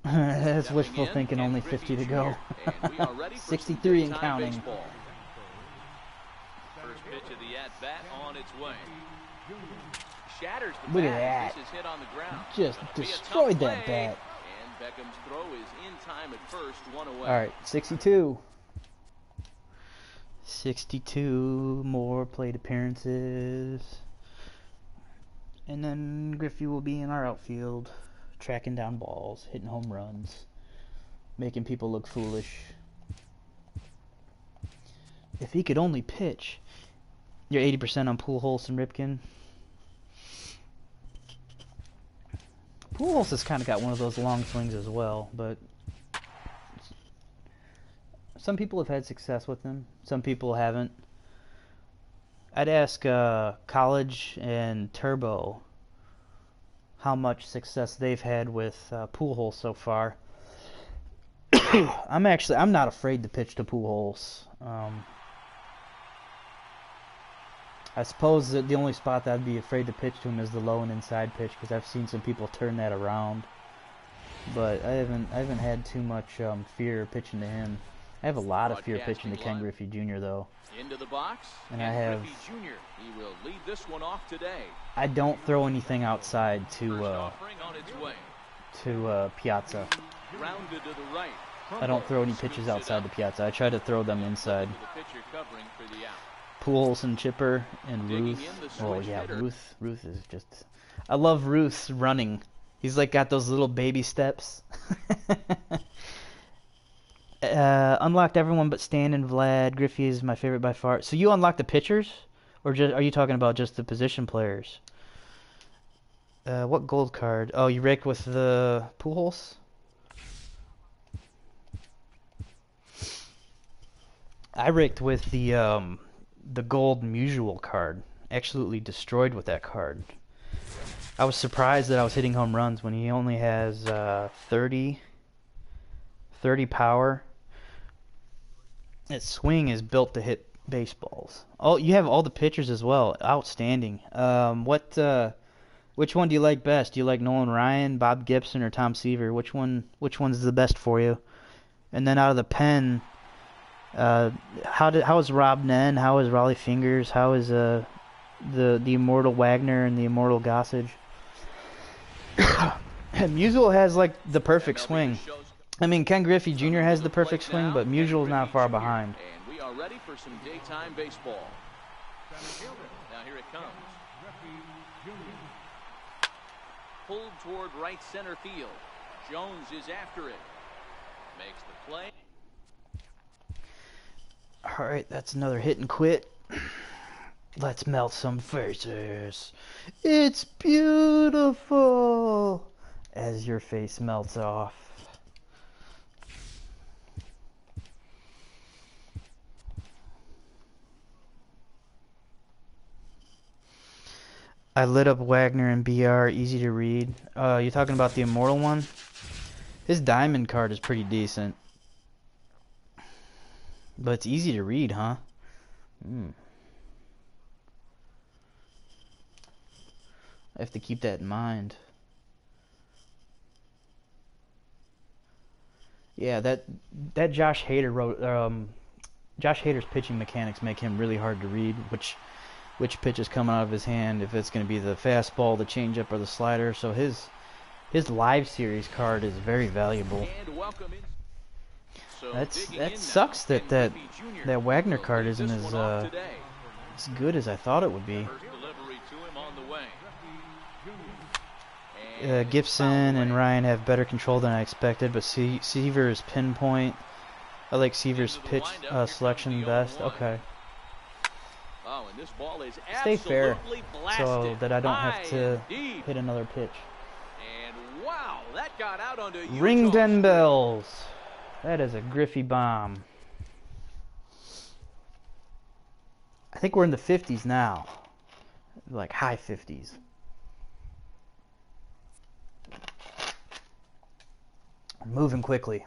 That's wishful thinking, only 50 to go. 63 and counting. First pitch of the at-bat on its way. Shatters the Look at that. hit on the ground. Just destroyed that bat. And Beckham's throw is in time at first, one away. All right, 62. 62 more plate appearances. And then Griffey will be in our outfield, tracking down balls, hitting home runs. making people look foolish. If he could only pitch. You're 80% on Pujols and Ripken. Pujols has kind of got one of those long swings as well, but some people have had success with him. Some people haven't. I'd ask College and Turbo how much success they've had with Pujols so far. I'm not afraid to pitch to Pujols. I suppose that the only spot that I'd be afraid to pitch to him is the low and inside pitch, because I've seen some people turn that around. But I haven't had too much fear pitching to him. I have a lot of fear pitching to Ken Griffey Jr. though. Into the box, and I have. Griffey Jr. He will lead this one off today. I don't throw anything outside to Piazza. Grounded to the right. I don't throw any pitches outside the Piazza. I try to throw them inside. Pujols and Chipper and Ruth. Oh yeah, Ruth. Ruth is just. I love Ruth's running. He's like got those little baby steps. Unlocked everyone but Stan and Vlad. Griffey is my favorite by far. So you unlocked the pitchers, or just are you talking about just the position players? What gold card? Oh, you raked with the Pujols? I raked with the gold Musial card. Absolutely destroyed with that card. I was surprised that I was hitting home runs when he only has 30 power. That swing is built to hit baseballs. Oh, you have all the pitchers as well. Outstanding. Which one do you like best? Do you like Nolan Ryan, Bob Gibson, or Tom Seaver? Which one's the best for you? And then out of the pen, how is Rob Nen? How is Raleigh Fingers? How is the Immortal Wagner and the Immortal Gossage? Musial has like the perfect swing. I mean, Ken Griffey Jr. has the perfect swing, but Musial's not far behind. And we are ready for some daytime baseball. Now here it comes. Pulled toward right center field. Jones is after it. Makes the play. All right, that's another hit and quit. Let's melt some faces. It's beautiful as your face melts off. I lit up Wagner and BR, easy to read. You talking about the Immortal one? His diamond card is pretty decent. But it's easy to read, huh? I have to keep that in mind. Yeah, that Josh Hader wrote. Josh Hader's pitching mechanics make him really hard to read. Which pitch is coming out of his hand? If it's going to be the fastball, the changeup, or the slider. So his live series card is very valuable. That sucks that Wagner card isn't as good as I thought it would be. Gibson and Ryan have better control than I expected, but Seaver's pinpoint. I like Seaver's pitch selection best. Okay. Stay fair so that I don't have to hit another pitch. And wow, that got out onto Ring den bells. That is a Griffey bomb. I think we're in the 50s now. Like high 50s. Moving quickly.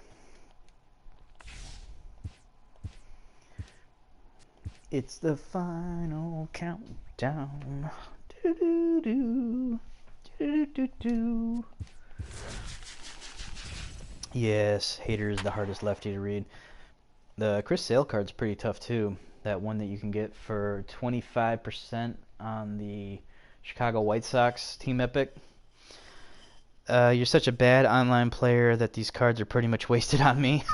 It's the final countdown. Do-do-do. Do-do-do-do. Yes, Hader is the hardest lefty to read. The Chris Sale card's pretty tough too. That one that you can get for 25% on the Chicago White Sox Team Epic. You're such a bad online player that these cards are pretty much wasted on me.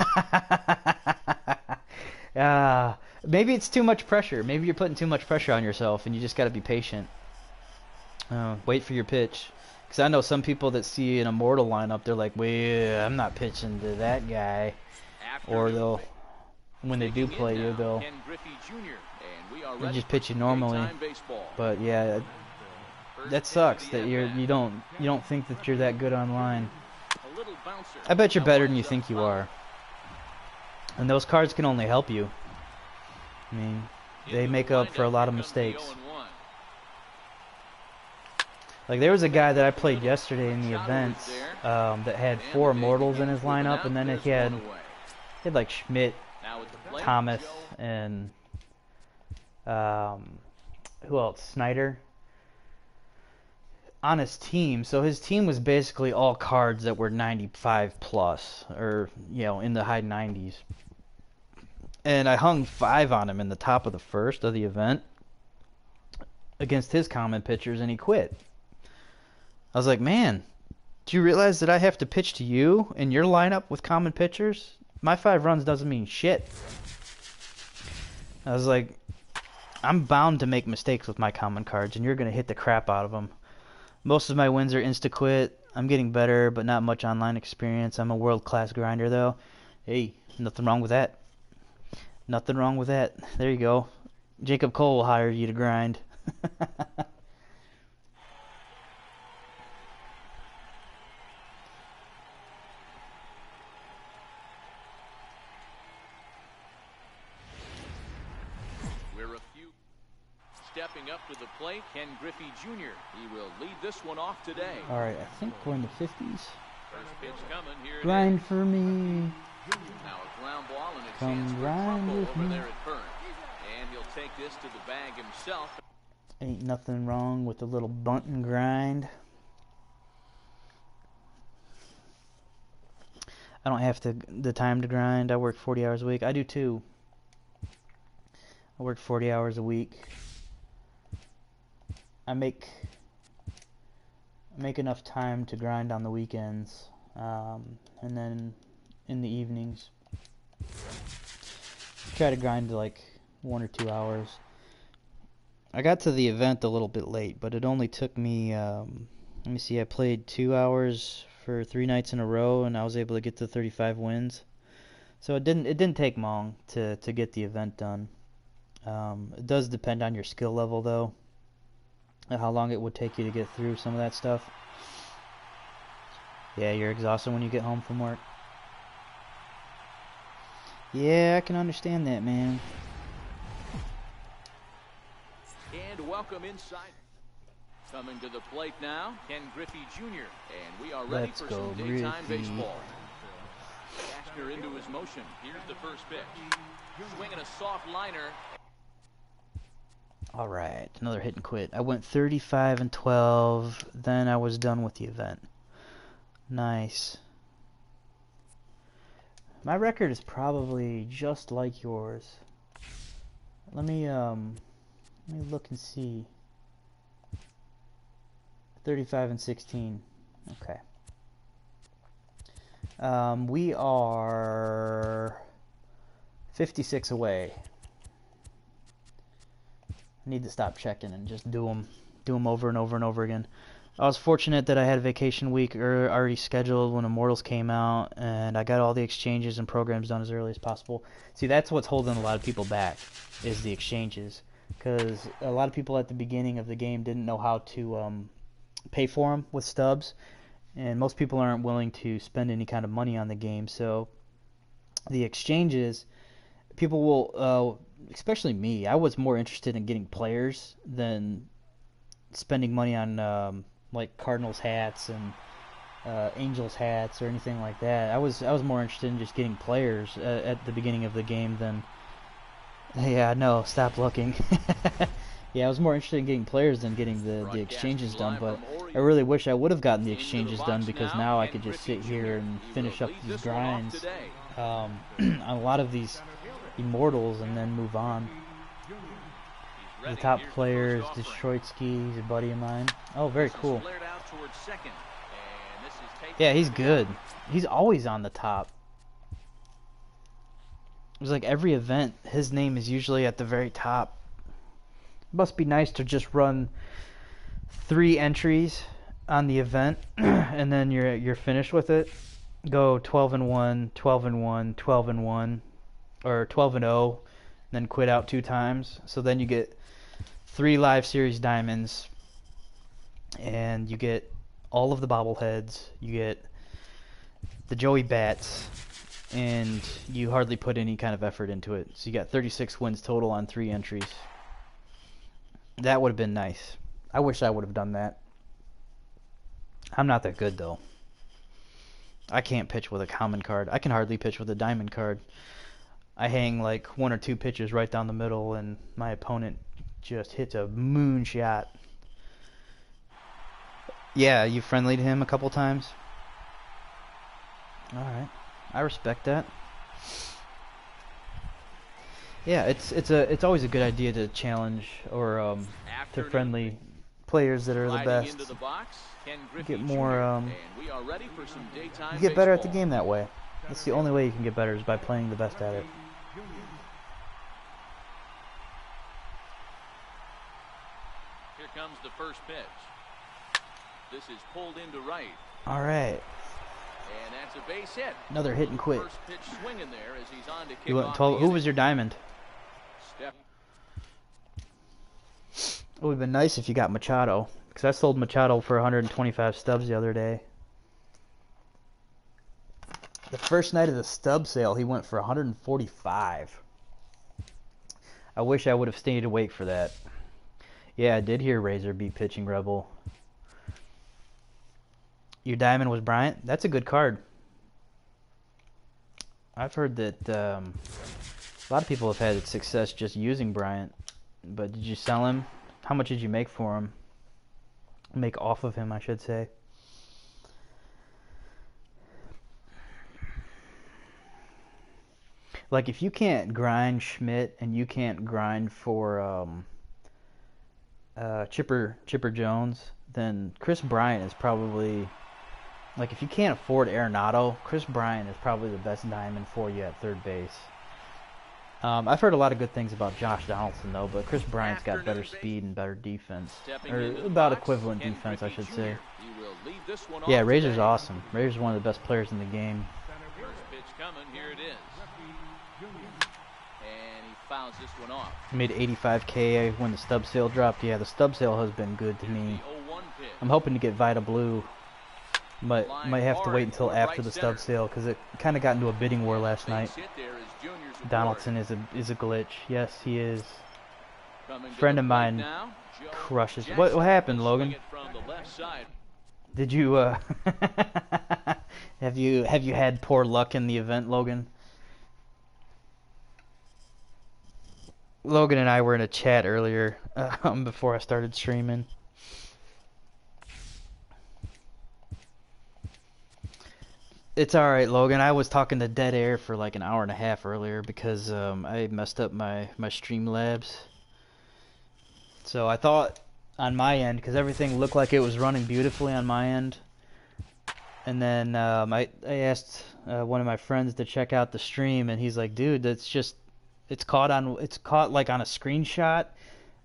Maybe it's too much pressure. Maybe you're putting too much pressure on yourself and you just got to be patient. Wait for your pitch. Because I know some people that see an Immortal lineup, they're like, well, I'm not pitching to that guy. Or they'll, when they do play you, they'll just pitch you normally. But yeah, that sucks that you don't think that you're that good online. I bet you're better than you think you are. And those cards can only help you. I mean, they make up for a lot of mistakes. Like, there was a guy that I played yesterday in the events that had 4 Immortals in his lineup, and then he had like Schmidt, Thomas, and who else? Snyder on his team. So his team was basically all cards that were 95 plus, or in the high 90s. And I hung 5 on him in the top of the first of the event against his common pitchers, and he quit. I was like, man, do you realize that I have to pitch to you in your lineup with common pitchers? My 5 runs doesn't mean shit. I was like, I'm bound to make mistakes with my common cards, and you're going to hit the crap out of them. Most of my wins are insta-quit. I'm getting better, but not much online experience. I'm a world-class grinder, though. Hey, nothing wrong with that. Nothing wrong with that. There you go. Jacob Cole will hire you to grind. Stepping up to the plate, Ken Griffey Jr. He will lead this one off today. All right, I think we're in the 50s. First pitch coming here. Grind for me. Now a ground ball and a Come chance for grind trouble with over me. there at first. And he'll take this to the bag himself. Ain't nothing wrong with a little bunt and grind. I don't have the time to grind. I work 40 hours a week. I do too. I work 40 hours a week. I make enough time to grind on the weekends, and then in the evenings try to grind to like 1 or 2 hours. I got to the event a little bit late, but it only took me let me see, I played 2 hours for 3 nights in a row, and I was able to get to 35 wins. So it didn't take long to get the event done. It does depend on your skill level, though, and how long it would take you to get through some of that stuff. Yeah, you're exhausted when you get home from work. Yeah, I can understand that, man. And welcome inside. Coming to the plate now, Ken Griffey Jr. And we are ready for some daytime baseball. Cashner into his motion. Here's the first pitch. Swinging a soft liner. All right, another hit and quit. I went 35 and 12. Then I was done with the event. Nice. My record is probably just like yours. Let me look and see. 35 and 16. Okay. We are 56 away. I need to stop checking and just do them over and over and over again. I was fortunate that I had a vacation week already scheduled when Immortals came out, and I got all the exchanges and programs done as early as possible. See, that's what's holding a lot of people back, is the exchanges, because a lot of people at the beginning of the game didn't know how to pay for them with stubs, and most people aren't willing to spend any kind of money on the game. So the exchanges, people will, especially me, I was more interested in getting players than spending money on like Cardinals hats and Angels hats or anything like that. I was more interested in just getting players at the beginning of the game than. Yeah, no, stop looking. Yeah, I was more interested in getting players than getting the exchanges done, but I really wish I would have gotten the exchanges done, because now I could just sit here and finish up these grinds on a lot of these Immortals and then move on. The top player is Destroytsky, he's a buddy of mine. Oh, very cool. Yeah, he's good. He's always on the top. It was like every event, his name is usually at the very top. Must be nice to just run 3 entries on the event, and then you're finished with it, go 12-1, 12-1, 12-1, or 12-0, then quit out 2 times. So then you get 3 live series diamonds, and you get all of the bobbleheads. You get the Joey bats, and you hardly put any kind of effort into it. So you got 36 wins total on 3 entries. That would have been nice. I wish I would have done that. I'm not that good, though. I can't pitch with a common card. I can hardly pitch with a diamond card. I hang like 1 or 2 pitches right down the middle, and my opponent just hits a moonshot. Yeah, you friendlied him a couple times? Alright. I respect that. Yeah, it's always a good idea to challenge or to friendly players that are the best. Get more you get better at the game that way. That's the only way you can get better, is by playing the best at it. Here comes the first pitch. This is pulled into right. All right. And that's a base hit. Another hit and quit. First pitch swinging there as he's on to kick You went off 12. the Who inning. was your diamond? Step. It would have been nice if you got Machado, because I sold Machado for 125 stubs the other day. The first night of the stub sale, he went for 145. I wish I would have stayed awake for that. Yeah, I did hear Razor beat Pitching Rebel. Your diamond was Bryant? That's a good card. I've heard that a lot of people have had success just using Bryant. But did you sell him? How much did you make for him? Make off of him, I should say. Like, if you can't grind Schmidt and you can't grind for Chipper Jones, then Chris Bryant is probably, like, if you can't afford Arenado, Chris Bryant is probably the best diamond for you at third base. I've heard a lot of good things about Josh Donaldson, though, but Chris Bryant's got better speed and better defense. Or about equivalent defense, I should say. Yeah, Razor's awesome. Razor's one of the best players in the game. First pitch coming, here it is. And he fouls this one off. He made $85K when the stub sale dropped. Yeah, the stub sale has been good to me. The 0-1 pitch. I'm hoping to get Vita Blue, but might have to wait until after the stub sale, because it kind of got into a bidding war last night. Base hit there is Junior's aboard. Donaldson is a glitch. Yes, he is. Coming to Friend the of plate mine now, Joe crushes. Jackson What happened, will Logan? swing it from the left side. Did you have you had poor luck in the event, Logan? Logan and I were in a chat earlier before I started streaming. It's alright, Logan. I was talking to dead air for like an hour and a half earlier because I messed up my Streamlabs. So I thought on my end, because everything looked like it was running beautifully on my end. And then I asked one of my friends to check out the stream, and he's like, dude, that's just, it's caught like on a screenshot.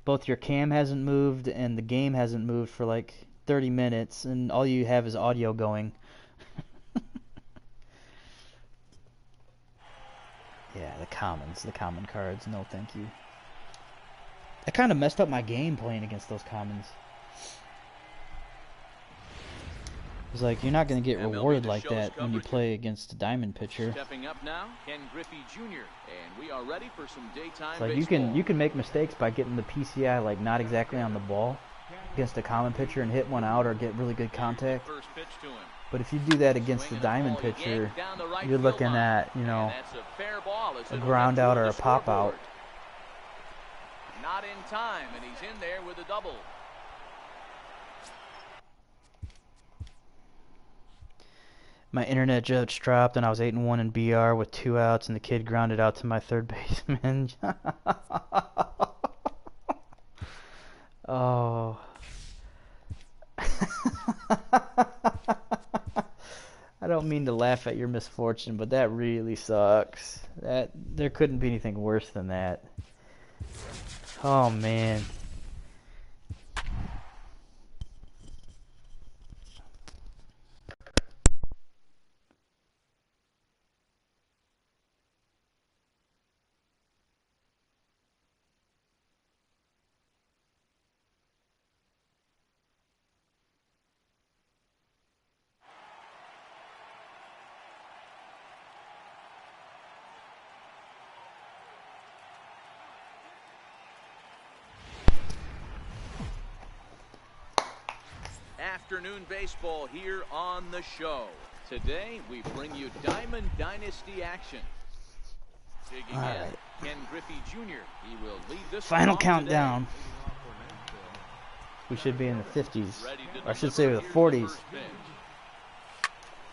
Both your cam hasn't moved and the game hasn't moved for like 30 minutes, and all you have is audio going. Yeah, the common cards, no thank you. I kind of messed up my game playing against those commons. It's like, you're not going to get MLB rewarded The like Show's that when you coverage. play against a diamond pitcher. Stepping up now, Ken Griffey Jr. And we are ready for some daytime It's like baseball. you can make mistakes by getting the PCI like not exactly on the ball against a common pitcher and hit one out or get really good contact. First pitch to him. But if you do that against the Swinging diamond a ball pitcher, yanked down the right you're field looking line. at, you know, And that's a fair ball as a it'll ground head out toward or the a pop scoreboard. out. Not in time, and he's in there with a double. My internet just dropped and I was 8-1 in BR with 2 outs and the kid grounded out to my third baseman. Oh. I don't mean to laugh at your misfortune, but that really sucks. There couldn't be anything worse than that. Oh man. afternoon baseball here on the show. Today, we bring you Diamond Dynasty action. Digging in, right. Ken Griffey Jr. He will lead this Final one off countdown. today. We should be in the 50s. Ready to Or I should deliver. say the Here's 40s. first pitch.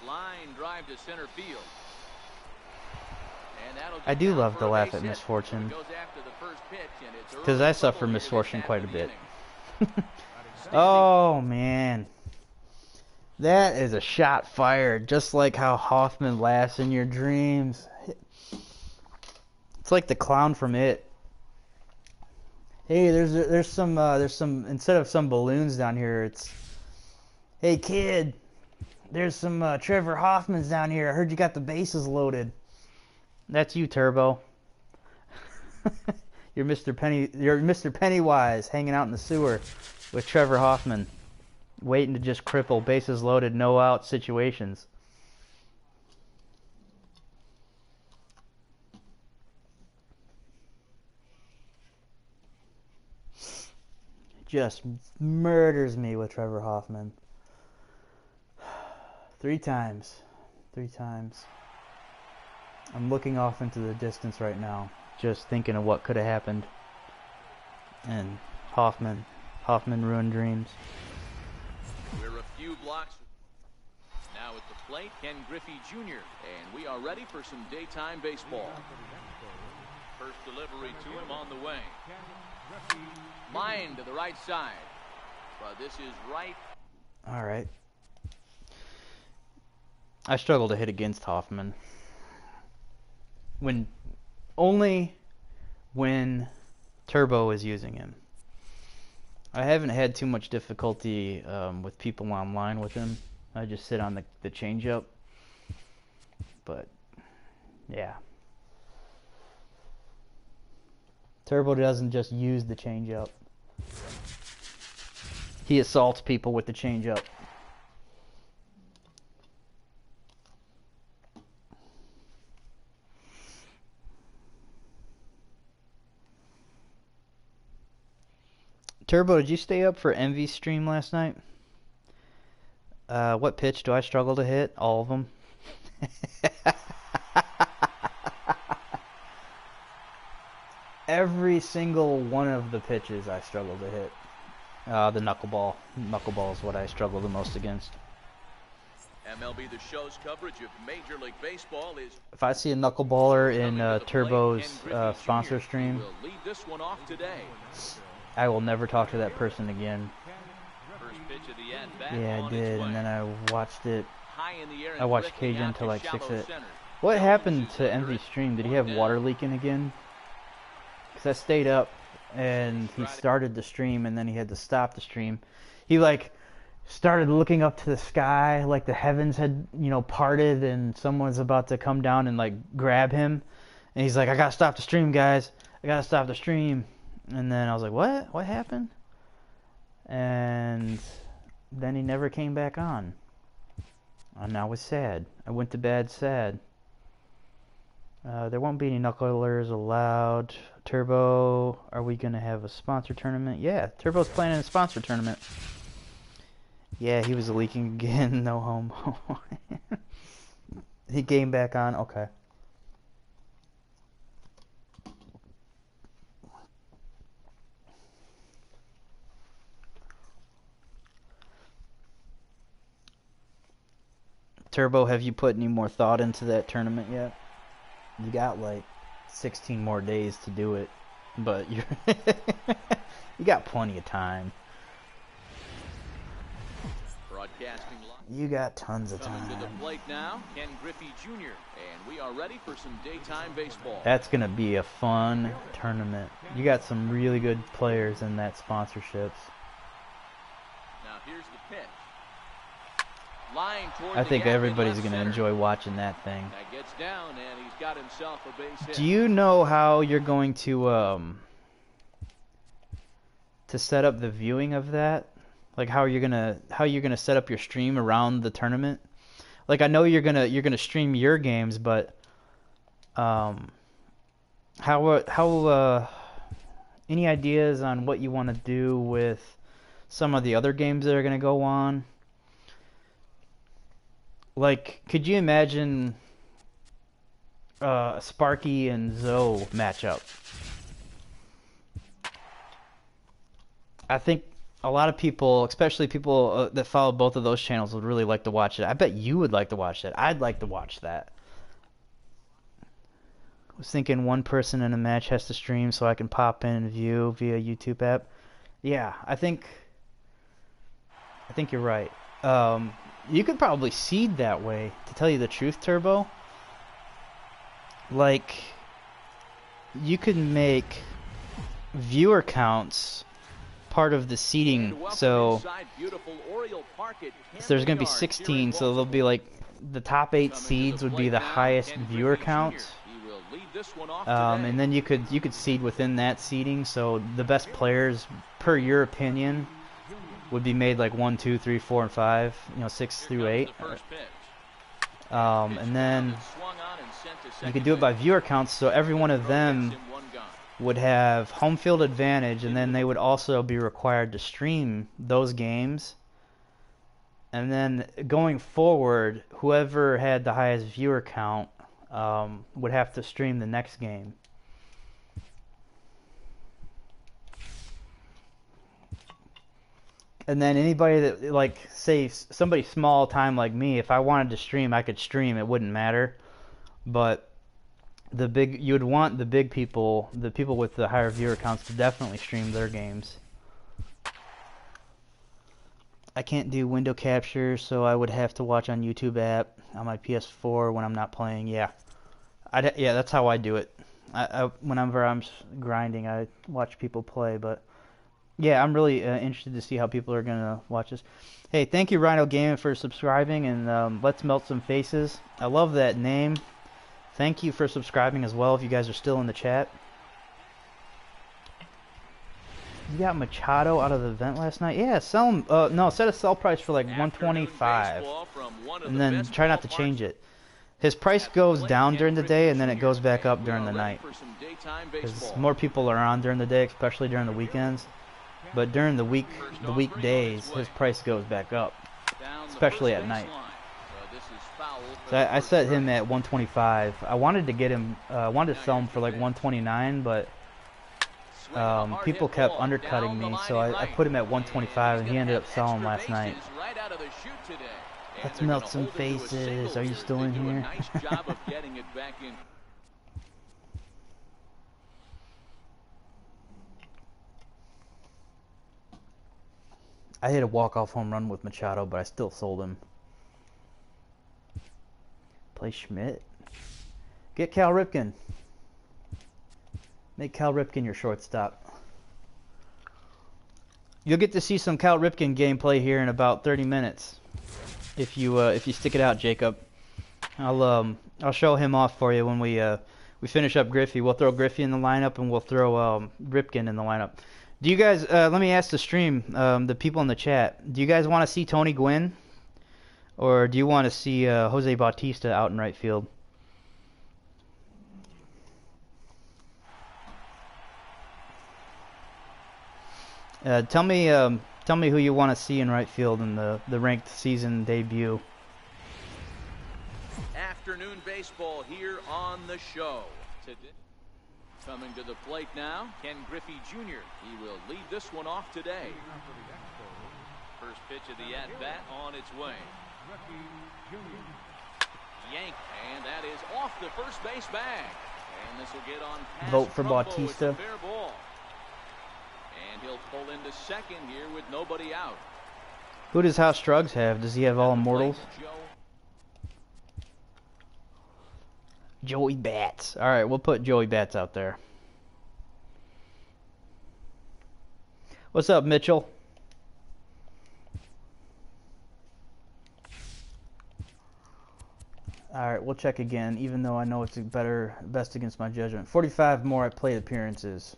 Line drive to center field. And that'll I get do down love for to a laugh base at hit. misfortune. It goes after the first pitch, and it's Because early I suffer trouble here misfortune this quite a half of bit. the inning. Oh, man. That is a shot fired, just like how Hoffman laughs in your dreams. It's like the clown from It. Hey, there's some instead of some balloons down here, it's, hey kid, there's some Trevor Hoffmans down here. I heard you got the bases loaded. That's you, Turbo. You're Mr. Pennywise hanging out in the sewer with Trevor Hoffman, waiting to just cripple bases loaded, no out situations. Just murders me with Trevor Hoffman. 3 times. 3 times. I'm looking off into the distance right now, just thinking of what could have happened. And Hoffman ruined dreams. We're a few blocks. Now at the plate, Ken Griffey Jr. And we are ready for some daytime baseball. First delivery to him on the way. Line to the right side. But this is right. All right. I struggle to hit against Hoffman. Only when Turbo is using him. I haven't had too much difficulty with people online with him. I just sit on the changeup. But yeah. Turbo doesn't just use the changeup. He assaults people with the changeup. Turbo, did you stay up for Envy's stream last night? What pitch do I struggle to hit? All of them. Every single one of the pitches I struggle to hit. The knuckleball. Knuckleball is what I struggle the most against. MLB The Show's coverage of Major League Baseball is. If I see a knuckleballer in coming to the plate, Turbo's Ken Griffey sponsor Jr. stream, He will lead this one off today. I will never talk to that person again. First pitch of the at-bat Yeah, I on its did, way. and then I watched it. High in the air I and watched drifting Cajun out till to like 6 shallow it. center. What Jones happened is to under Envy's it. stream? Did he 1 have down. water leaking again? Because I stayed up, and he started the stream, and then he had to stop the stream. He started looking up to the sky, like the heavens had parted, and someone's about to come down and grab him. And he's like, "I gotta stop the stream, guys. I gotta stop the stream." And then I was like, "What? What happened?" And then he never came back on. And I was sad. I went to bed sad. There won't be any knucklers allowed. Turbo, are we going to have a sponsor tournament? Yeah, Turbo's playing in a sponsor tournament. Yeah, he was leaking again. No homo. He came back on. Okay. Turbo, have you put any more thought into that tournament yet? You got 16 more days to do it, but you got plenty of time. Broadcasting live. You got tons of Coming to the time. plate now, Ken Griffey Jr. And we are ready for some daytime baseball. That's gonna be a fun tournament. You got some really good players in that sponsorships. Now here's the pitch. Line toward I the think gap in everybody's left gonna center. enjoy watching that thing. That gets down, and he's got himself a base hit. Do you know how you're going to set up the viewing of that? Like how you're gonna set up your stream around the tournament? Like I know you're gonna stream your games, but how any ideas on what you want to do with some of the other games that are gonna go on? Like, could you imagine Sparky and Zoe matchup? I think a lot of people, especially people that follow both of those channels, would really like to watch it. I bet you would like to watch that. I'd like to watch that. I was thinking one person in a match has to stream so I can pop in and view via YouTube app. Yeah, I think you're right. You could probably seed that way, to tell you the truth, Turbo. Like, you could make viewer counts part of the seeding, so there's going to be 16, so there'll be like the top 8 seeds would be the highest viewer count, and then you could seed within that seeding, so the best players per your opinion would be made like 1, 2, 3, 4, and 5, 6 through 8, and then you could do it by viewer counts, so every one of them would have home field advantage, and then they would also be required to stream those games. And then going forward, whoever had the highest viewer count would have to stream the next game. And then anybody that, like, say somebody small time like me, if I wanted to stream, I could stream. It wouldn't matter. But you'd want the big people, the people with the higher viewer counts, to definitely stream their games. I can't do window capture, so I would have to watch on YouTube app on my PS4 when I'm not playing. Yeah, that's how I do it. Whenever I'm grinding, I watch people play. But yeah, I'm really interested to see how people are gonna watch this. Hey, thank you, Rhino Gaming, for subscribing, and let's melt some faces. I love that name. Thank you for subscribing as well, if you guys are still in the chat. You got Machado out of the event last night? Yeah, sell him. No, set a sell price for like 125, and then try not to change it. His price goes down during the day, and then it goes back up during the night. Because more people are on during the day, especially during the weekends. But during the weekdays, his price goes back up, especially at night. So I set him at 125. I wanted to get him, wanted to sell him for like 129, but people kept undercutting me, so I put him at 125, and he ended up selling last night. Let's melt some faces. Are you still in here? I hit a walk-off home run with Machado, but I still sold him. Play Schmidt. Get Cal Ripken. Make Cal Ripken your shortstop. You'll get to see some Cal Ripken gameplay here in about 30 minutes. If you stick it out, Jacob. I'll show him off for you when we finish up Griffey. We'll throw Griffey in the lineup, and we'll throw Ripken in the lineup. Do you guys? Let me ask the stream, the people in the chat. Do you guys want to see Tony Gwynn? Or do you want to see Jose Bautista out in right field? Tell me who you want to see in right field in the ranked season debut. Afternoon baseball here on the show. Coming to the plate now, Ken Griffey Jr. He will lead this one off today. First pitch of the at-bat on its way. Yank, and that is off the first base bag. And this will get on past Vote for Trumbo. Bautista. Fair ball. And he'll pull into second here with nobody out. Who does House Struggs have? Does he have all Immortals? Joey Bats. All right, we'll put Joey Bats out there. What's up, Mitchell? Alright, we'll check again, even though I know it's best against my judgment. 45 more at plate appearances.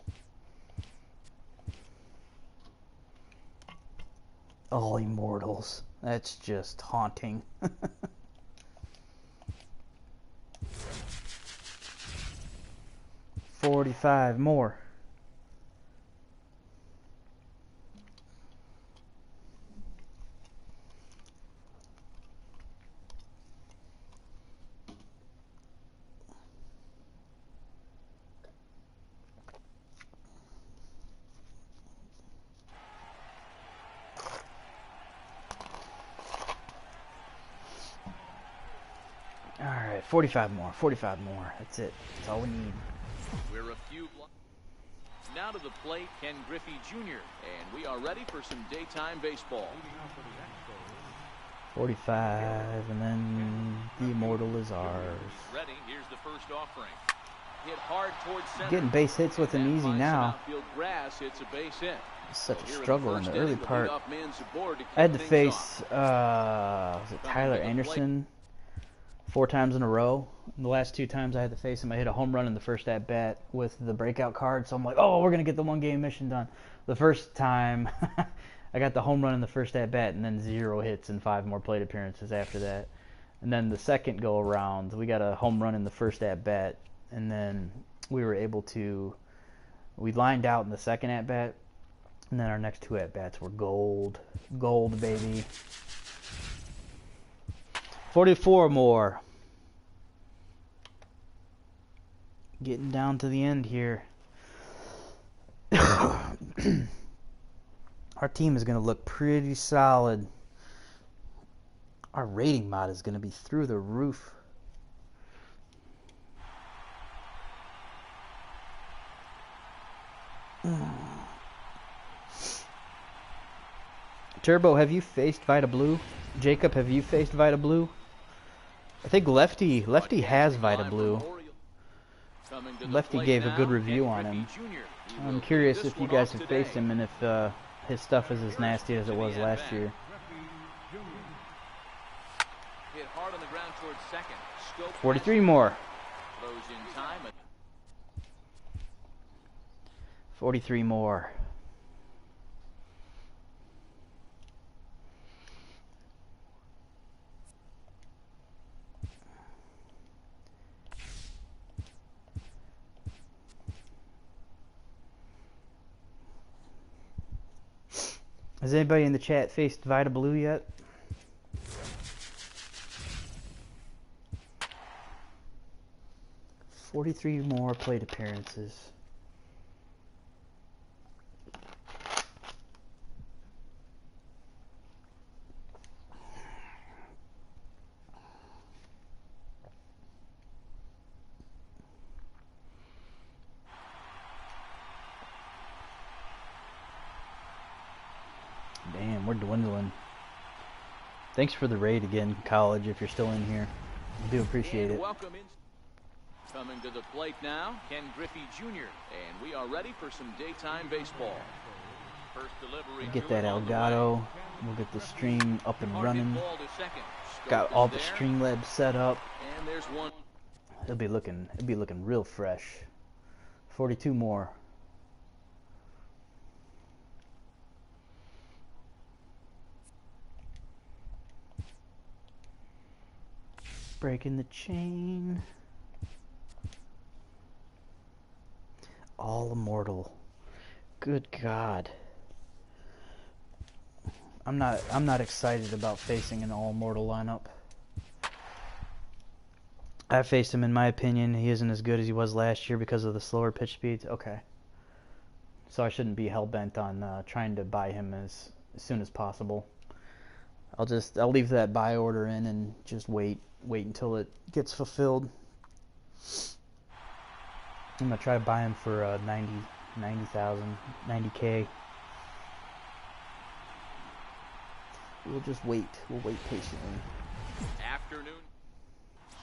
All Immortals. That's just haunting. 45 more. 45 more. 45 more. That's it. That's all we need. We're a few blocks. Now to the plate, Ken Griffey Jr. And we are ready for some daytime baseball. 45, and then the Immortal is ours. Ready, here's the first offering. Hit hard towards center. Getting base hits with him easy now. Outfield grass, it's a base hit. It's such a So struggle in the early inning, part. leadoff man's aboard to I had to kick face, things was it Tyler Anderson 4 times in a row. And the last 2 times I had to face him, I hit a home run in the first at-bat with the breakout card. So I'm like, oh, we're going to get the 1-game mission done. The first time, I got the home run in the first at-bat and then 0 hits and 5 more plate appearances after that. And then the second go-around, we got a home run in the first at-bat. And then we were able to, we lined out in the second at-bat. And then our next 2 at-bats were gold. Gold, baby. 44 more. Getting down to the end here. Our team is going to look pretty solid. Our rating mod is going to be through the roof. Turbo, have you faced Vita Blue? Jacob, have you faced Vita Blue? I think Lefty has Vita Blue. Lefty gave a good review on him. I'm curious if you guys have faced him and if his stuff is as nasty as it was last year. Hit hard on the ground towards second. 43 more. 43 more. Has anybody in the chat faced Vita Blue yet? "43 more plate appearances." Damn, we're dwindling. Thanks for the raid again, College, if you're still in here. I do appreciate it. Welcome in. Coming to the plate now, Ken Griffey Jr. And we are ready for some daytime baseball. First delivery. Get that Elgato. We'll get the stream up and running. Got all the Streamlabs set up. And there's one. It'll be looking real fresh. 42 more. Breaking the chain. All Immortal. Good God. I'm not excited about facing an all Immortal lineup. I faced him, in my opinion. He isn't as good as he was last year because of the slower pitch speeds. Okay. So I shouldn't be hell-bent on trying to buy him as soon as possible. I'll leave that buy order in and just wait until it gets fulfilled. I'm gonna try to buy him for 90,000, 90K. We'll just wait. We'll wait patiently. Afternoon.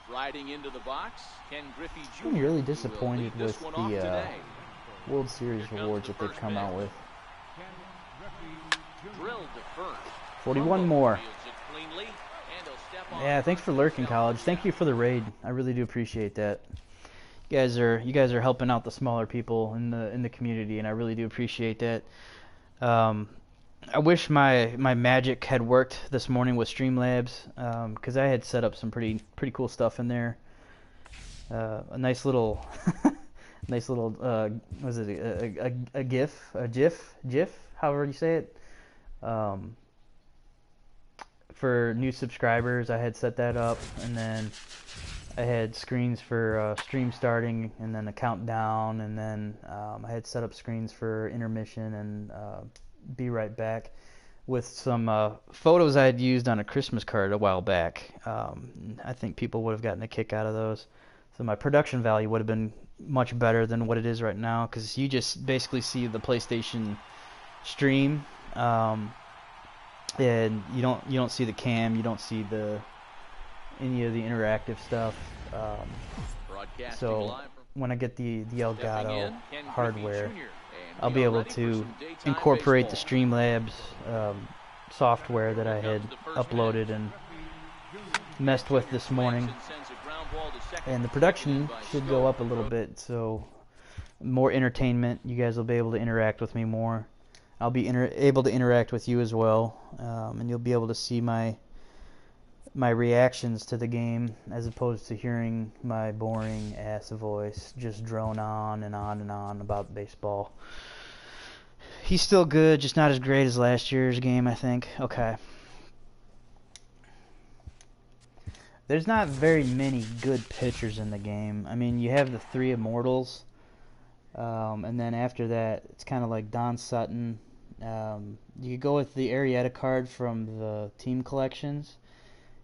Riding into the box, Ken Griffey Jr. I'm really disappointed with the World Series rewards that they've come out with. Drilled to first. 41 more. Yeah, thanks for lurking, College. Thank you for the raid. I really do appreciate that. You guys are helping out the smaller people in the community, and I really do appreciate that. I wish my magic had worked this morning with Streamlabs, because I had set up some pretty cool stuff in there. A nice little was it a GIF, however you say it. For new subscribers, I had set that up, and then I had screens for stream starting, and then a countdown, and then I had set up screens for intermission and be right back. with some photos I had used on a Christmas card a while back. I think people would have gotten a kick out of those. So my production value would have been much better than what it is right now, because you just basically see the PlayStation stream, and you don't see the cam, you don't see any of the interactive stuff. So when I get the Elgato hardware, I'll be able to incorporate the Streamlabs software that I had uploaded and messed with this morning, and the production should go up a little bit, so more entertainment. You guys will be able to interact with me more. I'll be able to interact with you as well, and you'll be able to see my reactions to the game, as opposed to hearing my boring ass voice just drone on and on and on about baseball. He's still good, just not as great as last year's game, I think. Okay. There's not very many good pitchers in the game. I mean, you have the 3 Immortals, and then after that, it's kind of like Don Sutton. You could go with the Arrieta card from the team collections.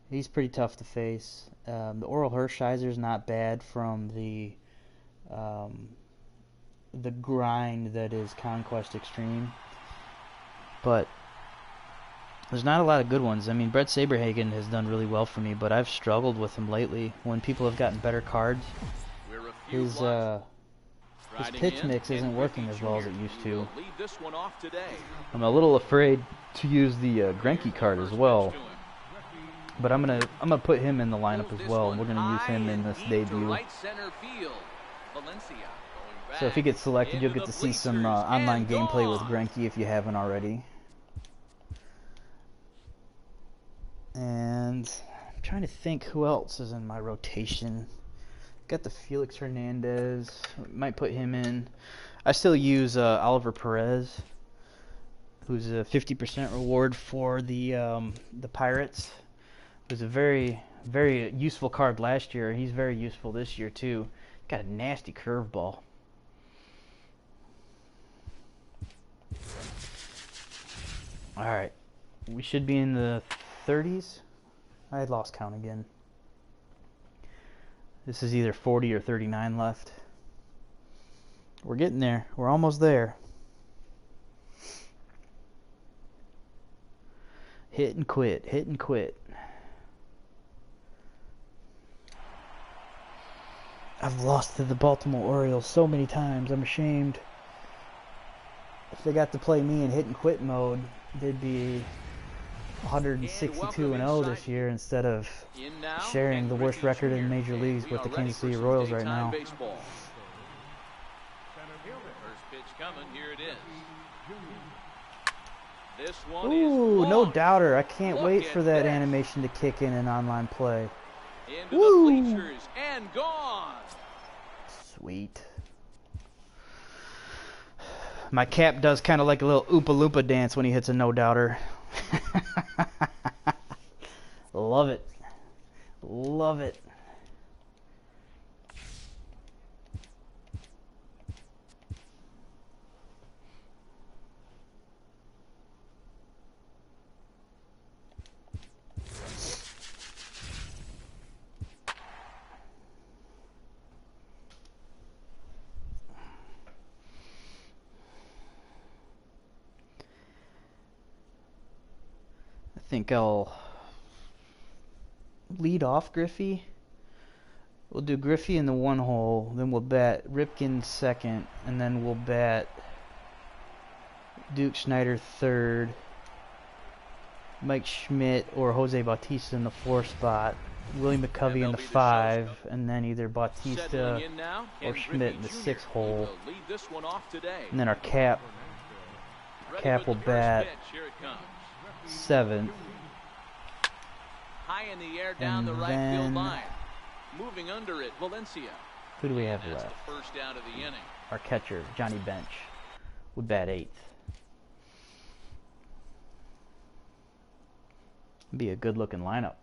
He's pretty tough to face. The Oral Hershiser's not bad from the grind that is Conquest Extreme, but there's not a lot of good ones. I mean, Brett Saberhagen has done really well for me, but I've struggled with him lately. When people have gotten better cards, his pitch mix isn't working as well as it used to. I'm a little afraid to use the Greinke card as well, but I'm gonna put him in the lineup as well, and we're gonna use him in this debut. So if he gets selected, you'll get to see some online gameplay with Greinke if you haven't already. And I'm trying to think who else is in my rotation. Got the Felix Hernandez. Might put him in. I still use Oliver Perez, who's a 50% reward for the Pirates. It was a very, very useful card last year. He's very useful this year too. Got a nasty curveball. All right, we should be in the 30s. I had lost count again. This is either 40 or 39 left. We're getting there. We're almost there. Hit and quit. Hit and quit. I've lost to the Baltimore Orioles so many times. I'm ashamed. If they got to play me in hit and quit mode, they'd be 162-0 this year instead of sharing the worst record in major leagues with the Kansas City Royals right now. First pitch coming, here it is. This one Ooh, is no doubter. I can't wait for that animation to kick in online play. Into the bleachers and gone. Sweet. My cap does kind of like a little Oompa Loompa dance when he hits a no-doubter. Love it. Love it. I think I'll lead off Griffey. We'll do Griffey in the 1 hole, then we'll bat Ripken second, and then we'll bat Duke Snyder third, Mike Schmidt or Jose Bautista in the 4 spot, Willie McCovey in the 5, and then either Bautista or Schmidt in the 6 hole. And then our cap will bat 7th. High in the air down the right field line. Moving under it, Valencia. Who do we have left? The first out of the inning. Our catcher, Johnny Bench, would bat 8th. Be a good looking lineup.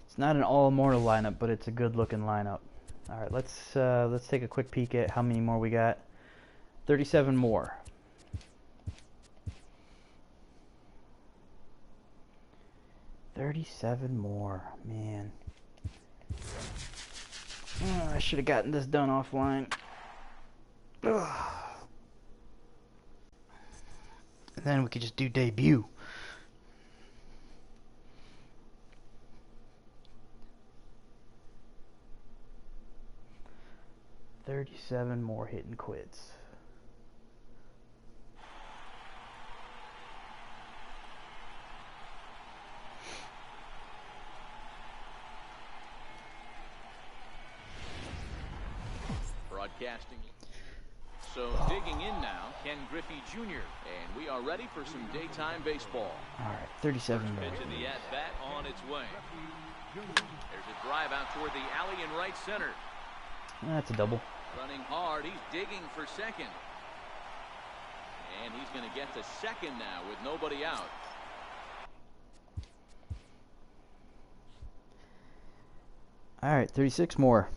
It's not an all immortal lineup, but it's a good looking lineup. All right, let's take a quick peek at how many more we got. 37 more. Man. Oh, I should have gotten this done offline. Ugh. And then we could just do debut. $37 more hit and quits. Broadcasting. So digging in now, Ken Griffey Jr. And we are ready for some daytime baseball. All right, 37 more. Pitch of the at-bat on its way. There's a drive out toward the alley in right center. That's a double. Running hard, he's digging for second. And he's going to get to second now with nobody out. All right, 36 more.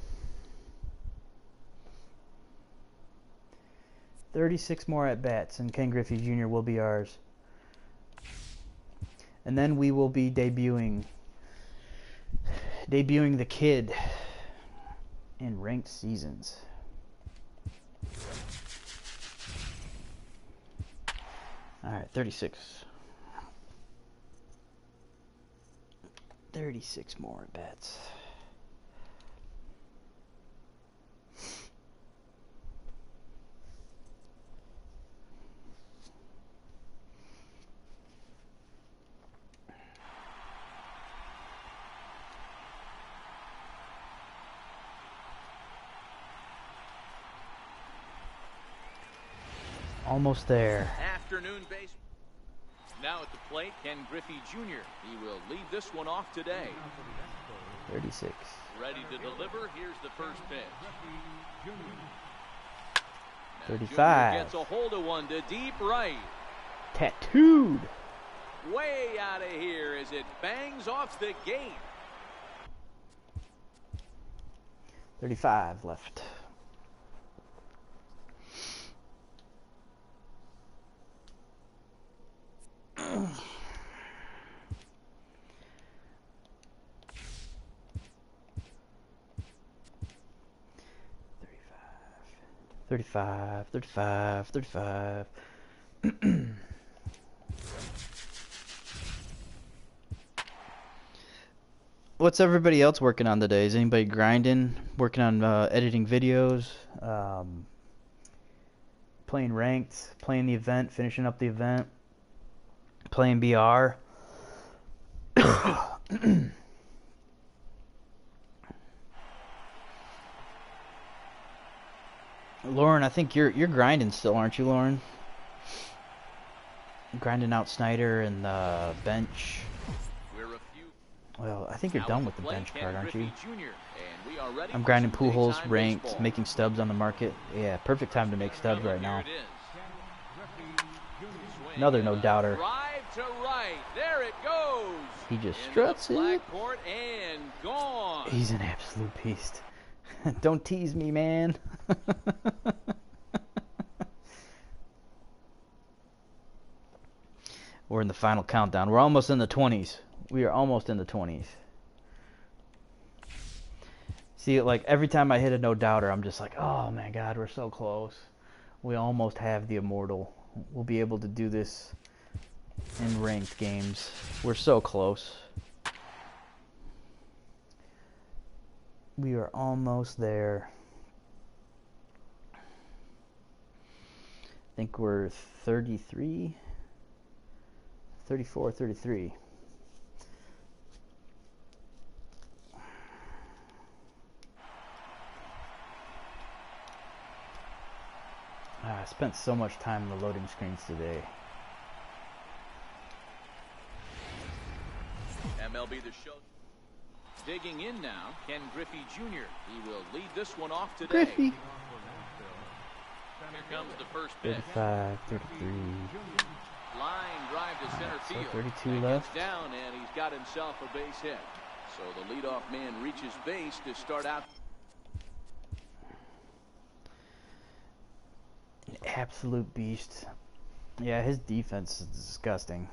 36 more at bats, and Ken Griffey Jr. will be ours. And then we will be debuting the kid in ranked seasons. All right, 36. 36 more at bats. Almost there. Afternoon base. Now at the plate, Ken Griffey Jr. He will lead this one off today. 36. Ready to deliver. Here's the first pitch. 35. Jr. gets a hold of one to deep right. Tattooed. Way out of here as it bangs off the gate. 35 left. $35. What's everybody else working on today? Is anybody grinding, working on editing videos, playing ranked, playing the event, finishing up the event, playing BR? Lauren, I think you're grinding still, aren't you, Lauren? Grinding out Snyder and the bench. Well, I think you're done with the bench part, aren't you? I'm grinding Pujols, ranked, making stubs on the market. Yeah, perfect time to make stubs right now. Another no-doubter. There it goes. He just struts it. And gone. He's an absolute beast. Don't tease me, man. We're in the final countdown. We're almost in the 20s. We are almost in the 20s. See, like every time I hit a no-doubter, I'm just like, oh my God, we're so close. We almost have the Immortal. We'll be able to do this in ranked games. We're so close. We are almost there. I think we're 33, 34, 33. I spent so much time in the loading screens today. MLB The Show. Digging in now, Ken Griffey Jr. He will lead this one off today. Griffey. Here comes the first pitch. 35, 33. Line drive to center field. 32 and left. Gets down, and he's got himself a base hit. So the leadoff man reaches base to start out. Absolute beast. Yeah, his defense is disgusting.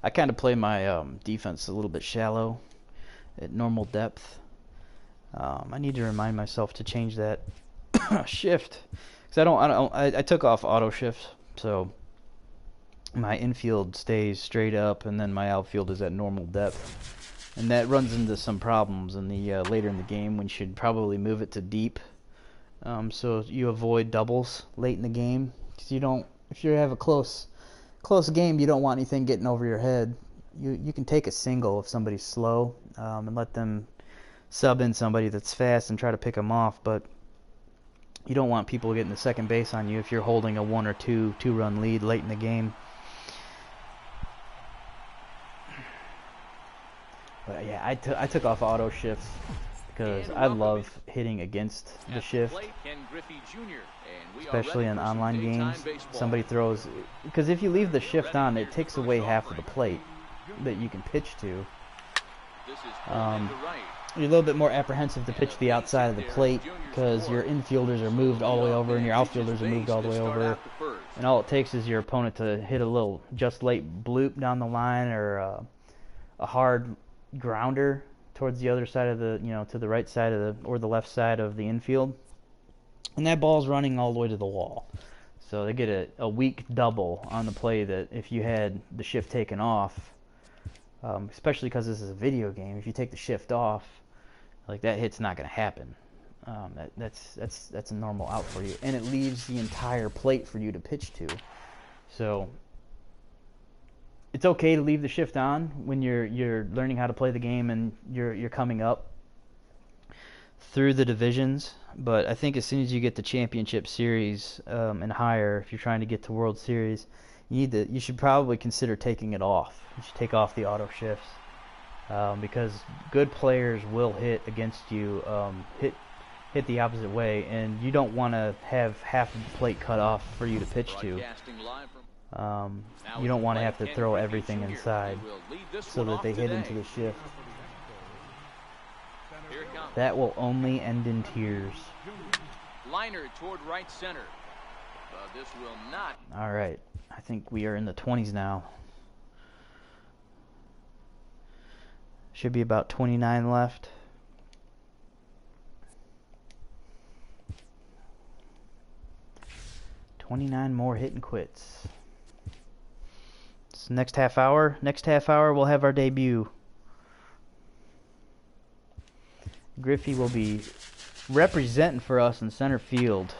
I kind of play my defense a little bit shallow at normal depth. I need to remind myself to change that shift, because I took off auto shift, so my infield stays straight up, and then my outfield is at normal depth, and that runs into some problems in the later in the game when you should probably move it to deep, so you avoid doubles late in the game, because if you have a close game, you don't want anything getting over your head. You can take a single if somebody's slow, and let them sub in somebody that's fast and try to pick them off, but you don't want people getting to second base on you if you're holding a 1 or 2 run lead late in the game. But yeah, I took off auto shifts because I love hitting against the shift, especially in online games. Somebody throws, because if you leave the shift on, it takes away half of the plate that you can pitch to. You're a little bit more apprehensive to pitch the outside of the plate because your infielders are moved all the way over and your outfielders are moved all the way over, and all it takes is your opponent to hit a little just late bloop down the line, or a hard grounder towards the other side of the, to the right side of the, or the left side of the infield, and that ball's running all the way to the wall. So they get a weak double on the play that if you had the shift taken off, especially because this is a video game, if you take the shift off, like, that hit's not going to happen. That's a normal out for you, and it leaves the entire plate for you to pitch to. So it's okay to leave the shift on when you're learning how to play the game and you're coming up through the divisions. But I think as soon as you get to Championship Series and higher, if you're trying to get to World Series, you should probably consider taking it off. You should take off the auto shifts, because good players will hit against you, hit the opposite way, and you don't want to have half of the plate cut off for you to pitch to. You don't want to have to throw everything inside so that they hit into the shift. That will only end in tears. Liner toward right center. This will not. All right, I think we are in the 20s now. Should be about 29 left. "29 more hit and quits." So next half hour we'll have our debut. Griffey will be representing for us in center field.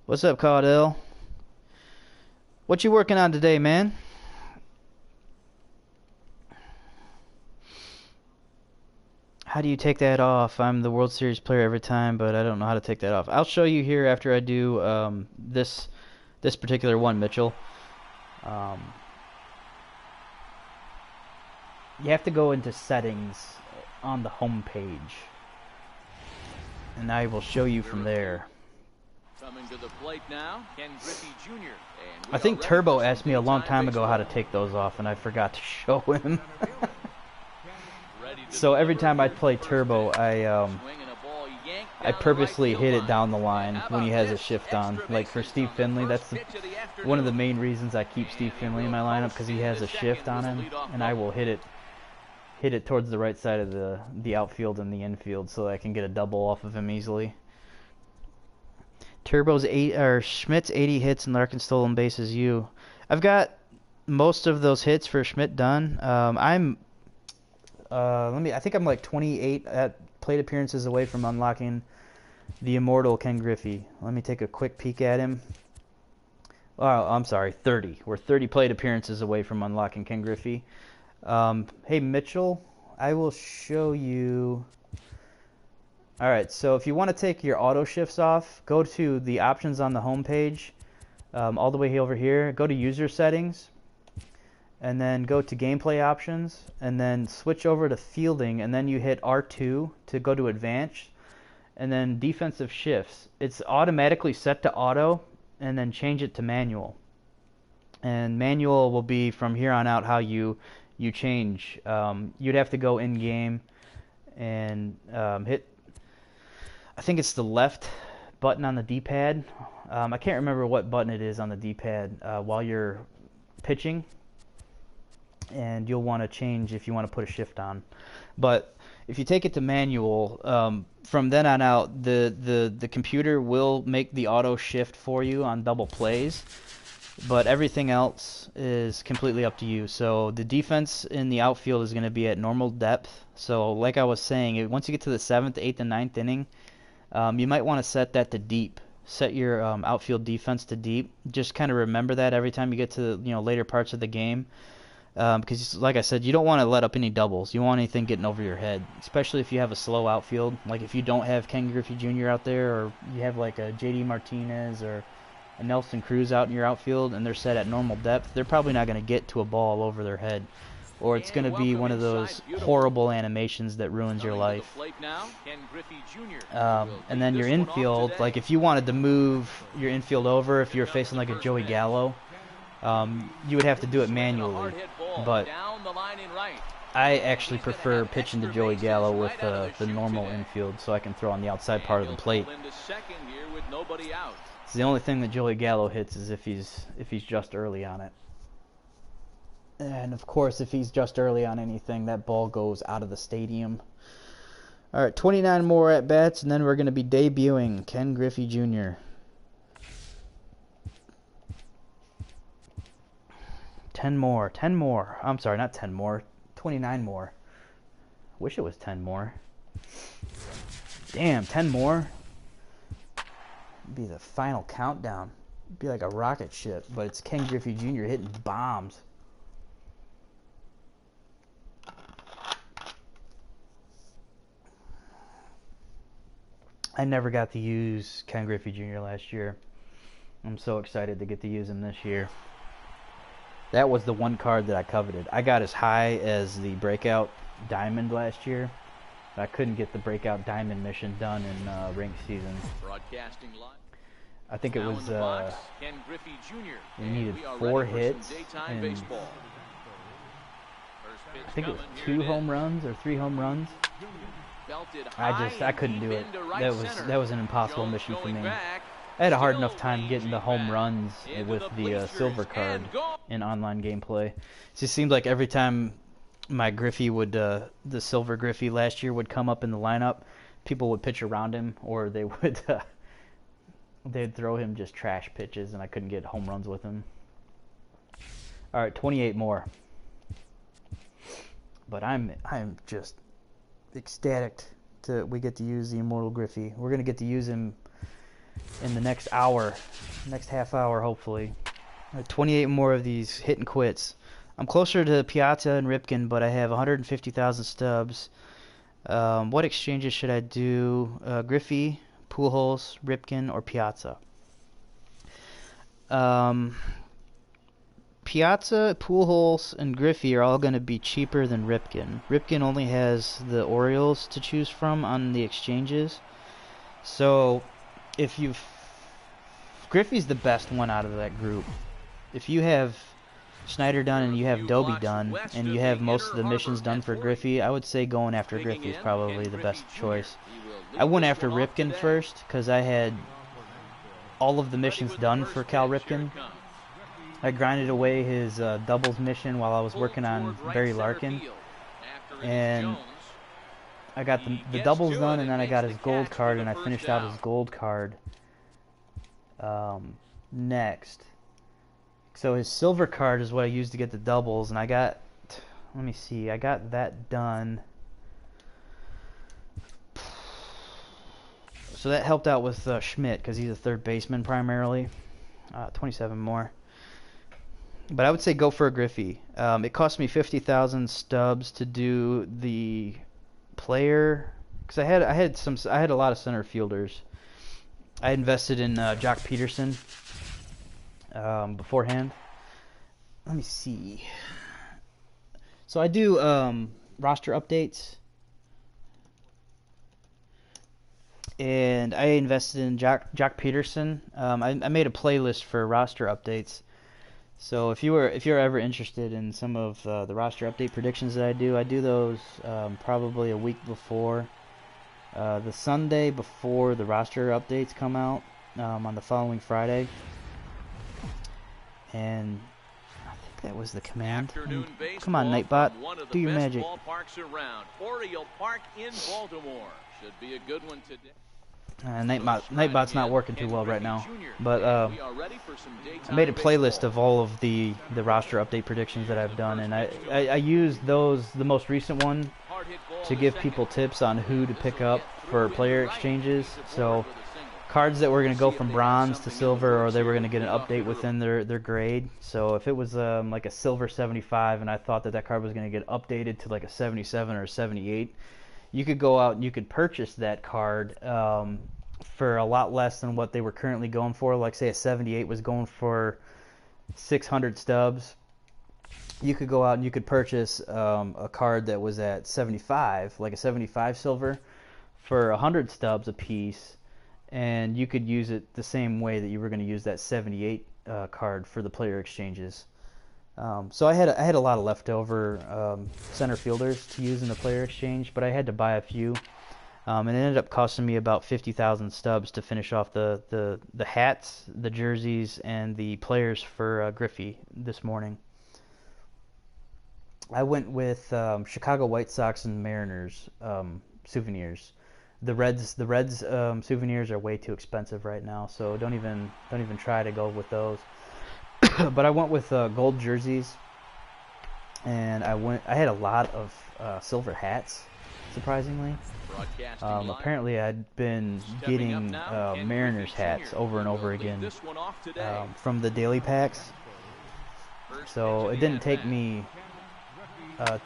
What's up, Caudell? What you working on today, man? How do you take that off? I'm the World Series player every time, but I don't know how to take that off. I'll show you here after I do this particular one, Mitchell. You have to go into settings on the home page, and I will show you from there. Coming to the plate now, Ken Griffey Jr. I think Turbo asked me a long time ago how to take those off, and I forgot to show him. So every time I play Turbo, I purposely hit it down the line when he has a shift on. Like for Steve Finley, that's one of the main reasons I keep Steve Finley in my lineup, because he has a shift on him, and I will hit it towards the right side of the outfield and the infield so I can get a double off of him easily. Schmidt's 80 hits and Larkin stolen bases. I've got most of those hits for Schmidt done. I think I'm like 28 plate appearances away from unlocking the Immortal Ken Griffey. Let me take a quick peek at him. Oh, I'm sorry, 30. We're 30 plate appearances away from unlocking Ken Griffey. Hey, Mitchell, I will show you. All right, so if you want to take your auto shifts off, go to the options on the home page, all the way over here. Go to user settings, and then go to gameplay options, and then switch over to fielding, and then you hit R2 to go to advanced, and then defensive shifts. It's automatically set to auto, and then change it to manual. And manual will be from here on out how you change. You'd have to go in game and hit, I think it's the left button on the D-pad. I can't remember what button it is on the D-pad while you're pitching, and you'll want to change if you want to put a shift on. But if you take it to manual, from then on out, the computer will make the auto shift for you on double plays, but everything else is completely up to you. So the defense in the outfield is going to be at normal depth. So like I was saying, once you get to the 7th, 8th, and 9th inning, you might want to set that to deep. Set your outfield defense to deep. Just kind of remember that every time you get to later parts of the game. Because, like I said, you don't want to let up any doubles. You don't want anything getting over your head, especially if you have a slow outfield. Like if you don't have Ken Griffey Jr. out there, or you have like a J.D. Martinez or a Nelson Cruz out in your outfield, and they're set at normal depth, they're probably not going to get to a ball over their head. Or it's going to be one of those horrible animations that ruins your life. And then your infield, like if you wanted to move your infield over, if you're facing like a Joey Gallo, you would have to do it manually. But I actually prefer pitching to Joey Gallo with the normal infield, so I can throw on the outside part of the plate. It's the only thing that Joey Gallo hits is if he's just early on it. And of course, if he's just early on anything, that ball goes out of the stadium. All right, 29 more at bats, and then we're going to be debuting Ken Griffey Jr. 10 more. I'm sorry, not 10 more. 29 more. Wish it was 10 more. Damn, 10 more. It'd be the final countdown. It'd be like a rocket ship, but it's Ken Griffey Jr. hitting bombs. I never got to use Ken Griffey Jr. last year. I'm so excited to get to use him this year. That was the one card that I coveted. I got as high as the Breakout Diamond last year, but I couldn't get the Breakout Diamond mission done in ranked season. I think it was we needed 4 hits, and I think it was 2 home runs or 3 home runs. I couldn't do it. That was an impossible mission for me. I had a hard enough time getting the home runs with the silver card in online gameplay. It just seemed like every time my Griffey would, the silver Griffey last year would come up in the lineup, people would pitch around him, or they would they'd throw him just trash pitches, and I couldn't get home runs with him. All right, 28 more. But I'm just ecstatic we get to use the Immortal Griffey. We're gonna get to use him in the next hour, next half hour, hopefully. 28 more of these hit and quits. I'm closer to Piazza and Ripken, but I have 150,000 stubs. What exchanges should I do? Griffey, Pujols, Ripken, or Piazza? Piazza, Pujols, and Griffey are all going to be cheaper than Ripken. Ripken only has the Orioles to choose from on the exchanges. So Griffey's the best one out of that group. If you have Snyder done and you have Doby done and you have most of the missions done for Griffey, I would say going after Griffey is probably the best choice. I went after Ripken first because I had all of the missions done for Cal Ripken. I grinded away his doubles mission while I was working on Barry Larkin, and I got the doubles done, and then I got his gold card, and I finished out his gold card next. So his silver card is what I used to get the doubles, and I got that done. So that helped out with Schmidt, because he's a third baseman primarily. 27 more. But I would say go for a Griffey. It cost me 50,000 stubs to do the player, because I had a lot of center fielders. I invested in Jock Peterson beforehand. Let me see. So I do roster updates, and I invested in Jock Peterson. I made a playlist for roster updates. So if you're ever interested in some of the roster update predictions that I do those probably a week before the Sunday before the roster updates come out, on the following Friday. And I think that was the command. Come on, Nightbot, do your magic. Around. Oriole Park in Baltimore. Should be a good one today. Nightbot's not working too well right now, but I made a playlist of all of the roster update predictions that I've done, and I used the most recent one to give people tips on who to pick up for player exchanges. So cards that were going to go from bronze to silver, or they were going to get an update within their grade. So if it was like a silver 75 and I thought that card was going to get updated to like a 77 or a 78, you could go out and you could purchase that card for a lot less than what they were currently going for. Like say a 78 was going for 600 stubs. You could go out and you could purchase a card that was at 75, like a 75 silver, for 100 stubs a piece, and you could use it the same way that you were going to use that 78 card for the player exchanges. So I had a lot of leftover center fielders to use in the player exchange, but I had to buy a few, and it ended up costing me about 50,000 stubs to finish off the hats, the jerseys, and the players for Griffey this morning. I went with Chicago White Sox and Mariners souvenirs. The Reds souvenirs are way too expensive right now, so don't even try to go with those. But I went with gold jerseys, and I had a lot of silver hats, surprisingly. Apparently I'd been getting Mariners hats over and over again from the daily packs, so it didn't take me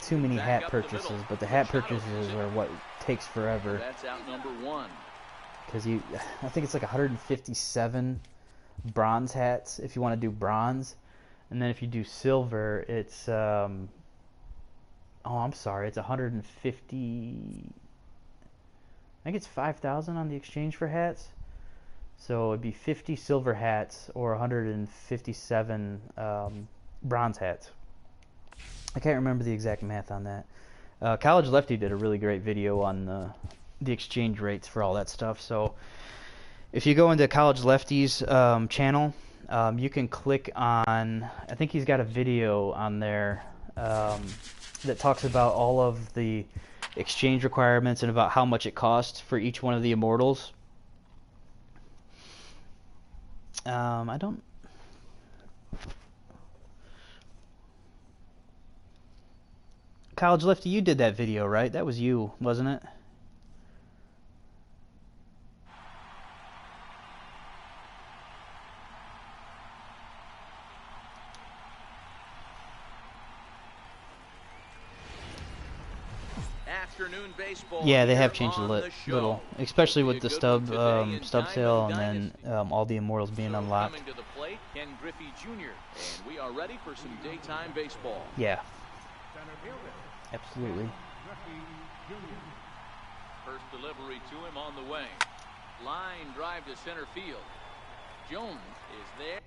too many hat purchases, but the hat purchases are what takes forever. That's out number one. Because I think it's like 157 bronze hats if you want to do bronze, and then if you do silver, it's I'm sorry, it's 150. I think it's 5,000 on the exchange for hats. So it'd be 50 silver hats or 157 bronze hats. I can't remember the exact math on that. College Lefty did a really great video on the exchange rates for all that stuff. So if you go into College Lefty's channel, you can click on, I think he's got a video on there that talks about all of the exchange requirements and about how much it costs for each one of the Immortals. I don't... College Lefty, you did that video, right? That was you, wasn't it? Afternoon baseball. Yeah, they have changed a little, especially with the stub sale and then all the Immortals being unlocked. Coming to the plate, Ken Griffey Jr. And we are ready for some daytime baseball. Yeah. Absolutely. First delivery to him on the way. Line drive to center field. Jones is there.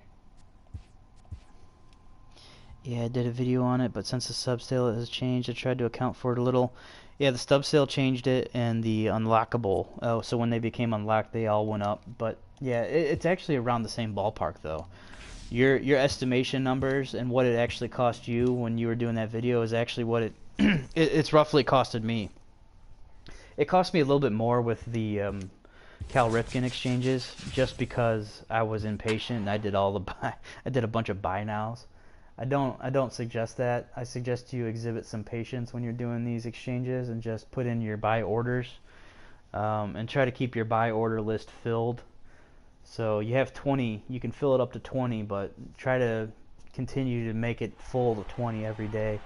Yeah, I did a video on it, but since the sub sale has changed, I tried to account for it a little. Yeah, the stub sale changed it, and the unlockable. Oh, so when they became unlocked, they all went up. But yeah, it's actually around the same ballpark though. Your estimation numbers and what it actually cost you when you were doing that video is actually what it's roughly costed me. It cost me a little bit more with the Cal Ripken exchanges, just because I was impatient and I did a bunch of buy nows. I don't suggest that. I suggest you exhibit some patience when you're doing these exchanges and just put in your buy orders, and try to keep your buy order list filled. So you have 20, you can fill it up to 20, but try to continue to make it full to 20 every day.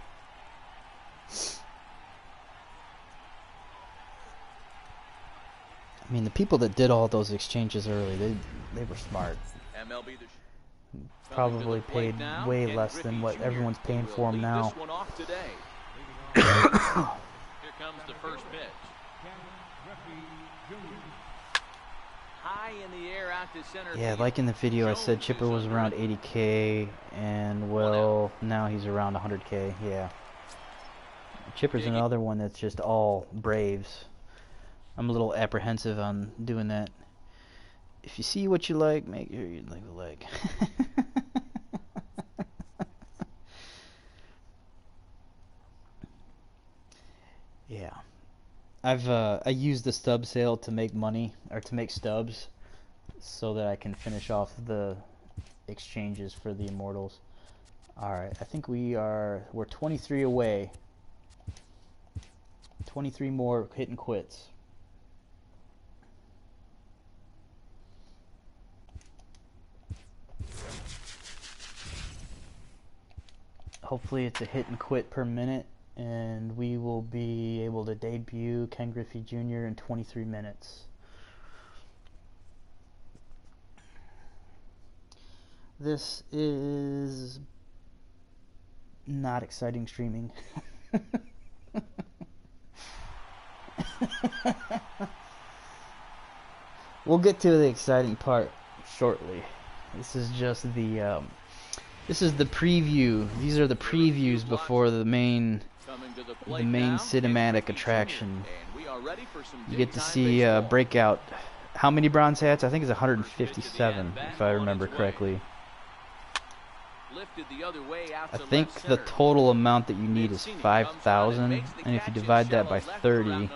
I mean, the people that did all those exchanges early, they were smart. MLB probably paid way less than what everyone's paying for them now. Here comes the first pitch. High in the air out to center. Yeah, like in the video I said Chipper was around 80K, and well, now he's around 100K. Yeah. Chipper's another one that's just all Braves. I'm a little apprehensive on doing that. If you see what you like, make sure you leave a like. Yeah. I used the stub sale to make money, or to make stubs, so that I can finish off the exchanges for the Immortals. Alright, I think we're 23 away. 23 more hit and quits. Hopefully it's a hit and quit per minute, and we will be able to debut Ken Griffey Jr. in 23 minutes. This is not exciting streaming. We'll get to the exciting part shortly. This is just the this is the preview. These are the previews before the main cinematic attraction. You get to see breakout. How many bronze hats? I think it's 157, if I remember correctly. I think the total amount that you need is 5,000, and if you divide that by 30,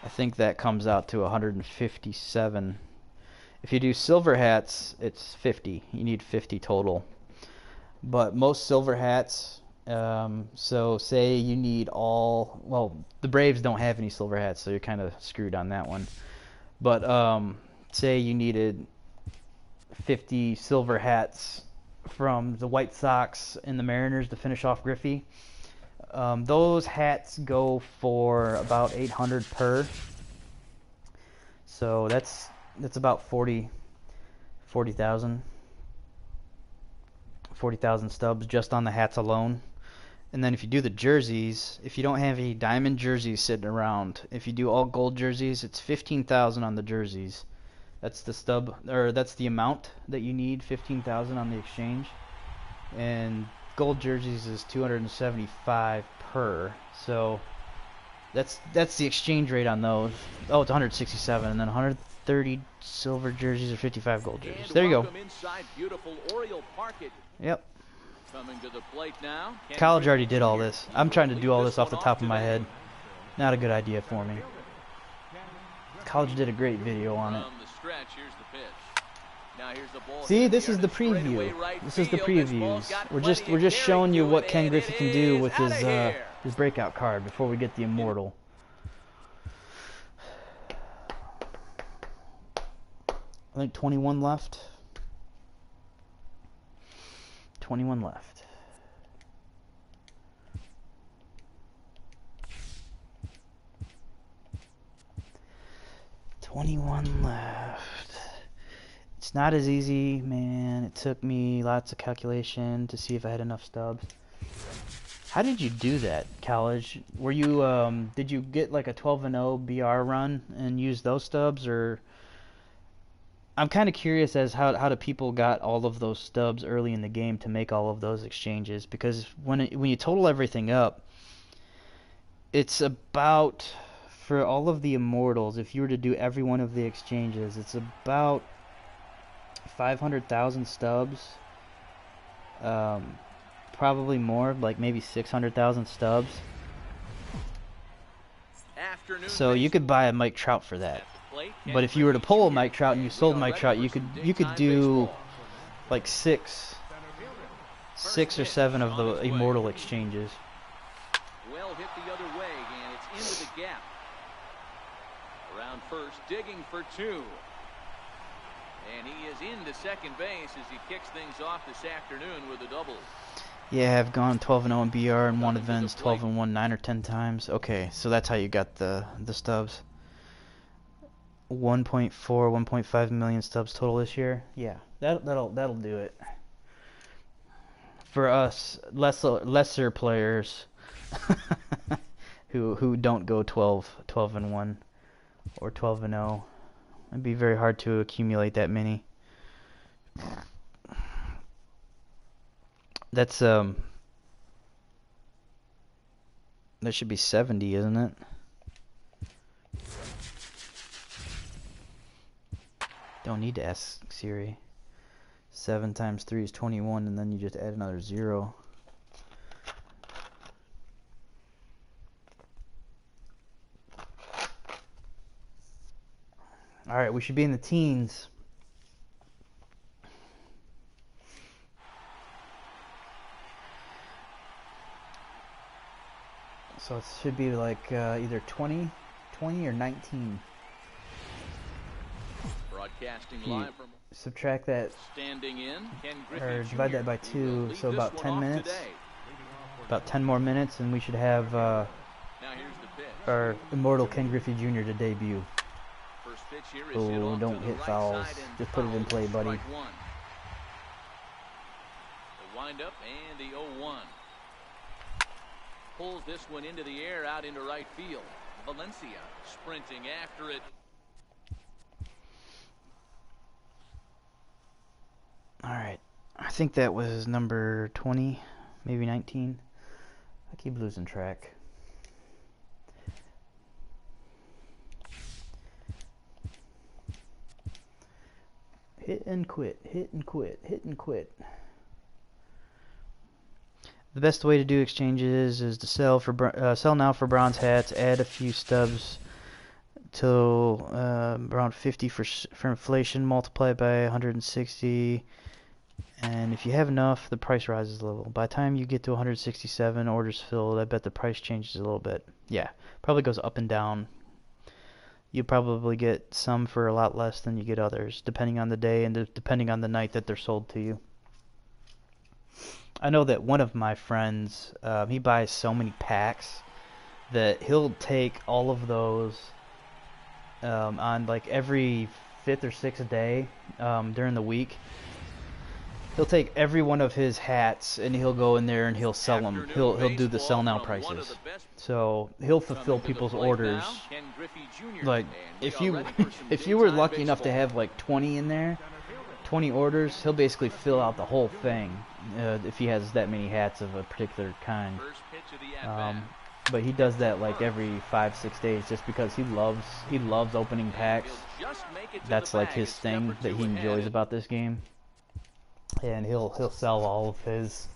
I think that comes out to 157. If you do silver hats, it's 50. You need 50 total. But most silver hats, so say you need all, well, the Braves don't have any silver hats, so you're kind of screwed on that one. But say you needed 50 silver hats from the White Sox and the Mariners to finish off Griffey. Those hats go for about 800 per. So that's about 40,000 stubs just on the hats alone. And then if you do the jerseys, if you don't have any diamond jerseys sitting around, if you do all gold jerseys, it's 15,000 on the jerseys. That's the stub, or that's the amount that you need, 15,000 on the exchange. And gold jerseys is 275 per. So that's the exchange rate on those. Oh, it's 167, and then 130 silver jerseys or 55 gold jerseys. There you go. Yep. Coming to the plate now. College already did all this. I'm trying to do all this off the top of my head. Not a good idea for me. College did a great video on it. See, this is the preview. This is the previews. We're just showing you what Ken Griffey can do with his breakout card before we get the Immortal. I think 21 left. 21 left. It's not as easy, man. It took me lots of calculation to see if I had enough stubs. How did you do that, College? Were you did you get like a 12-0 BR run and use those stubs, or I'm kind of curious as how do people got all of those stubs early in the game to make all of those exchanges, because when you total everything up, it's about, for all of the Immortals, if you were to do every one of the exchanges, it's about 500,000 stubs. Probably more, like maybe 600,000 stubs. So you could buy a Mike Trout for that. But if you were to pull a Mike Trout and you sold Mike Trout, you could do like six or seven of the Immortal exchanges. Well hit the other way, and it's into the gap. Around first, digging for two. And he is into second base as he kicks things off this afternoon with a double. Yeah, I've gone 12-0 in BR and won events 12-1 9 or 10 times. Okay, so that's how you got the stubs. 1.4, 1.5 million stubs total this year. Yeah, that'll do it. For us lesser players who don't go 12-1 or 12-0, it'd be very hard to accumulate that many. That's that should be 70, isn't it? Don't need to ask Siri. 7 times 3 is 21, and then you just add another 0. Alright, we should be in the teens. So it should be like either 20 or 19. Broadcasting live from Subtract that, standing in, Ken Griffey or Jr. divide that by He will 2, lead so this about one 10 off minutes. today. About 10 more minutes, and we should have Now here's the pitch. our Immortal Ken Griffey Jr. to debut. First pitch here is hit Oh, off don't to the hit right fouls. side and Just put it in play, foul. buddy. Strike one. The windup and the 0-1. Pulls this one into the air out into right field. Valencia sprinting after it. Alright, I think that was number 20, maybe 19. I keep losing track. Hit and quit, hit and quit, hit and quit. The best way to do exchanges is to sell now for bronze hats, add a few stubs till around 50 for inflation, multiply it by 160, and if you have enough, the price rises a little. By the time you get to 167 orders filled, I bet the price changes a little bit. Yeah, probably goes up and down. You probably get some for a lot less than you get others, depending on the day and depending on the night that they're sold to you. I know that one of my friends, he buys so many packs that he'll take all of those on like every 5th or 6th day during the week. He'll take every one of his hats and he'll go in there and he'll sell them. He'll do the sell now prices. So he'll fulfill people's orders. Like if you were lucky enough to have like 20 in there, 20 orders, he'll basically fill out the whole thing if he has that many hats of a particular kind. But he does that like every 5-6 days just because he loves opening packs. That's like his thing that he enjoys about this game. And he'll sell all of his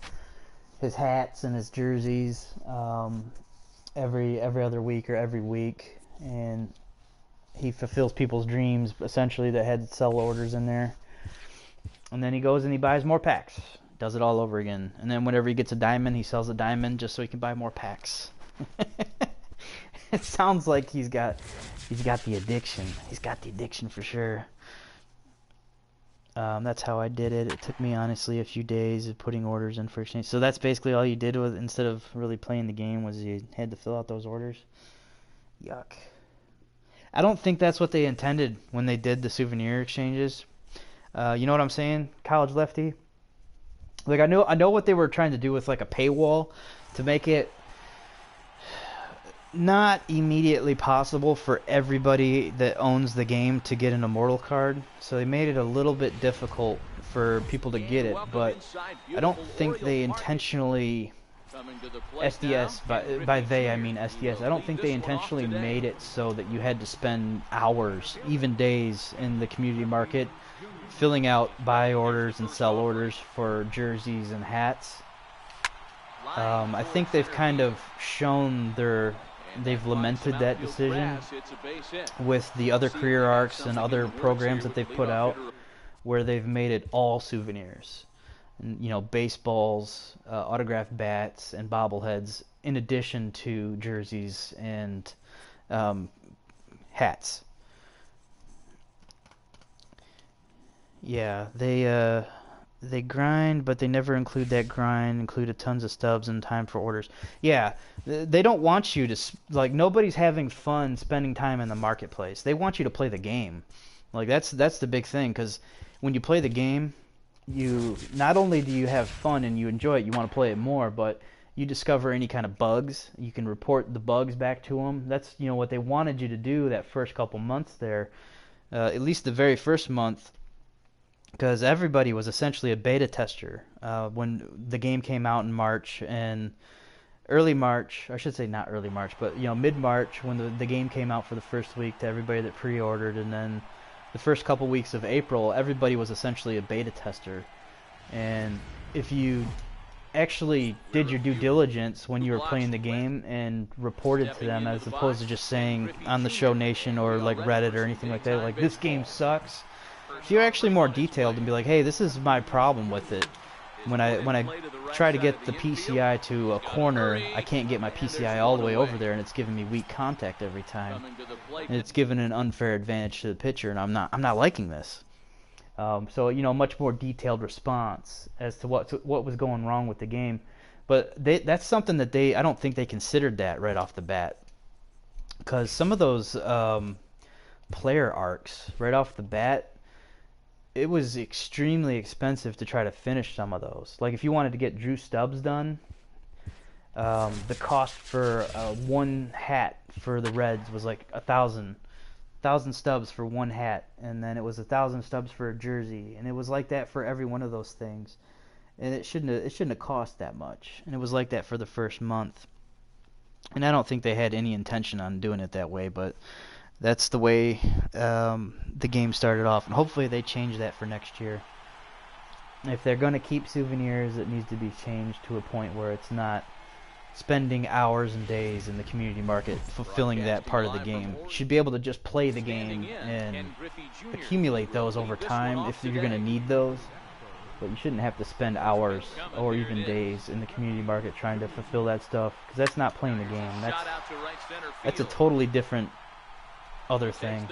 hats and his jerseys every other week or every week, and he fulfills people's dreams essentially that had sell orders in there. And then he goes and he buys more packs, does it all over again, and then whenever he gets a diamond, he sells a diamond just so he can buy more packs. It sounds like he's got the addiction. He's got the addiction for sure. That's how I did it. It took me honestly a few days of putting orders in for exchange. So that's basically all you did with instead of really playing the game was you had to fill out those orders. Yuck. I don't think that's what they intended when they did the souvenir exchanges. You know what I'm saying, College Lefty? Like I know what they were trying to do with like a paywall to make it not immediately possible for everybody that owns the game to get an Immortal card. So they made it a little bit difficult for people to get it, but I don't think they intentionally SDS, by they I mean SDS, I don't think they intentionally made it so that you had to spend hours, even days, in the community market filling out buy orders and sell orders for jerseys and hats. I think they've kind of shown they've lamented that decision with the other career arcs and other programs that they've put out where they've made it all souvenirs. And, you know, baseballs, autographed bats, and bobbleheads in addition to jerseys and hats. Yeah, they grind, but they never include that grind, included tons of stubs and time for orders. Yeah, they don't want you to, like, nobody's having fun spending time in the marketplace. They want you to play the game. Like, that's the big thing, because when you play the game, you, not only do you have fun and you enjoy it, you want to play it more, but you discover any kind of bugs. You can report the bugs back to them. That's, you know, what they wanted you to do that first couple months there, at least the very first month. Because everybody was essentially a beta tester when the game came out in March, and early March, I should say not early March, but you know, mid-March when the game came out for the first week to everybody that pre-ordered, and then the first couple weeks of April, everybody was essentially a beta tester. And if you actually did your due diligence when you were playing the game and reported to them, as opposed to just saying on the Show Nation or like Reddit or anything like that, like, this game sucks. If you're actually more detailed and be like, hey, this is my problem with it. When I try to get the PCI to a corner, I can't get my PCI all the way over there, and it's giving me weak contact every time, and it's giving an unfair advantage to the pitcher, and I'm not liking this. So, you know, much more detailed response as to what was going wrong with the game. But that's something that I don't think they considered that right off the bat, because some of those player arcs right off the bat, it was extremely expensive to try to finish some of those. Like, if you wanted to get Drew Stubbs done, the cost for one hat for the Reds was like 1,000 stubs for one hat, and then it was 1,000 stubs for a jersey, and it was like that for every one of those things. And it shouldn't have cost that much. And it was like that for the first month. And I don't think they had any intention on doing it that way, but that's the way the game started off, and hopefully they change that for next year. If they're going to keep souvenirs, it needs to be changed to a point where it's not spending hours and days in the community market fulfilling that part of the game. You should be able to just play the game and accumulate those over time if you're going to need those. But you shouldn't have to spend hours or even days in the community market trying to fulfill that stuff, because that's not playing the game. That's a totally different other thing.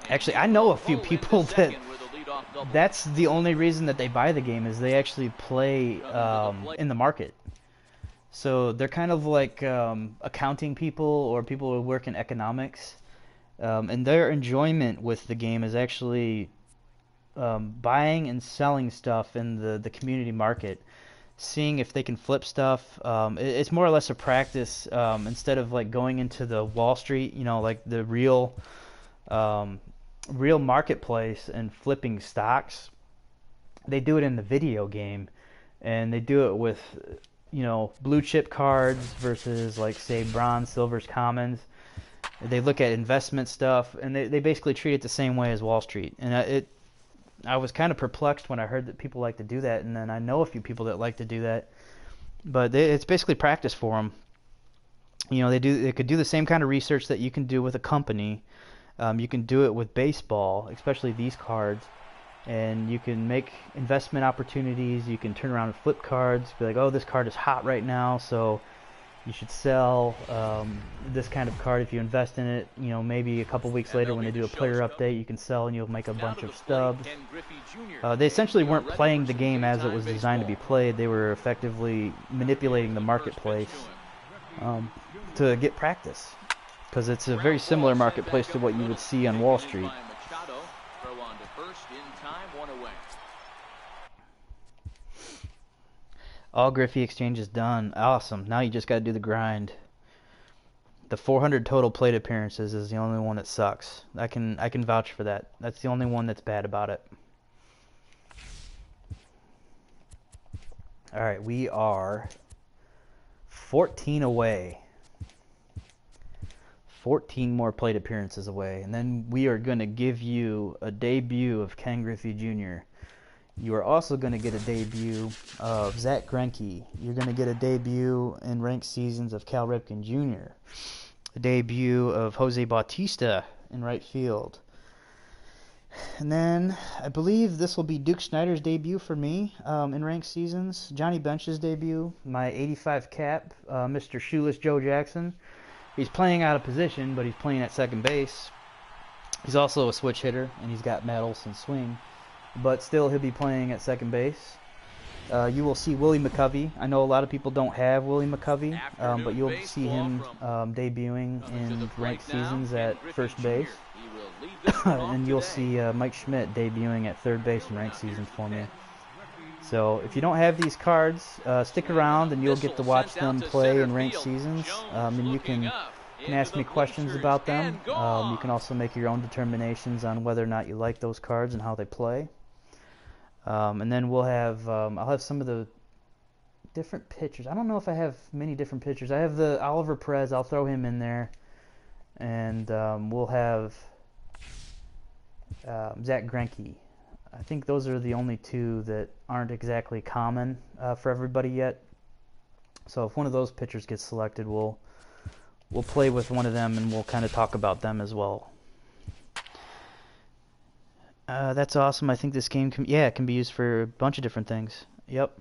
Actually, I know a few people that's the only reason that they buy the game, is they actually play in the market. So they're kind of like accounting people or people who work in economics, and their enjoyment with the game is actually buying and selling stuff in the community market, seeing if they can flip stuff. It's more or less a practice, instead of like going into the Wall Street, you know, like the real marketplace and flipping stocks. They do it in the video game, and they do it with, you know, blue chip cards versus, like, say, bronze, silvers, commons. They look at investment stuff, and they basically treat it the same way as Wall Street. And I was kind of perplexed when I heard that people like to do that, and then I know a few people that like to do that, but it's basically practice for them. You know, they could do the same kind of research that you can do with a company. You can do it with baseball, especially these cards, and you can make investment opportunities. You can turn around and flip cards, be like, oh, this card is hot right now, so you should sell this kind of card if you invest in it. You know, maybe a couple weeks later when they do a player update, you can sell and you'll make a bunch of stubs. They essentially weren't playing the game as it was designed to be played. They were effectively manipulating the marketplace to get practice, because it's a very similar marketplace to what you would see on Wall Street. All Griffey exchange is done. Awesome. Now you just got to do the grind. The 400 total plate appearances is the only one that sucks. I can vouch for that. That's the only one that's bad about it. All right, we are 14 away. 14 more plate appearances away, and then we are going to give you a debut of Ken Griffey Jr. You are also going to get a debut of Zach Greinke. You're going to get a debut in ranked seasons of Cal Ripken Jr. A debut of Jose Bautista in right field. And then I believe this will be Duke Snider's debut for me in ranked seasons. Johnny Bench's debut, my 85 cap, Mr. Shoeless Joe Jackson. He's playing out of position, but he's playing at second base. He's also a switch hitter, and he's got Matt Olson's swing. But still, he'll be playing at second base. You will see Willie McCovey. I know a lot of people don't have Willie McCovey, but you'll see him debuting in ranked seasons at first base. And you'll see Mike Schmidt debuting at third base in ranked seasons for me. So if you don't have these cards, stick around and you'll get to watch them play in ranked seasons. And you can ask me questions about them. You can also make your own determinations on whether or not you like those cards and how they play. And then we'll have, I'll have some of the different pitchers. I don't know if I have many different pitchers. I have the Oliver Perez. I'll throw him in there. and we'll have Zach Greinke. I think those are the only two that aren't exactly common for everybody yet. So if one of those pitchers gets selected, we'll play with one of them, and we'll kind of talk about them as well. That's awesome. I think this game can be used for a bunch of different things. Yep.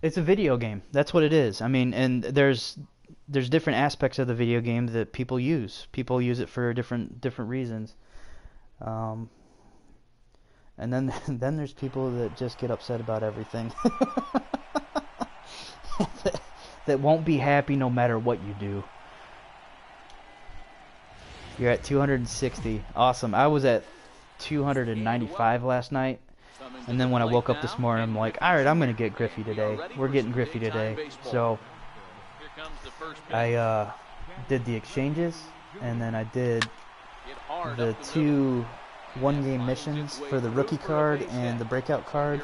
It's a video game. That's what it is. I mean, and there's different aspects of the video game that people use. People use it for different reasons. And then there's people that just get upset about everything. that won't be happy no matter what you do. You're at 260. Awesome. I was at 295 last night. And then when I woke up this morning, I'm like, all right, I'm going to get Griffey today. We're getting Griffey today. So I did the exchanges, and then I did the 2 one-game missions for the rookie card and the breakout card.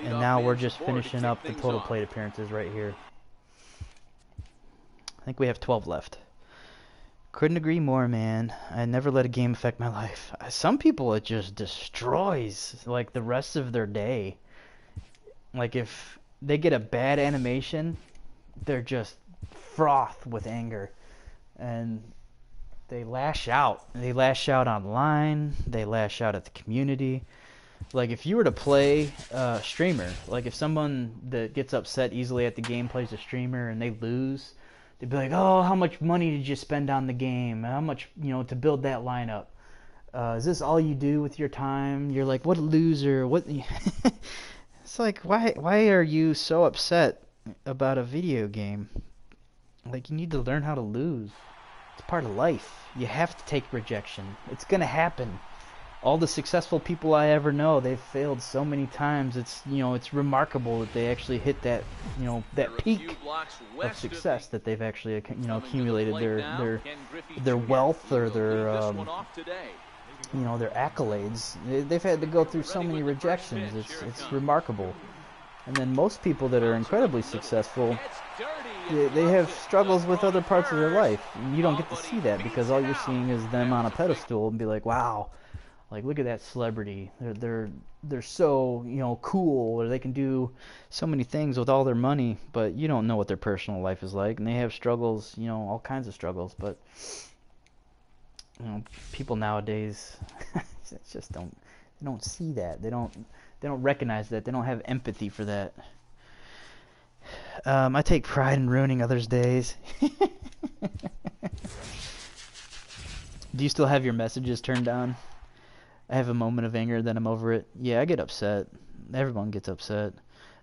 And now we're just finishing up the total plate appearances right here. I think we have 12 left. Couldn't agree more, man. I never let a game affect my life. Some people, it just destroys, like, the rest of their day. Like, if they get a bad animation, they're just froth with anger. And they lash out. They lash out online. They lash out at the community. Like, if you were to play a streamer, like, if someone that gets upset easily at the game plays a streamer and they lose, they'd be like, oh, how much money did you spend on the game? How much, to build that lineup? Is this all you do with your time? You're like, what a loser. What? It's like, why are you so upset about a video game? Like, you need to learn how to lose. It's part of life. You have to take rejection. It's going to happen. All the successful people I ever know, they've failed so many times. It's it's remarkable that they actually hit that that peak of success, that they've actually accumulated their wealth or their their accolades. They've had to go through so many rejections. It's remarkable. And then most people that are incredibly successful, they have struggles with other parts of their life. And you don't get to see that because all you're seeing is them on a pedestal and be like, wow. Like, look at that celebrity. They're so cool, or they can do so many things with all their money, but you don't know what their personal life is like, and they have struggles, all kinds of struggles. But people nowadays just don't see that. They don't recognize that. They don't have empathy for that. I take pride in ruining others' days. Do you still have your messages turned on? I have a moment of anger, then I'm over it. Yeah, I get upset. Everyone gets upset.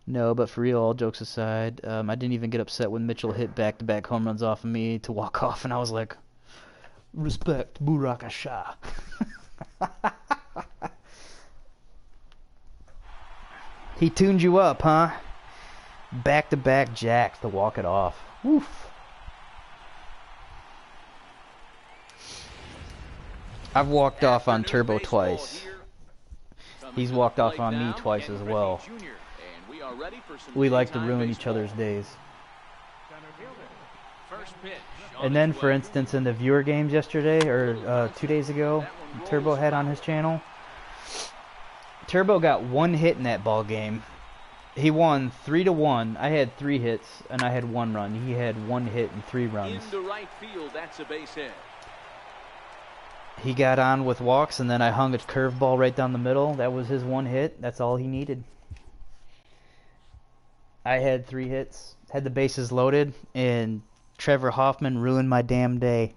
No, but for real, all jokes aside, I didn't even get upset when Mitchell hit back-to-back home runs off of me to walk off, and I was like, respect, Burakasha. He tuned you up, huh? Back-to-back jacks to walk it off. Woof. I've walked off on Turbo twice. He's walked off on me twice as well. We like to ruin each other's days. And then, for instance, in the viewer games yesterday, or 2 days ago, Turbo had on his channel, Turbo got 1 hit in that ball game. He won 3-1. I had 3 hits, and I had 1 run. He had 1 hit and 3 runs. Into right field, that's a base hit. He got on with walks, and then I hung a curveball right down the middle. That was his 1 hit. That's all he needed. I had 3 hits, had the bases loaded, and Trevor Hoffman ruined my damn day.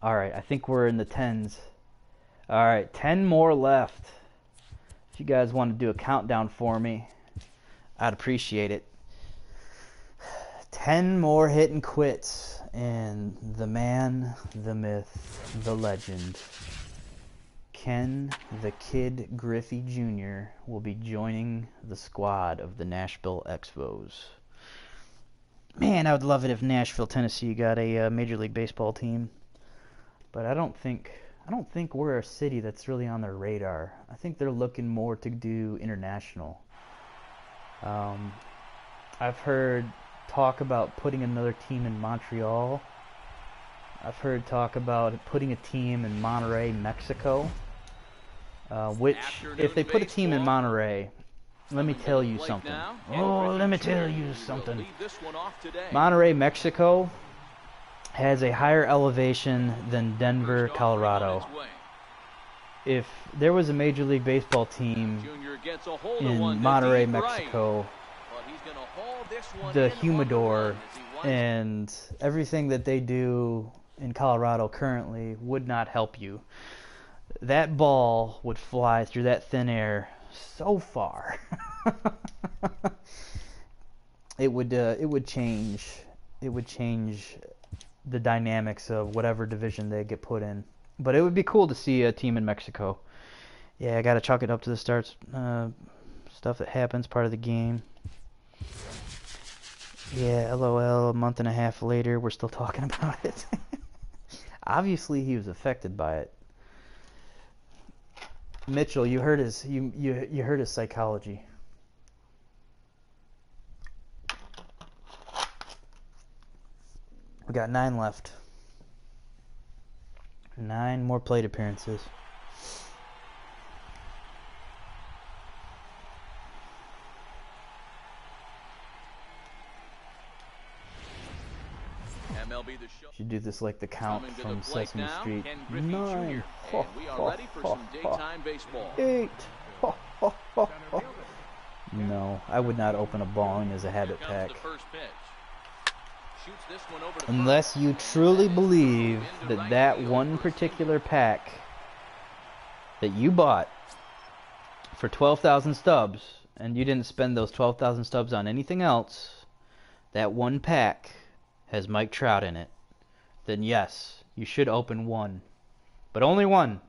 Alright, I think we're in the 10s. Alright, 10 more left. If you guys want to do a countdown for me, I'd appreciate it. 10 more hit and quits, and the man, the myth, the legend, Ken the Kid Griffey Jr. will be joining the squad of the Nashville Expos. Man, I would love it if Nashville, Tennessee got a Major League Baseball team, but I don't think I don't think we're a city that's really on their radar. I think they're looking more to do international. I've heard talk about putting another team in Montreal. I've heard talk about putting a team in Monterrey, Mexico. Which, if they put a team in Monterrey, let me tell you something. Oh, let me tell you something. Monterrey, Mexico has a higher elevation than Denver, Colorado. If there was a Major League Baseball team in Monterrey, Mexico, the humidor and everything that they do in Colorado currently would not help you. That ball would fly through that thin air so far. It would change the dynamics of whatever division they get put in. But it would be cool to see a team in Mexico. Yeah, I gotta chalk it up to the starts stuff that happens, part of the game. Yeah, LOL, a month and a half later, we're still talking about it. Obviously, he was affected by it. Mitchell, you heard his you heard his psychology. We got 9 left. 9 more plate appearances. MLB The Show. Should do this like the count from Sesame Street. Ken Griffey 9. Jr. And we are ready for some daytime baseball. 8. No, I would not open a bong as a habit pack. Unless you truly believe that that one particular pack that you bought for 12,000 stubs, and you didn't spend those 12,000 stubs on anything else, that one pack has Mike Trout in it, then yes, you should open one. But only one.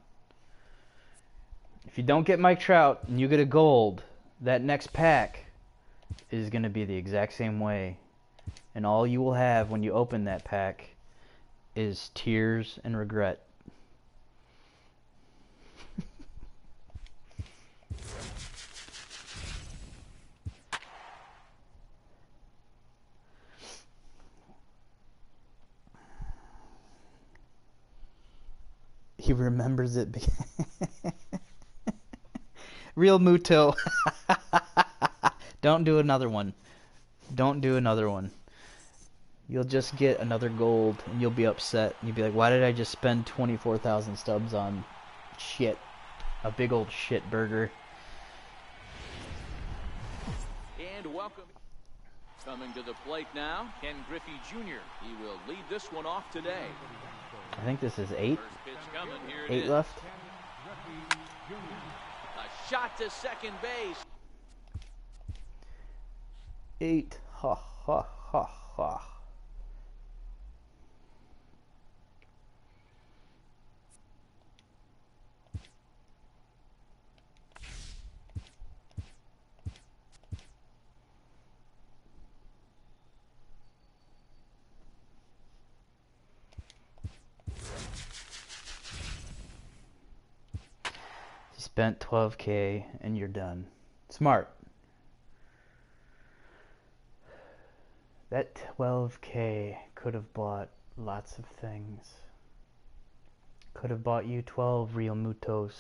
If you don't get Mike Trout and you get a gold, that next pack is going to be the exact same way. And all you will have when you open that pack is tears and regret. He remembers it. Real Muto. Don't do another one. Don't do another one. You'll just get another gold and you'll be upset. You'll be like, why did I just spend 24,000 stubs on shit? A big old shit burger. And welcome. Coming to the plate now, Ken Griffey Jr. He will lead this one off today. I think this is 8. First pitch coming. Here it 8 is. left. A shot to second base. 8. Ha ha ha ha. Spent 12K and you're done. Smart. That 12K could have bought lots of things. Could have bought you 12 real Mutos.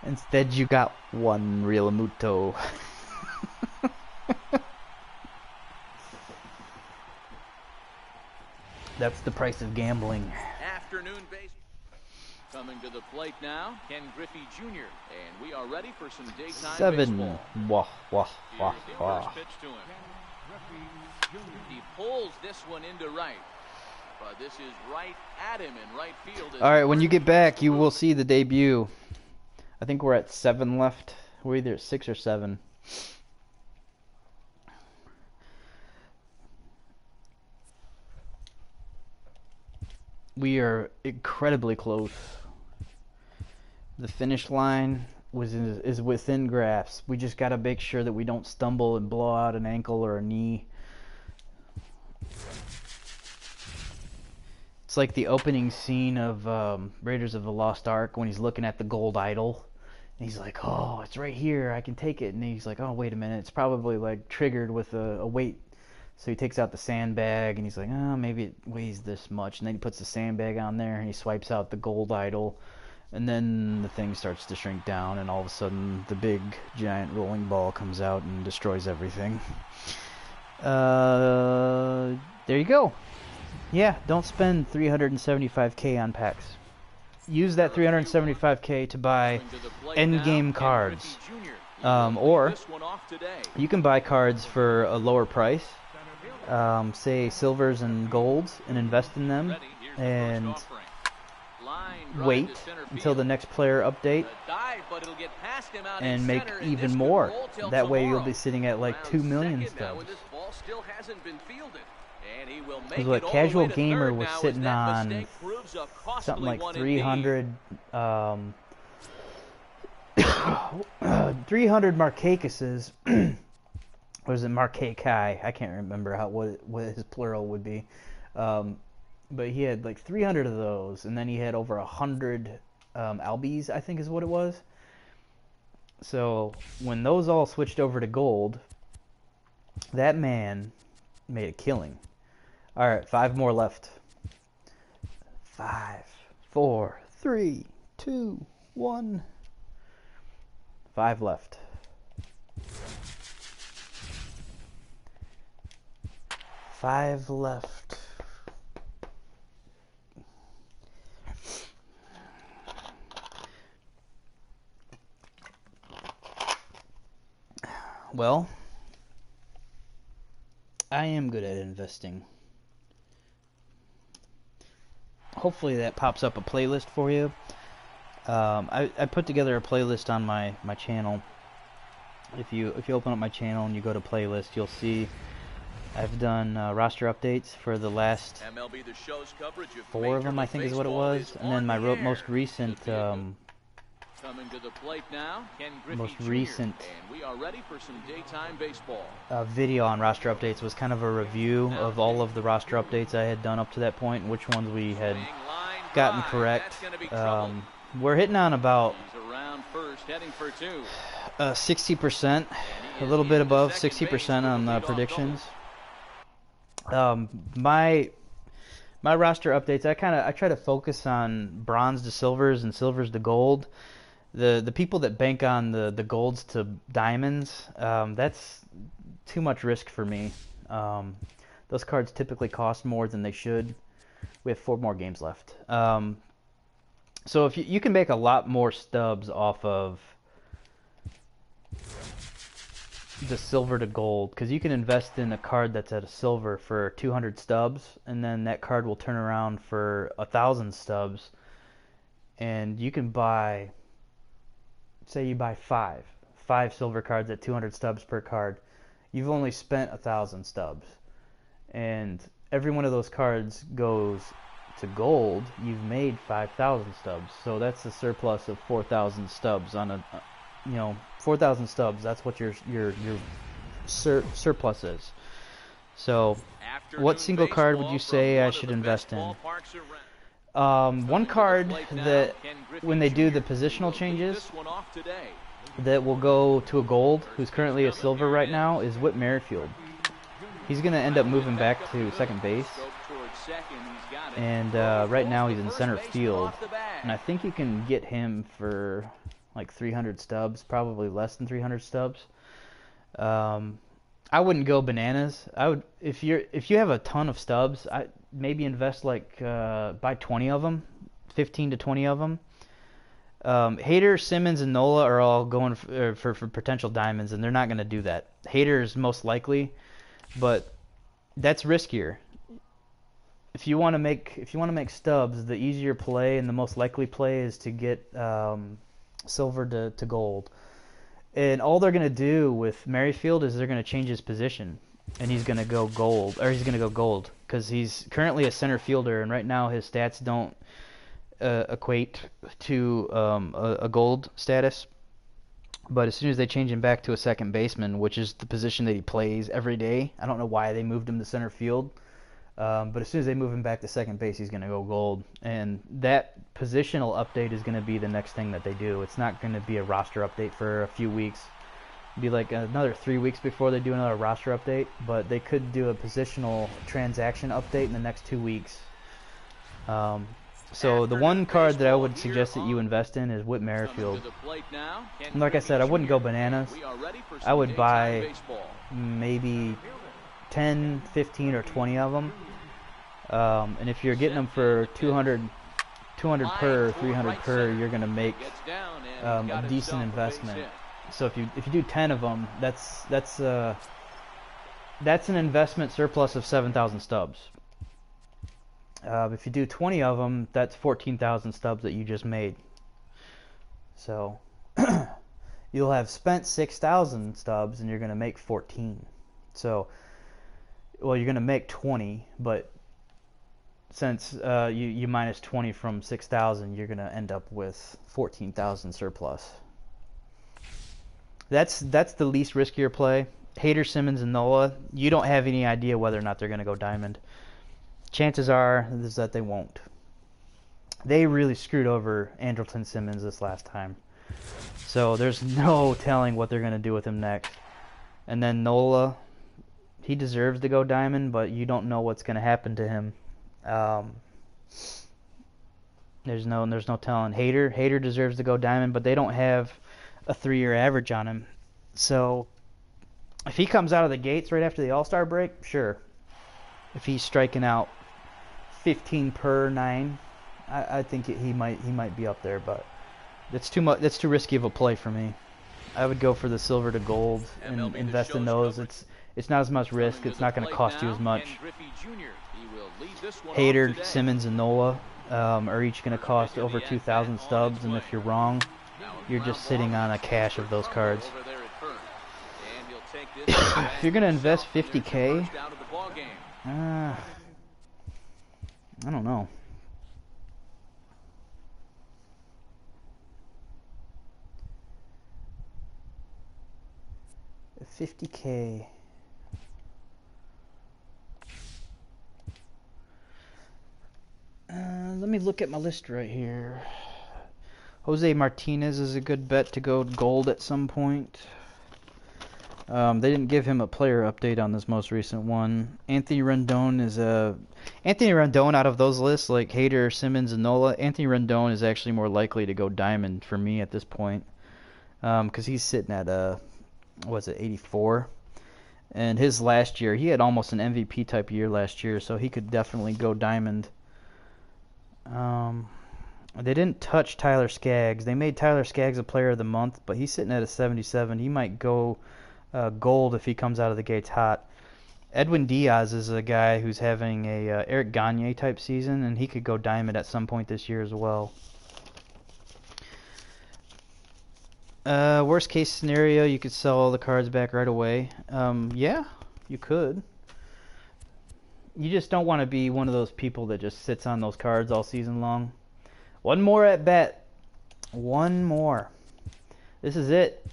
Instead you got 1 real Muto. That's the price of gambling. Afternoon base. Coming to the plate now, Ken Griffey Jr. And we are ready for some daytime 7. baseball. Wah, wah, wah, Here's the wah. first pitch to him. He pulls this one into right. But this is right at him in right field. Alright, when you get back, you will see the debut. I think we're at 7 left. We're either at 6 or 7. We are incredibly close. The finish line is within grasp. We just got to make sure that we don't stumble and blow out an ankle or a knee. It's like the opening scene of Raiders of the Lost Ark when he's looking at the gold idol. And he's like, oh, it's right here. I can take it. And he's like, oh, wait a minute. It's probably like triggered with a weight. So he takes out the sandbag and he's like, oh, maybe it weighs this much. And then he puts the sandbag on there and he swipes out the gold idol. And then the thing starts to shrink down, and all of a sudden the big giant rolling ball comes out and destroys everything. There you go. Yeah, don't spend $375K on packs. Use that $375K to buy endgame cards. Or you can buy cards for a lower price, say silvers and golds, and invest in them and wait until the next player update and make even more. That way you'll be sitting at like 2 million stubs. Because what Casual Gamer was sitting on something like 300 300 Marcacuses. Or is it Marcacai? I can't remember what his plural would be. But he had like 300 of those, and then he had over 100 Albies, I think is what it was. So when those all switched over to gold, that man made a killing. All right, 5 more left. 5, 4, 3, 2, 1. 5 left. 5 left. Well, I am good at investing. Hopefully that pops up a playlist for you. I put together a playlist on my channel. If you open up my channel and you go to playlist, you'll see I've done roster updates for the last MLB The Show's coverage of 4 of them, I think is what it was. And then my most recent coming to the plate now, Ken Griffey most Jr., recent and we are ready for some daytime baseball. Video on roster updates was kind of a review of all of the roster updates I had done up to that point and which ones we had gotten correct. We're hitting on about 60%, a little bit above 60% on the predictions. My roster updates, I try to focus on bronze to silvers and silvers to gold. The people that bank on the golds to diamonds, that's too much risk for me. Those cards typically cost more than they should. We have 4 more games left. So if you can make a lot more stubs off of the silver to gold, because you can invest in a card that's at a silver for 200 stubs, and then that card will turn around for 1,000 stubs, and you can buy, say you buy 5 silver cards at 200 stubs per card. You've only spent 1,000 stubs, and every one of those cards goes to gold. You've made 5,000 stubs, so that's a surplus of 4,000 stubs on a 4,000 stubs. That's what your surplus is. So what single card would you say I should invest in? One card that when they do the positional changes that will go to a gold, who's currently a silver right now, is Whit Merrifield. He's going to end up moving back to second base, and right now he's in center field, and I think you can get him for like 300 stubs, probably less than 300 stubs. I wouldn't go bananas. I would, if you have a ton of stubs, I maybe invest like buy 20 of them, 15 to 20 of them. Hader, Simmons, and Nola are all going for potential diamonds, and they're not going to do that. Hader is most likely, but that's riskier. If you want to make stubs, the easier play and the most likely play is to get silver to gold. And all they're going to do with Merrifield is they're going to change his position, and he's going to go gold, because he's currently a center fielder, and right now his stats don't equate to a gold status. But as soon as they change him back to a second baseman, which is the position that he plays every day, I don't know why they moved him to center field. But as soon as they move him back to second base, he's going to go gold. And that positional update is going to be the next thing that they do. It's not going to be a roster update for a few weeks. It'll be like another 3 weeks before they do another roster update. But they could do a positional transaction update in the next 2 weeks. So the one card that I would suggest that you invest in is Whit Merrifield. And like I said, I wouldn't go bananas. I would buy maybe 10, 15, or 20 of them. And if you're getting them for 200 per, 300 per, you're going to make a decent investment. So if you do 10 of them, that's an investment surplus of 7,000 stubs. If you do 20 of them, that's 14,000 stubs that you just made. So you'll have spent 6,000 stubs and you're going to make 14. So, well, you're going to make 20, but since you minus 20 from 6,000, you're going to end up with 14,000 surplus. That's the least riskier play. Hader, Simmons, and Nola, you don't have any idea whether or not they're going to go diamond. Chances are is that they won't. They really screwed over Andrelton Simmons this last time. So there's no telling what they're going to do with him next. And then Nola, he deserves to go diamond, but you don't know what's going to happen to him. There's no telling. Hader deserves to go diamond, but they don't have a 3-year average on him. So if he comes out of the gates right after the All-Star break, sure. If he's striking out 15 per 9, I think he might be up there, but that's too much. That's too risky of a play for me. I would go for the silver to gold and MLB invest in those. It's not as much risk. It's not going to cost you as much. Hader, Simmons, and Nola are each going to cost over 2,000 stubs, and if you're wrong, you're just sitting on a cache of those cards. If you're going to invest 50K, I don't know. A 50K. Let me look at my list right here. Jose Martinez is a good bet to go gold at some point. They didn't give him a player update on this most recent one. Anthony Rendon out of those lists, like Hader, Simmons, and Nola, Anthony Rendon is actually more likely to go diamond for me at this point, because he's sitting at 84, and his last year he had almost an MVP type year last year, so he could definitely go diamond. They didn't touch Tyler Skaggs. They made Tyler Skaggs a player of the month, but he's sitting at a 77. He might go gold if he comes out of the gates hot. Edwin Diaz is a guy who's having a Eric Gagne type season, and he could go diamond at some point this year as well. Worst case scenario, you could sell all the cards back right away. Yeah, you could. You just don't want to be one of those people that just sits on those cards all season long. One more at bat. One more. This is it.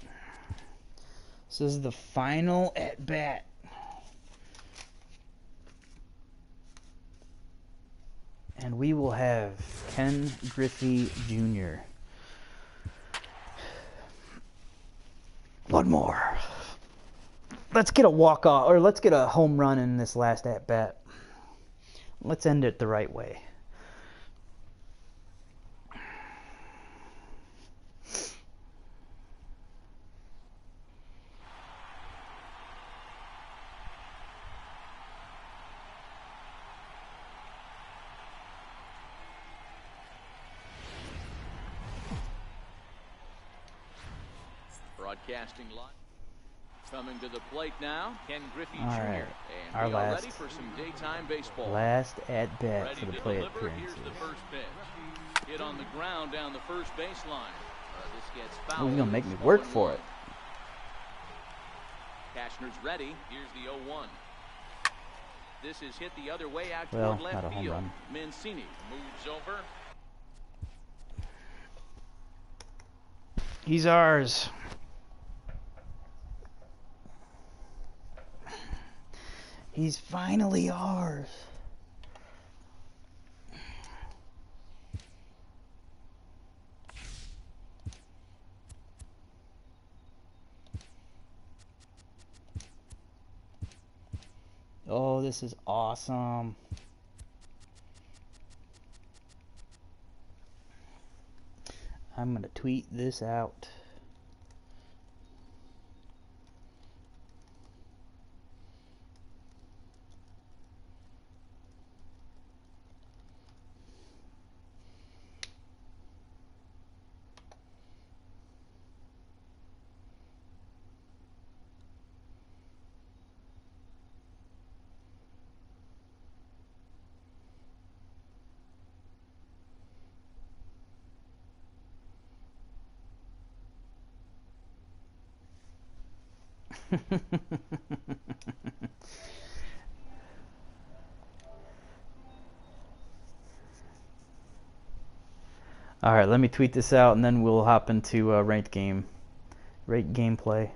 This is the final at bat. And we will have Ken Griffey Jr. One more. Let's get a walk-off, or let's get a home run in this last at bat. Let's end it the right way. Broadcasting live. Coming to the plate now, Ken Griffey Jr. Right. And Our we are last ready for some daytime baseball. Last at bat Ready for the to play deliver. appearances. Here's the first pitch. Hit on the ground down the first baseline. This gets Oh, fouled. you're gonna make me work for it. Cashner's ready. Here's the 0-1. This is hit the other way out Well, toward left not a home field. run. Mancini moves over. He's ours. He's finally ours. this is awesome. I'm going to tweet this out. Alright, let me tweet this out and then we'll hop into ranked gameplay.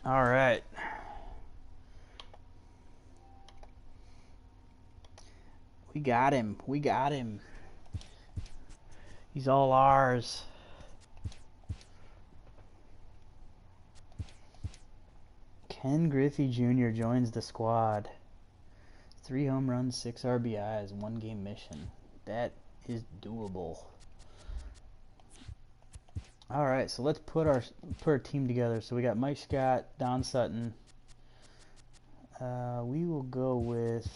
All right. We got him. We got him. He's all ours. Ken Griffey Jr. joins the squad. 3 home runs, 6 RBIs, 1 game mission. That is doable. All right, so let's put our team together. So we got Mike Scott, Don Sutton. We will go with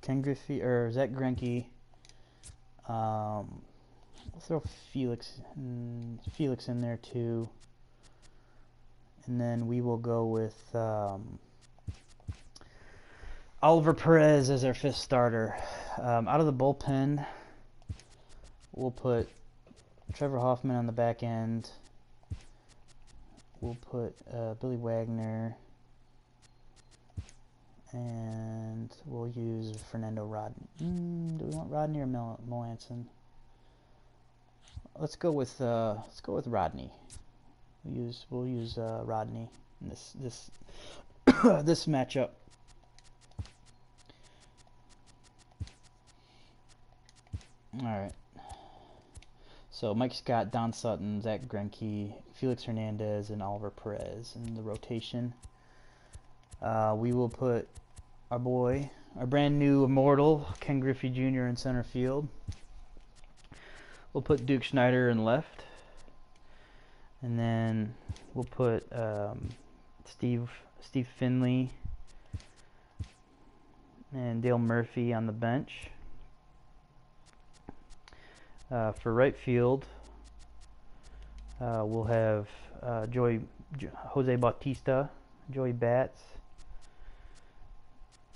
Ken Griffey or Zach Greinke. We'll throw Felix in there too. And then we will go with Oliver Perez as our 5th starter. Out of the bullpen, we'll put Trevor Hoffman on the back end. We'll put Billy Wagner. And we'll use Fernando Rodney. Do we want Rodney or Melanson? Let's go with Rodney. We'll use Rodney in this this matchup. All right. So Mike Scott, Don Sutton, Zach Greinke, Felix Hernandez, and Oliver Perez in the rotation. We will put our brand new immortal, Ken Griffey Jr. in center field. We'll put Duke Schneider in left. And then we'll put Steve Finley and Dale Murphy on the bench. For right field, we'll have Jose Bautista, Joey Bats,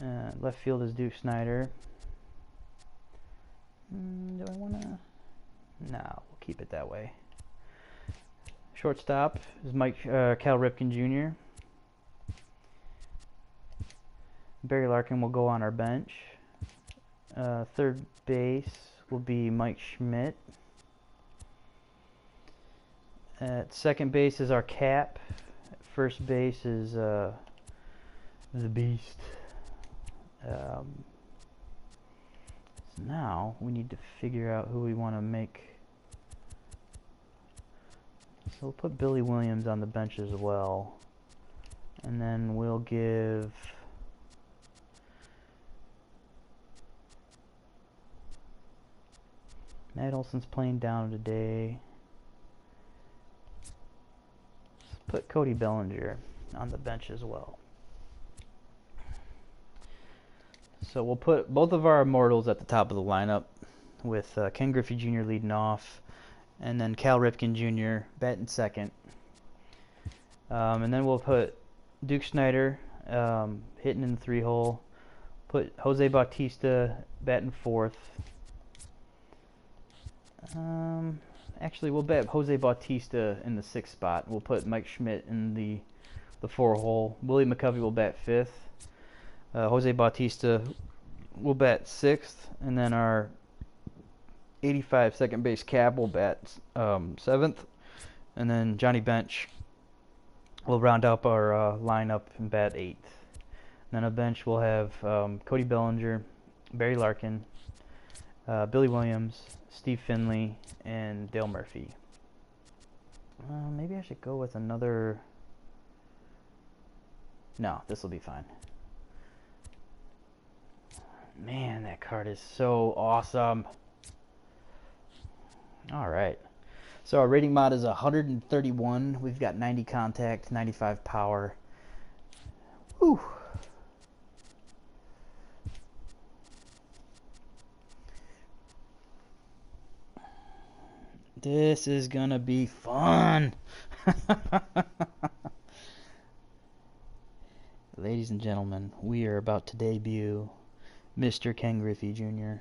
Left field is Duke Snyder. Do I want to? No, we'll keep it that way. Shortstop is Cal Ripken Jr. Barry Larkin will go on our bench. Third base will be Mike Schmidt. At second base is our cap. First base is the Beast. So now we need to figure out who we want to make. So we'll put Billy Williams on the bench as well. And then we'll give Matt Olson's playing down today. Let's put Cody Bellinger on the bench as well. So we'll put both of our Immortals at the top of the lineup with Ken Griffey Jr. leading off, and then Cal Ripken Jr. batting second. And then we'll put Duke Snyder hitting in the 3-hole. Put Jose Bautista batting fourth. Actually, we'll bet Jose Bautista in the 6th spot. We'll put Mike Schmidt in the 4-hole. Willie McCovey will bat 5th. Jose Bautista will bat 6th, and then our 85 second base cap will bat 7th, and then Johnny Bench will round up our lineup and bat 8th. And then a bench we'll have Cody Bellinger, Barry Larkin, Billy Williams, Steve Finley, and Dale Murphy. Maybe I should go with another. No, this will be fine. Man, that card is so awesome. Alright. So our rating mod is 131. We've got 90 contact, 95 power. Whew. This is gonna be fun. Ladies and gentlemen, we are about to debut Mr. Ken Griffey Jr.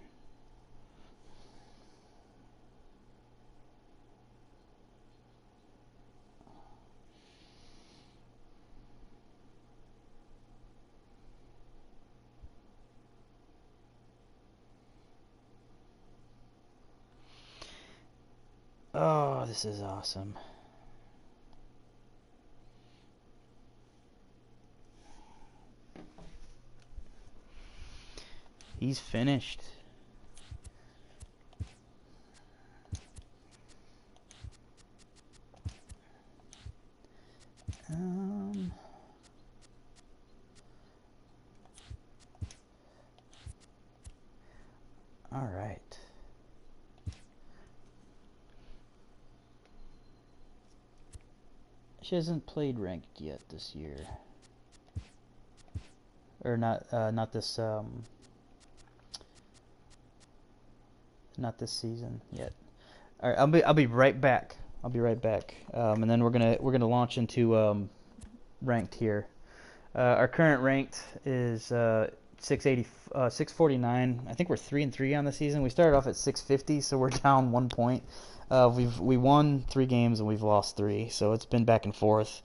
Oh, this is awesome. He's finished. All right. She hasn't played ranked yet this year, or not this not this season yet. All right, I'll be right back. I'll be right back. And then we're gonna launch into ranked here. Our current ranked is 649. I think we're 3-3 on the season. We started off at 650, so we're down 1 point. We won 3 games and we've lost 3, so it's been back and forth,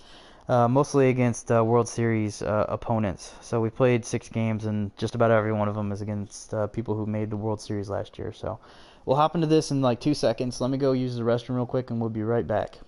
mostly against World Series opponents. So we played 6 games, and just about every one of them is against people who made the World Series last year. So we'll hop into this in like 2 seconds. Let me go use the restroom real quick, and we'll be right back.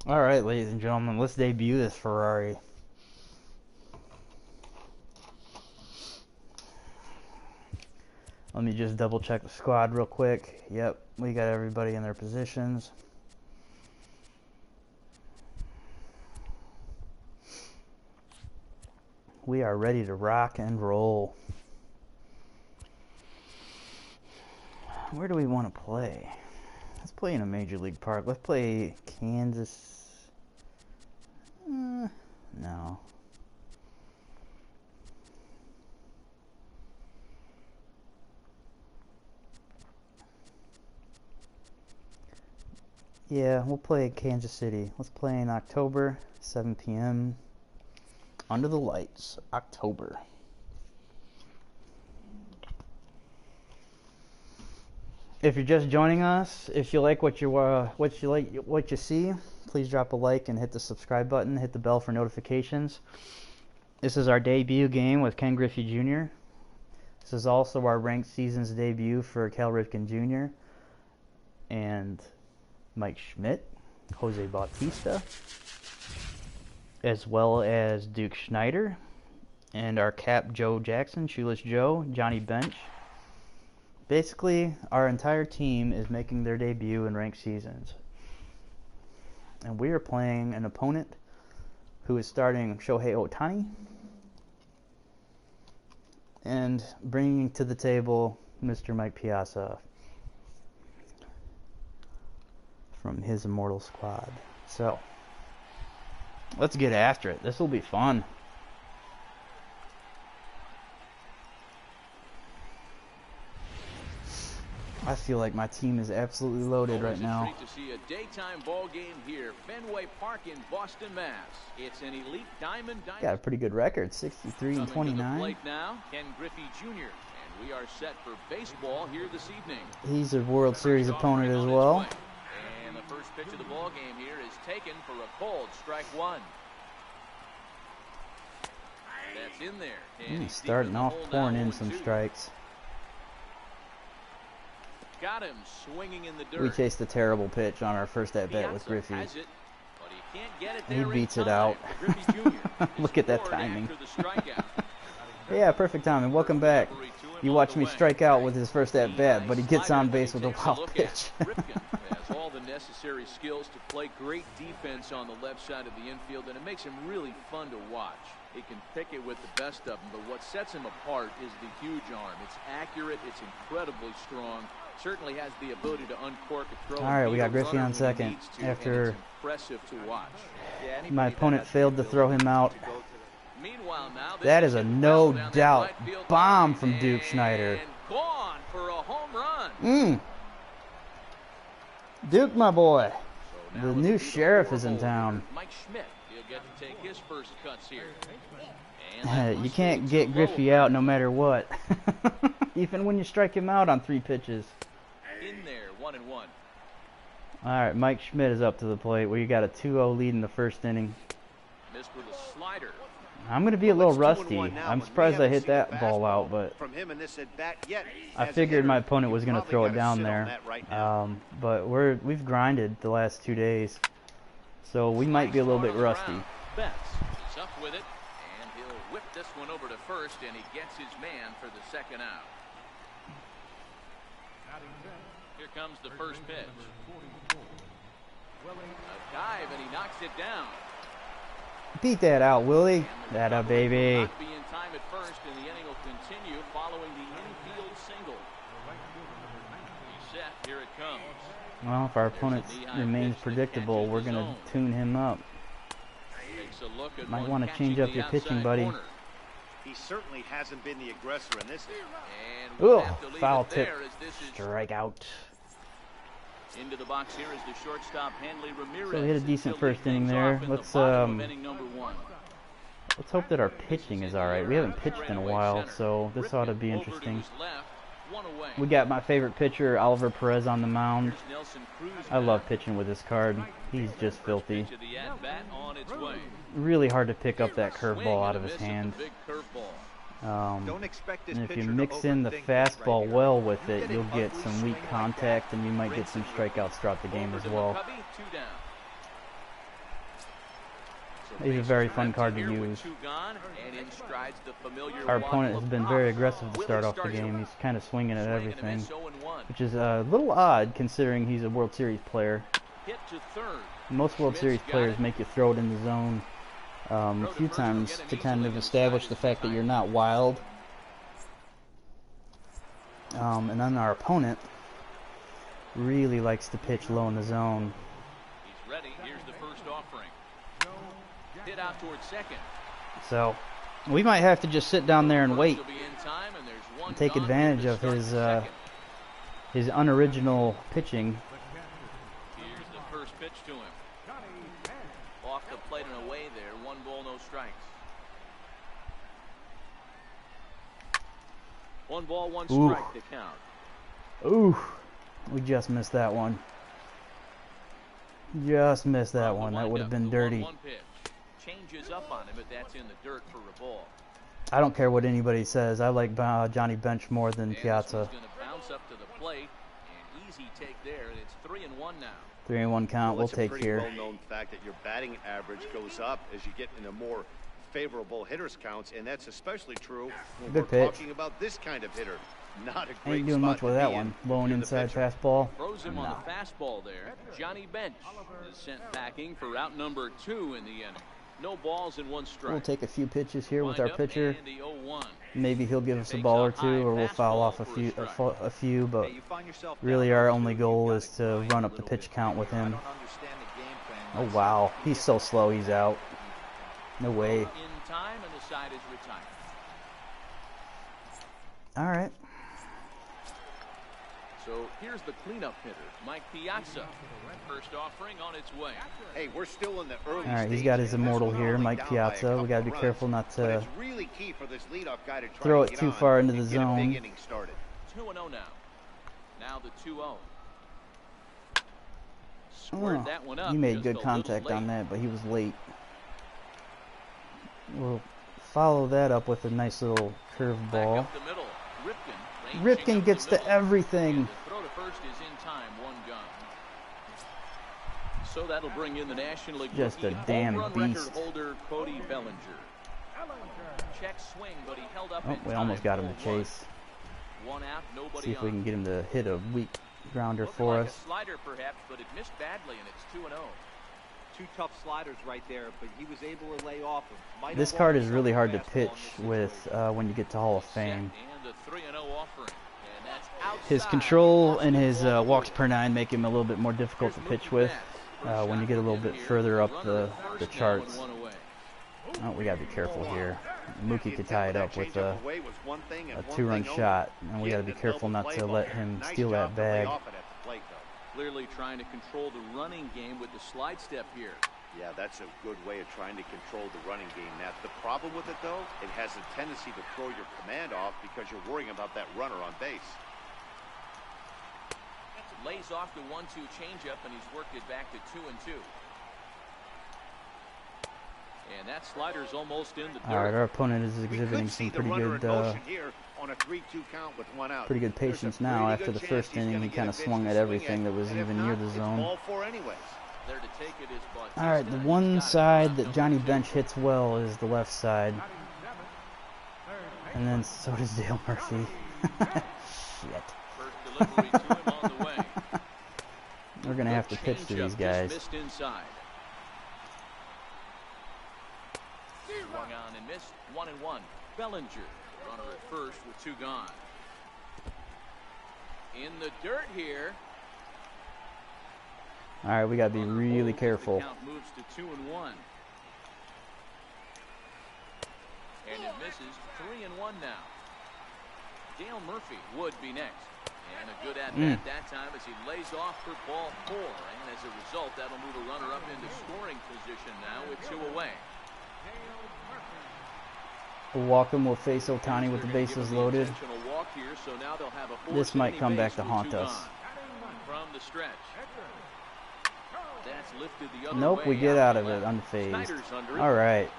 Alright, ladies and gentlemen, let's debut this Ferrari. Let me just double check the squad real quick. Yep, we got everybody in their positions. We are ready to rock and roll. Where do we want to play? Let's play in a major league park. Let's play Kansas. No. Yeah, we'll play Kansas City. Let's play in October, 7 p.m. Under the lights, October. If you're just joining us, if you like what you see, please drop a like and hit the subscribe button. Hit the bell for notifications. This is our debut game with Ken Griffey Jr. This is also our ranked season's debut for Cal Ripken Jr. and Mike Schmidt, Jose Bautista, as well as Duke Schneider, and our cap Joe Jackson, Shoeless Joe, Johnny Bench. Basically, our entire team is making their debut in ranked seasons. And we are playing an opponent who is starting Shohei Ohtani and bringing to the table Mr. Mike Piazza from his Immortal squad. So, let's get after it. This will be fun. I feel like my team is absolutely loaded right now. Always a treat to see a daytime ball game here, Fenway Park in Boston, Mass. It's an elite diamond. Got a pretty good record, 63-29. Coming to the plate now, Ken Griffey Jr. And we are set for baseball here this evening. He's a World Series opponent as well. And the first pitch of the ball game here is taken for a cold strike one. That's in there. And He's starting off pouring in some strikes. Got him swinging in the dirt. We chased a terrible pitch on our first at-bat with Griffey. He beats it out. Look at that timing. Yeah, perfect timing. Welcome back. You watch me strike out with his first at-bat, but he gets on base with a wild pitch. Has all the necessary skills to play great defense on the left side of the infield, and it makes him really fun to watch. He can pick it with the best of them, but what sets him apart is the huge arm. It's accurate, it's incredibly strong. Certainly has the ability to uncork a throw. All right, we got Griffey on second after impressive to watch. my opponent failed to throw him out. That is a no-doubt bomb from Duke Schneider. Gone for a home run. Duke, my boy. The new sheriff is in town. Mike Schmidt, he'll get to take his first cuts here. You can't get Griffey out no matter what. Even when you strike him out on 3 pitches. In there, 1-1. Alright, Mike Schmidt is up to the plate. We got a 2-0 lead in the first inning. Missed with a slider. I'm going to be a little rusty. I'm surprised I hit that ball out, but I figured my opponent was going to throw it down there. But we've grinded the last 2 days, so we might be a little bit rusty. Betts is up with it, and he'll whip this one over to first, and he gets his man for the second out. Here comes the first pitch. A dive, and he knocks it down. Beat that out, Willie. That a baby. Not be in time at first, and the inning will continue following the infield single. He's set. Here it comes. Well, if our opponent remains predictable, we're going to tune him up. Takes a look at Might want to change up your pitching, buddy. He certainly hasn't been the aggressor in this. Ooh, foul tip. Strikeout. Into the box here is the shortstop Hanley Ramirez. So we had a decent first inning there. Let's hope that our pitching is all right. We haven't pitched in a while, so this ought to be interesting. We got my favorite pitcher, Oliver Perez, on the mound. I love pitching with this card. He's just filthy. Really hard to pick up that curveball out of his hand. And if you mix in the fastball well with it, you'll get some weak contact, and you might get some strikeouts throughout the game as well. He's a very fun card to use. Our opponent has been very aggressive to start off the game. He's kind of swinging at everything, which is a little odd considering he's a World Series player. Most World Series players make you throw it in the zone a few times to kind of establish the fact that you're not wild. And then our opponent really likes to pitch low in the zone. He's ready. Here's the first offering. Hit out towards second. So we might have to just sit down there and wait and take advantage of his unoriginal pitching. Here's the first pitch to him. Off the plate and away there. 1 ball, no strikes. 1 ball, 1 strike to count. Ooh, we just missed that one. Just missed that one. That would have been dirty. Changes up on him, but that's in the dirt for a ball. I don't care what anybody says. I like Johnny Bench more than Piazza. Going to bounce up to the plate, and easy take there. And it's 3-1 now. 3-1 count. We'll take here. It's a pretty well-known fact that your batting average goes up as you get into more favorable hitters counts, and that's especially true when we're talking about this kind of hitter. Not a great Ain't doing much with that one. Low and inside fastball. Throws him on the fastball there. Johnny Bench is sent packing for out number 2 in the inning. No balls and 1 strike. We'll take a few pitches here with our pitcher. And the 0-1. Maybe he'll give us a ball or two, or we'll foul off a few. But really, our only goal is to run up the pitch count with him. Oh wow, he's so slow. He's out. No way. In time, and the side is retired. All right. So here's the cleanup hitter, Mike Piazza. First offering on its way. Hey, we're still in the early All right, he's got his immortal here, Mike Piazza. We got to be careful not to throw it too far into the zone. 2-0 now. Now the 2-0. Squared that one up. He made good contact on that, but he was late. We'll follow that up with a nice little curved ball. Ripken gets to everything. The throw to first is in time, 1 gun. So that'll bring in the National League just a damn beast. Holder Cody Bellinger. Check swing, but he held up. We almost got him to chase. 1 out, nobody. See if we can get him to hit a weak grounder for us. A slider perhaps, but it missed badly, and it's 2-0. 2 tough sliders right there, but he was able to lay off him. This card is really hard to pitch with when you get to Hall of Fame. His control and his walks per 9 make him a little bit more difficult to pitch with when you get a little bit further up the charts. Oh, we got to be careful here. Mookie could tie it up with a 2-run shot, and we got to be careful not to let him steal that bag. Clearly trying to control the running game with the slide step here. Yeah, that's a good way of trying to control the running game. Now, the problem with it, though, it has a tendency to throw your command off because you're worrying about that runner on base. Lays off the 1-2 changeup, and he's worked it back to 2-2. And that slider's almost in the dirt. All right, our opponent is exhibiting some pretty good patience now. After the first inning, he kind of swung at everything that was even near the zone. All right, the one side that Johnny Bench hits well is the left side. And then so does Dale Murphy. Shit. We're going to have to pitch to these guys. Swung on and missed. 1-1. Bellinger, runner at first with 2 gone. In the dirt here. All right, we got to be really careful. The count moves to 2-1. And it misses. 3-1 now. Dale Murphy would be next. And a good at-bat that time as he lays off for ball 4. And as a result, that'll move a runner up into scoring position now with 2 away. Walken will face Ohtani with the bases loaded. This might come back to haunt us. Nope, we get out of it unfazed. All right.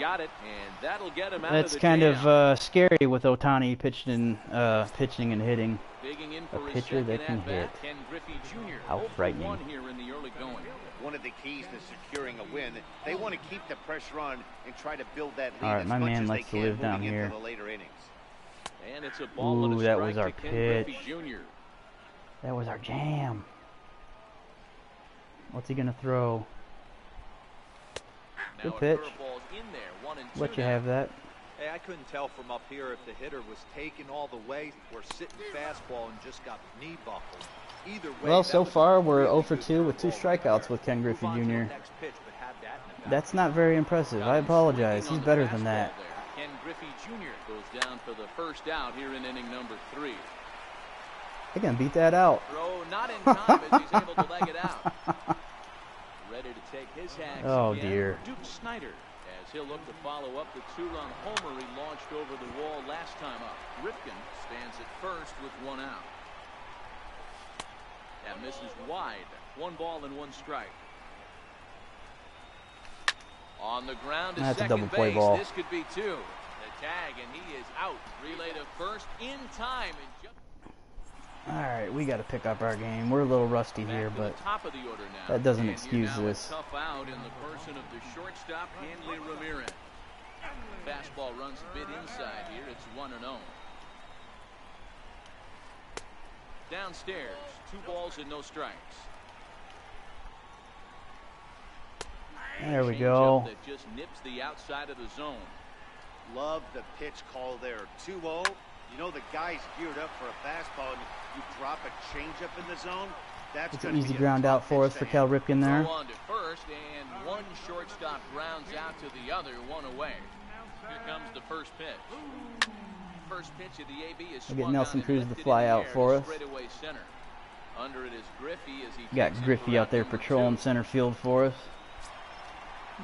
That's kind of scary with Ohtani pitching and hitting. A pitcher that can hit. How frightening. One one of the keys to securing a win. They want to keep the pressure on and try to build that lead All right, as my much man as likes they to can live down moving here. into the later innings. And it's a ball and a Ooh, that strike was our to Ken Griffey pitch. Jr. That was our jam. What's he gonna throw? Now Good a pitch. curveball's in there, 1-2 Let you now. have that. Hey, I couldn't tell from up here if the hitter was taking all the way or sitting fastball and just got knee buckled. Either way, Well, that so was a far we're really 0 for good 2 with 2 ball right strikeouts there. with Ken Griffey Move on to the Jr. next pitch, but have that in the back. That's not very impressive. I apologize. He's better than that. Ken Griffey Jr. goes down for the first out here in inning number 3. They can beat that out. Throw not in time as he's able to leg it out. Ready to take his hacks Oh, again, dear. Duke Snyder, as he'll look to follow up the 2-run homer he launched over the wall last time up. Rifkin stands at first with 1 out. That misses wide. 1 ball and 1 strike. On the ground to That's a second double play base. ball. This could be 2. The tag, and he is out. Relay to first in time. And just All right, we got to pick up our game. We're a little rusty back here, to but the top of the order now. that doesn't And excuse here now this. A tough out in the person of the shortstop, Hanley Ramirez. Fastball runs a bit inside here. It's 1-0. Downstairs, 2 balls and no strikes. There we Changeup go. that just nips the outside of the zone. Love the pitch call there. 2-0. You know the guy's geared up for a fastball, and you drop a changeup in the zone. That's It's going an to easy be a ground tough out for pitch us for to Cal handle. Ripken there. Throw on to first, and 1 shortstop grounds out to the other, 1 away. Here comes the first pitch. First pitch of the AB is We'll get swung Nelson on and Cruz to lifted fly in the out air for to us. straightaway center. Under it is Griffey as he Got takes it Griffey for out there number patrolling 2. center field for us.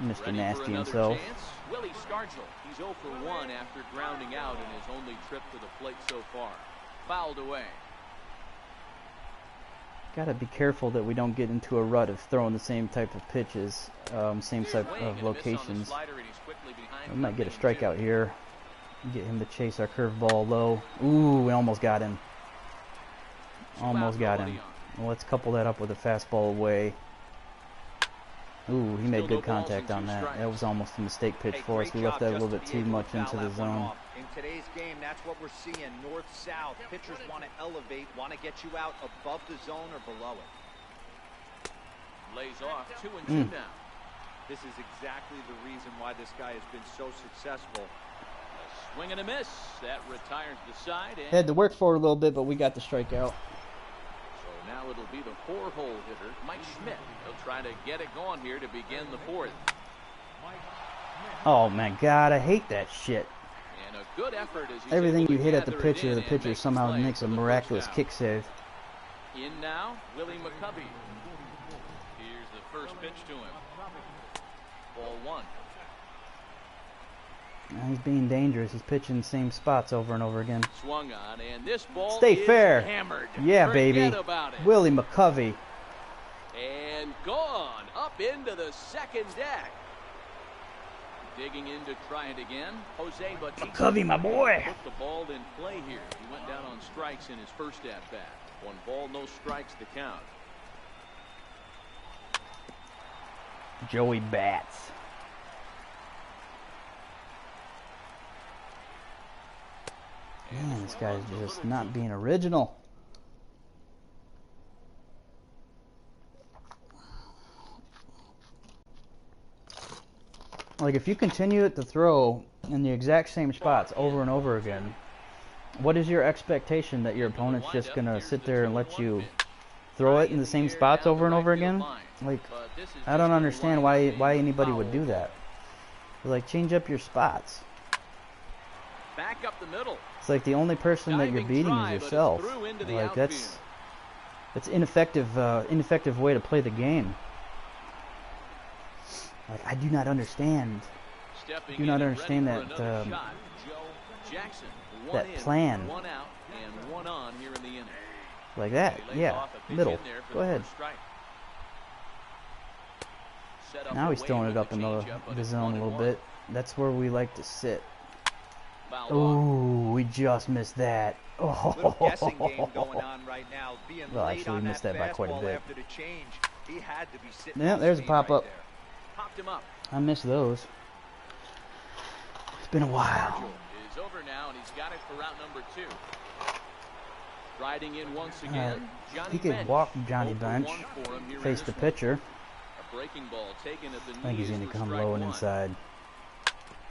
Mr. Ready Nasty for another himself. chance. Willie Stargell. He's 0 for 1 after grounding out in his only trip to the plate so far. Fouled away. Got to be careful that we don't get into a rut of throwing the same type of pitches, same type Swing of and a miss on the locations. slider, and he's quickly behind We might get a for game 2. strikeout here. Get him to chase our curveball low. Ooh, we almost got him. Almost got him. Well, let's couple that up with a fastball away. Ooh, he made good contact on that. That was almost a mistake pitch Hey, for us. great We left job that a little just bit to too be able much to into foul the that one zone. off. In today's game, that's what we're seeing. North-south. Pitchers want to elevate, want to get you out above the zone or below it. Lays off 2-2 now. This is exactly the reason why this guy has been so successful. A swing and a miss. That retires the side. And Had to work for it a little bit, but we got the strikeout. so now it'll be the 4-hole hitter, Mike Schmidt. He'll try to get it going here to begin the 4th. Oh my God, I hate that shit. And a good effort as he's Everything able you to hit at the gather it pitcher, in the and pitcher make the somehow play makes for a the first miraculous out. kick save. In now, Willie McCovey. Here's the first pitch to him. Ball 1. He's being dangerous. He's pitching the same spots over and over again. Swung on, and this ball Stay is fair. hammered. Yeah, Forget baby. about it. Willie McCovey. And gone up into the second deck. Digging in to try it again. Jose Bautista. McCovey, my boy. Put the ball in play here. He went down on strikes in his first at bat. 1 ball, no strikes to count. Joey Bats. Man, this guy's just not being original. Like, if you continue it to throw in the exact same spots over and over again, what is your expectation that your opponent's just going to sit there and let you throw it in the same spots over and over again? Like, I don't understand why anybody would do that. Like, change up your spots. Back up the middle. It's like the only person that you're beating is yourself. Like, that's ineffective way to play the game. Like, I do not understand. Stepping Do not in and understand ready for that, another shot. Joe Jackson. that One in, plan. 1 out, and 1 on here in the inning. Like that, He lays yeah. off a pitch Middle. in there for Go the ahead. first strike. Set up Now he's away throwing with it up in changeup, but the it's zone a 1-1. little bit. That's where we like to sit. Fouled off. Ooh, we just missed that. Little guessing game Oh. going on right now. Being Well, late actually, we on missed that that by quite a fastball bit. after the change. He had to be sitting. Yeah, there's a pop-up. Right, Popped him up. I miss those. It's been a while. Is over now, and he's got it for route number 2. Riding in once again, Johnny He could Bench. walk Johnny 0 for Bench, 1 for him here in face this the one. pitcher. A breaking ball taken at the I think he's knees going to for come strike low and 1. inside.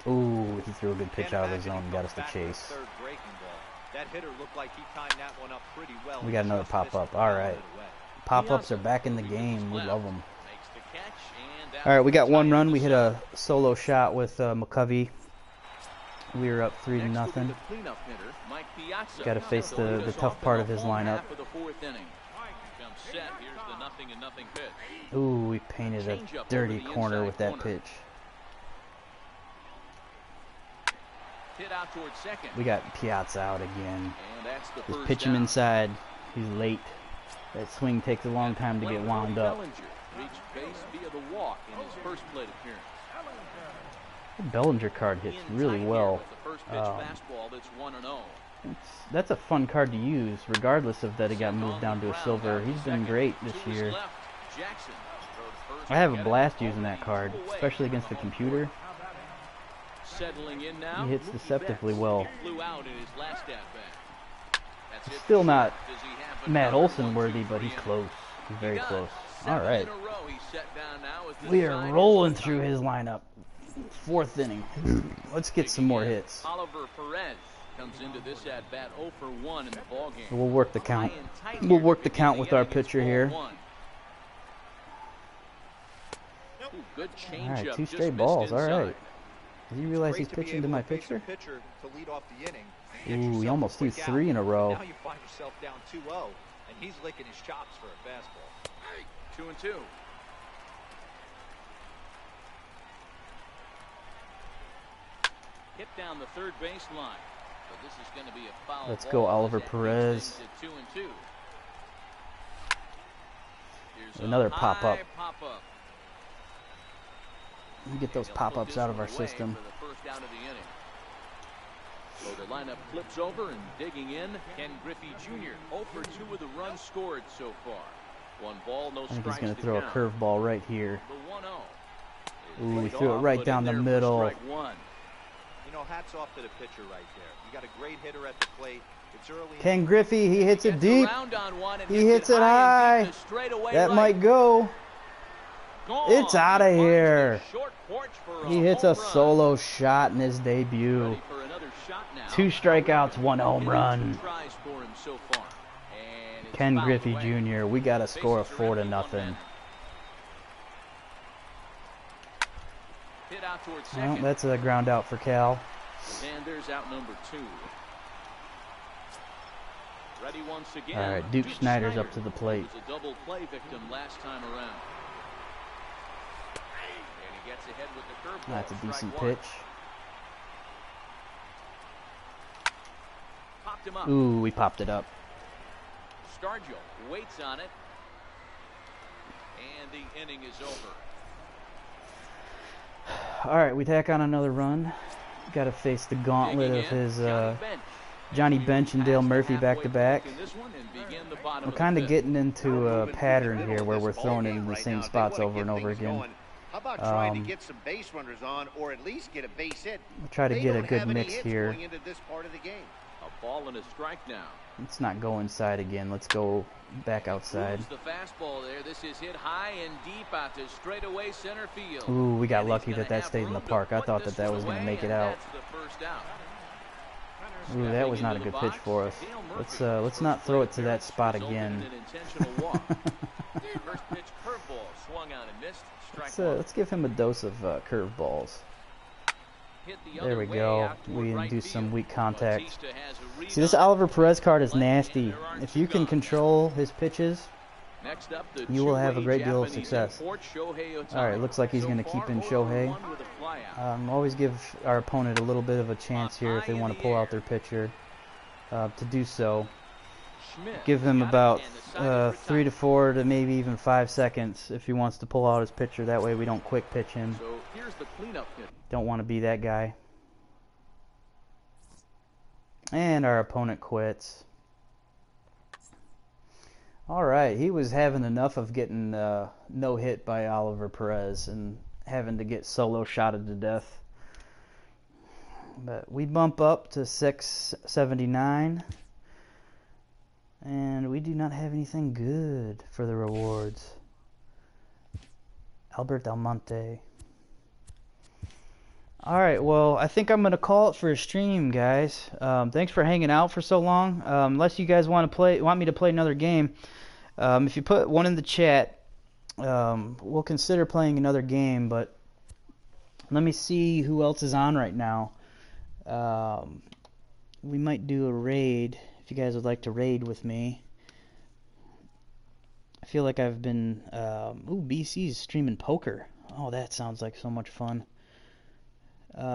Ooh, he threw a good pitch out of the zone and got us to chase. Third breaking ball. That hitter looked like he timed that one up pretty well. We got another pop-up. All right. Pop-ups are back in the game. We love them. Makes the catch, and All right, we got 1 run. We hit a solo shot with McCovey. We were up 3-0. Got to face the tough part of his lineup. Ooh, we painted a dirty corner with that pitch. We got Piazza out again. Just pitch him inside. He's late. That swing takes a long time to get wound up. The Bellinger card hits really well. That's a fun card to use, regardless of that it got moved down to a silver. He's been great this year. I have a blast using that card, especially against the computer. He hits deceptively well. Still not Matt Olson worthy, but he's close. He's very close. All right. We are rolling through his lineup. 4th inning. Let's get some more hits. Oliver Perez comes into this at bat 0 for 1 in the ball game. We'll work the count. We'll work the count with our pitcher here. Good all right, 2 straight balls. All right. Does he realize he's pitching to my pitcher? Ooh, he almost threw 3 in a row. Now you find yourself down 2-0, and he's licking his chops for a fastball. 2-2. Hit down the third baseline, but this is going to be a foul. Let's go, Oliver Perez. 2-2. Another pop-up. We get those pop-ups out of our system. So the lineup flips over and digging in, Ken Griffey Jr. 0 for 2 with the runs scored so far. 1 ball, no strikes. I think he's going to throw a curveball right here. The 1-0. Ooh, he threw it right down the middle. You know, hats off to the pitcher right there. You got a great hitter at the plate. It's early. Ken Griffey, he hits it deep. He hits it high. That might go. It's out of here. He hits a solo shot in his debut. 2 strikeouts, 1 home run. Ken Griffey Jr., we got a score of 4-0. Well, that's a ground out for Cal. And there's out number 2. Ready once again. All right, Duke Snyder's up to the plate. Was a double play victim last time around. And he gets ahead with the curveball. That's a decent Strike 1. pitch. Popped him up. Ooh, we popped it up. Stargell waits on it. And the inning is over. All right, we tack on another run. Got to face the gauntlet of his Johnny Bench and Dale Murphy back to back. We're kind of getting into a pattern here where we're throwing it in the same spots over and over again. How about trying to get some base runners on, or at least get a base hit? We'll try to get a good mix here. Going into this part of the game. A ball and a strike now. Let's not go inside again. Let's go back outside. The fastball there. This is hit high and deep out to straightaway center field. Ooh, we got lucky that stayed in the park. I thought that was going to make it out. Ooh, that was not a good pitch for us. Let's not throw it to that spot again. Let's give him a dose of curveballs. There we go. We induce some weak contact. See, this Oliver Perez card is nasty. If you can control his pitches, you will have a great deal of success. Alright, looks like he's going to keep in Shohei. Always give our opponent a little bit of a chance here if they want to pull out their pitcher to do so. Give him about 3 to 4 to maybe even 5 seconds if he wants to pull out his pitcher. That way we don't quick pitch him. Don't want to be that guy. And our opponent quits. All right, he was having enough of getting no hit by Oliver Perez and having to get solo shotted to death. But we bump up to 679, and we do not have anything good for the rewards. Albert Almonte. All right, well, I think I'm gonna call it for a stream, guys. Thanks for hanging out for so long. Unless you guys want me to play another game, if you put one in the chat, we'll consider playing another game. But let me see who else is on right now. We might do a raid if you guys would like to raid with me. I feel like I've been. BC's streaming poker. Oh, that sounds like so much fun.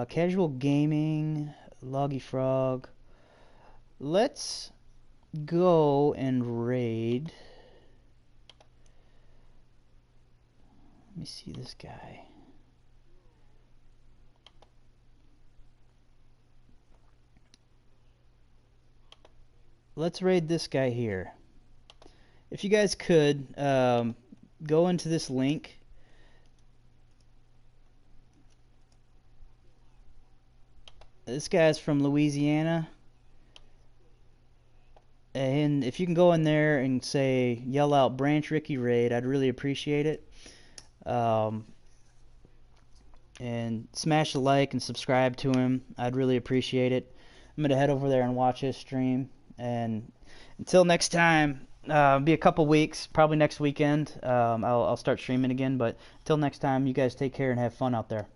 Casual gaming, Loggy Frog. Let's go and raid. Let me see this guy. Let's raid this guy here. If you guys could, go into this link. This guy's from Louisiana. And if you can go in there and say, yell out Branch Ricky Raid, I'd really appreciate it. And smash a like and subscribe to him. I'd really appreciate it. I'm going to head over there and watch his stream. And until next time, be a couple weeks, probably next weekend, I'll start streaming again. But until next time, you guys take care and have fun out there.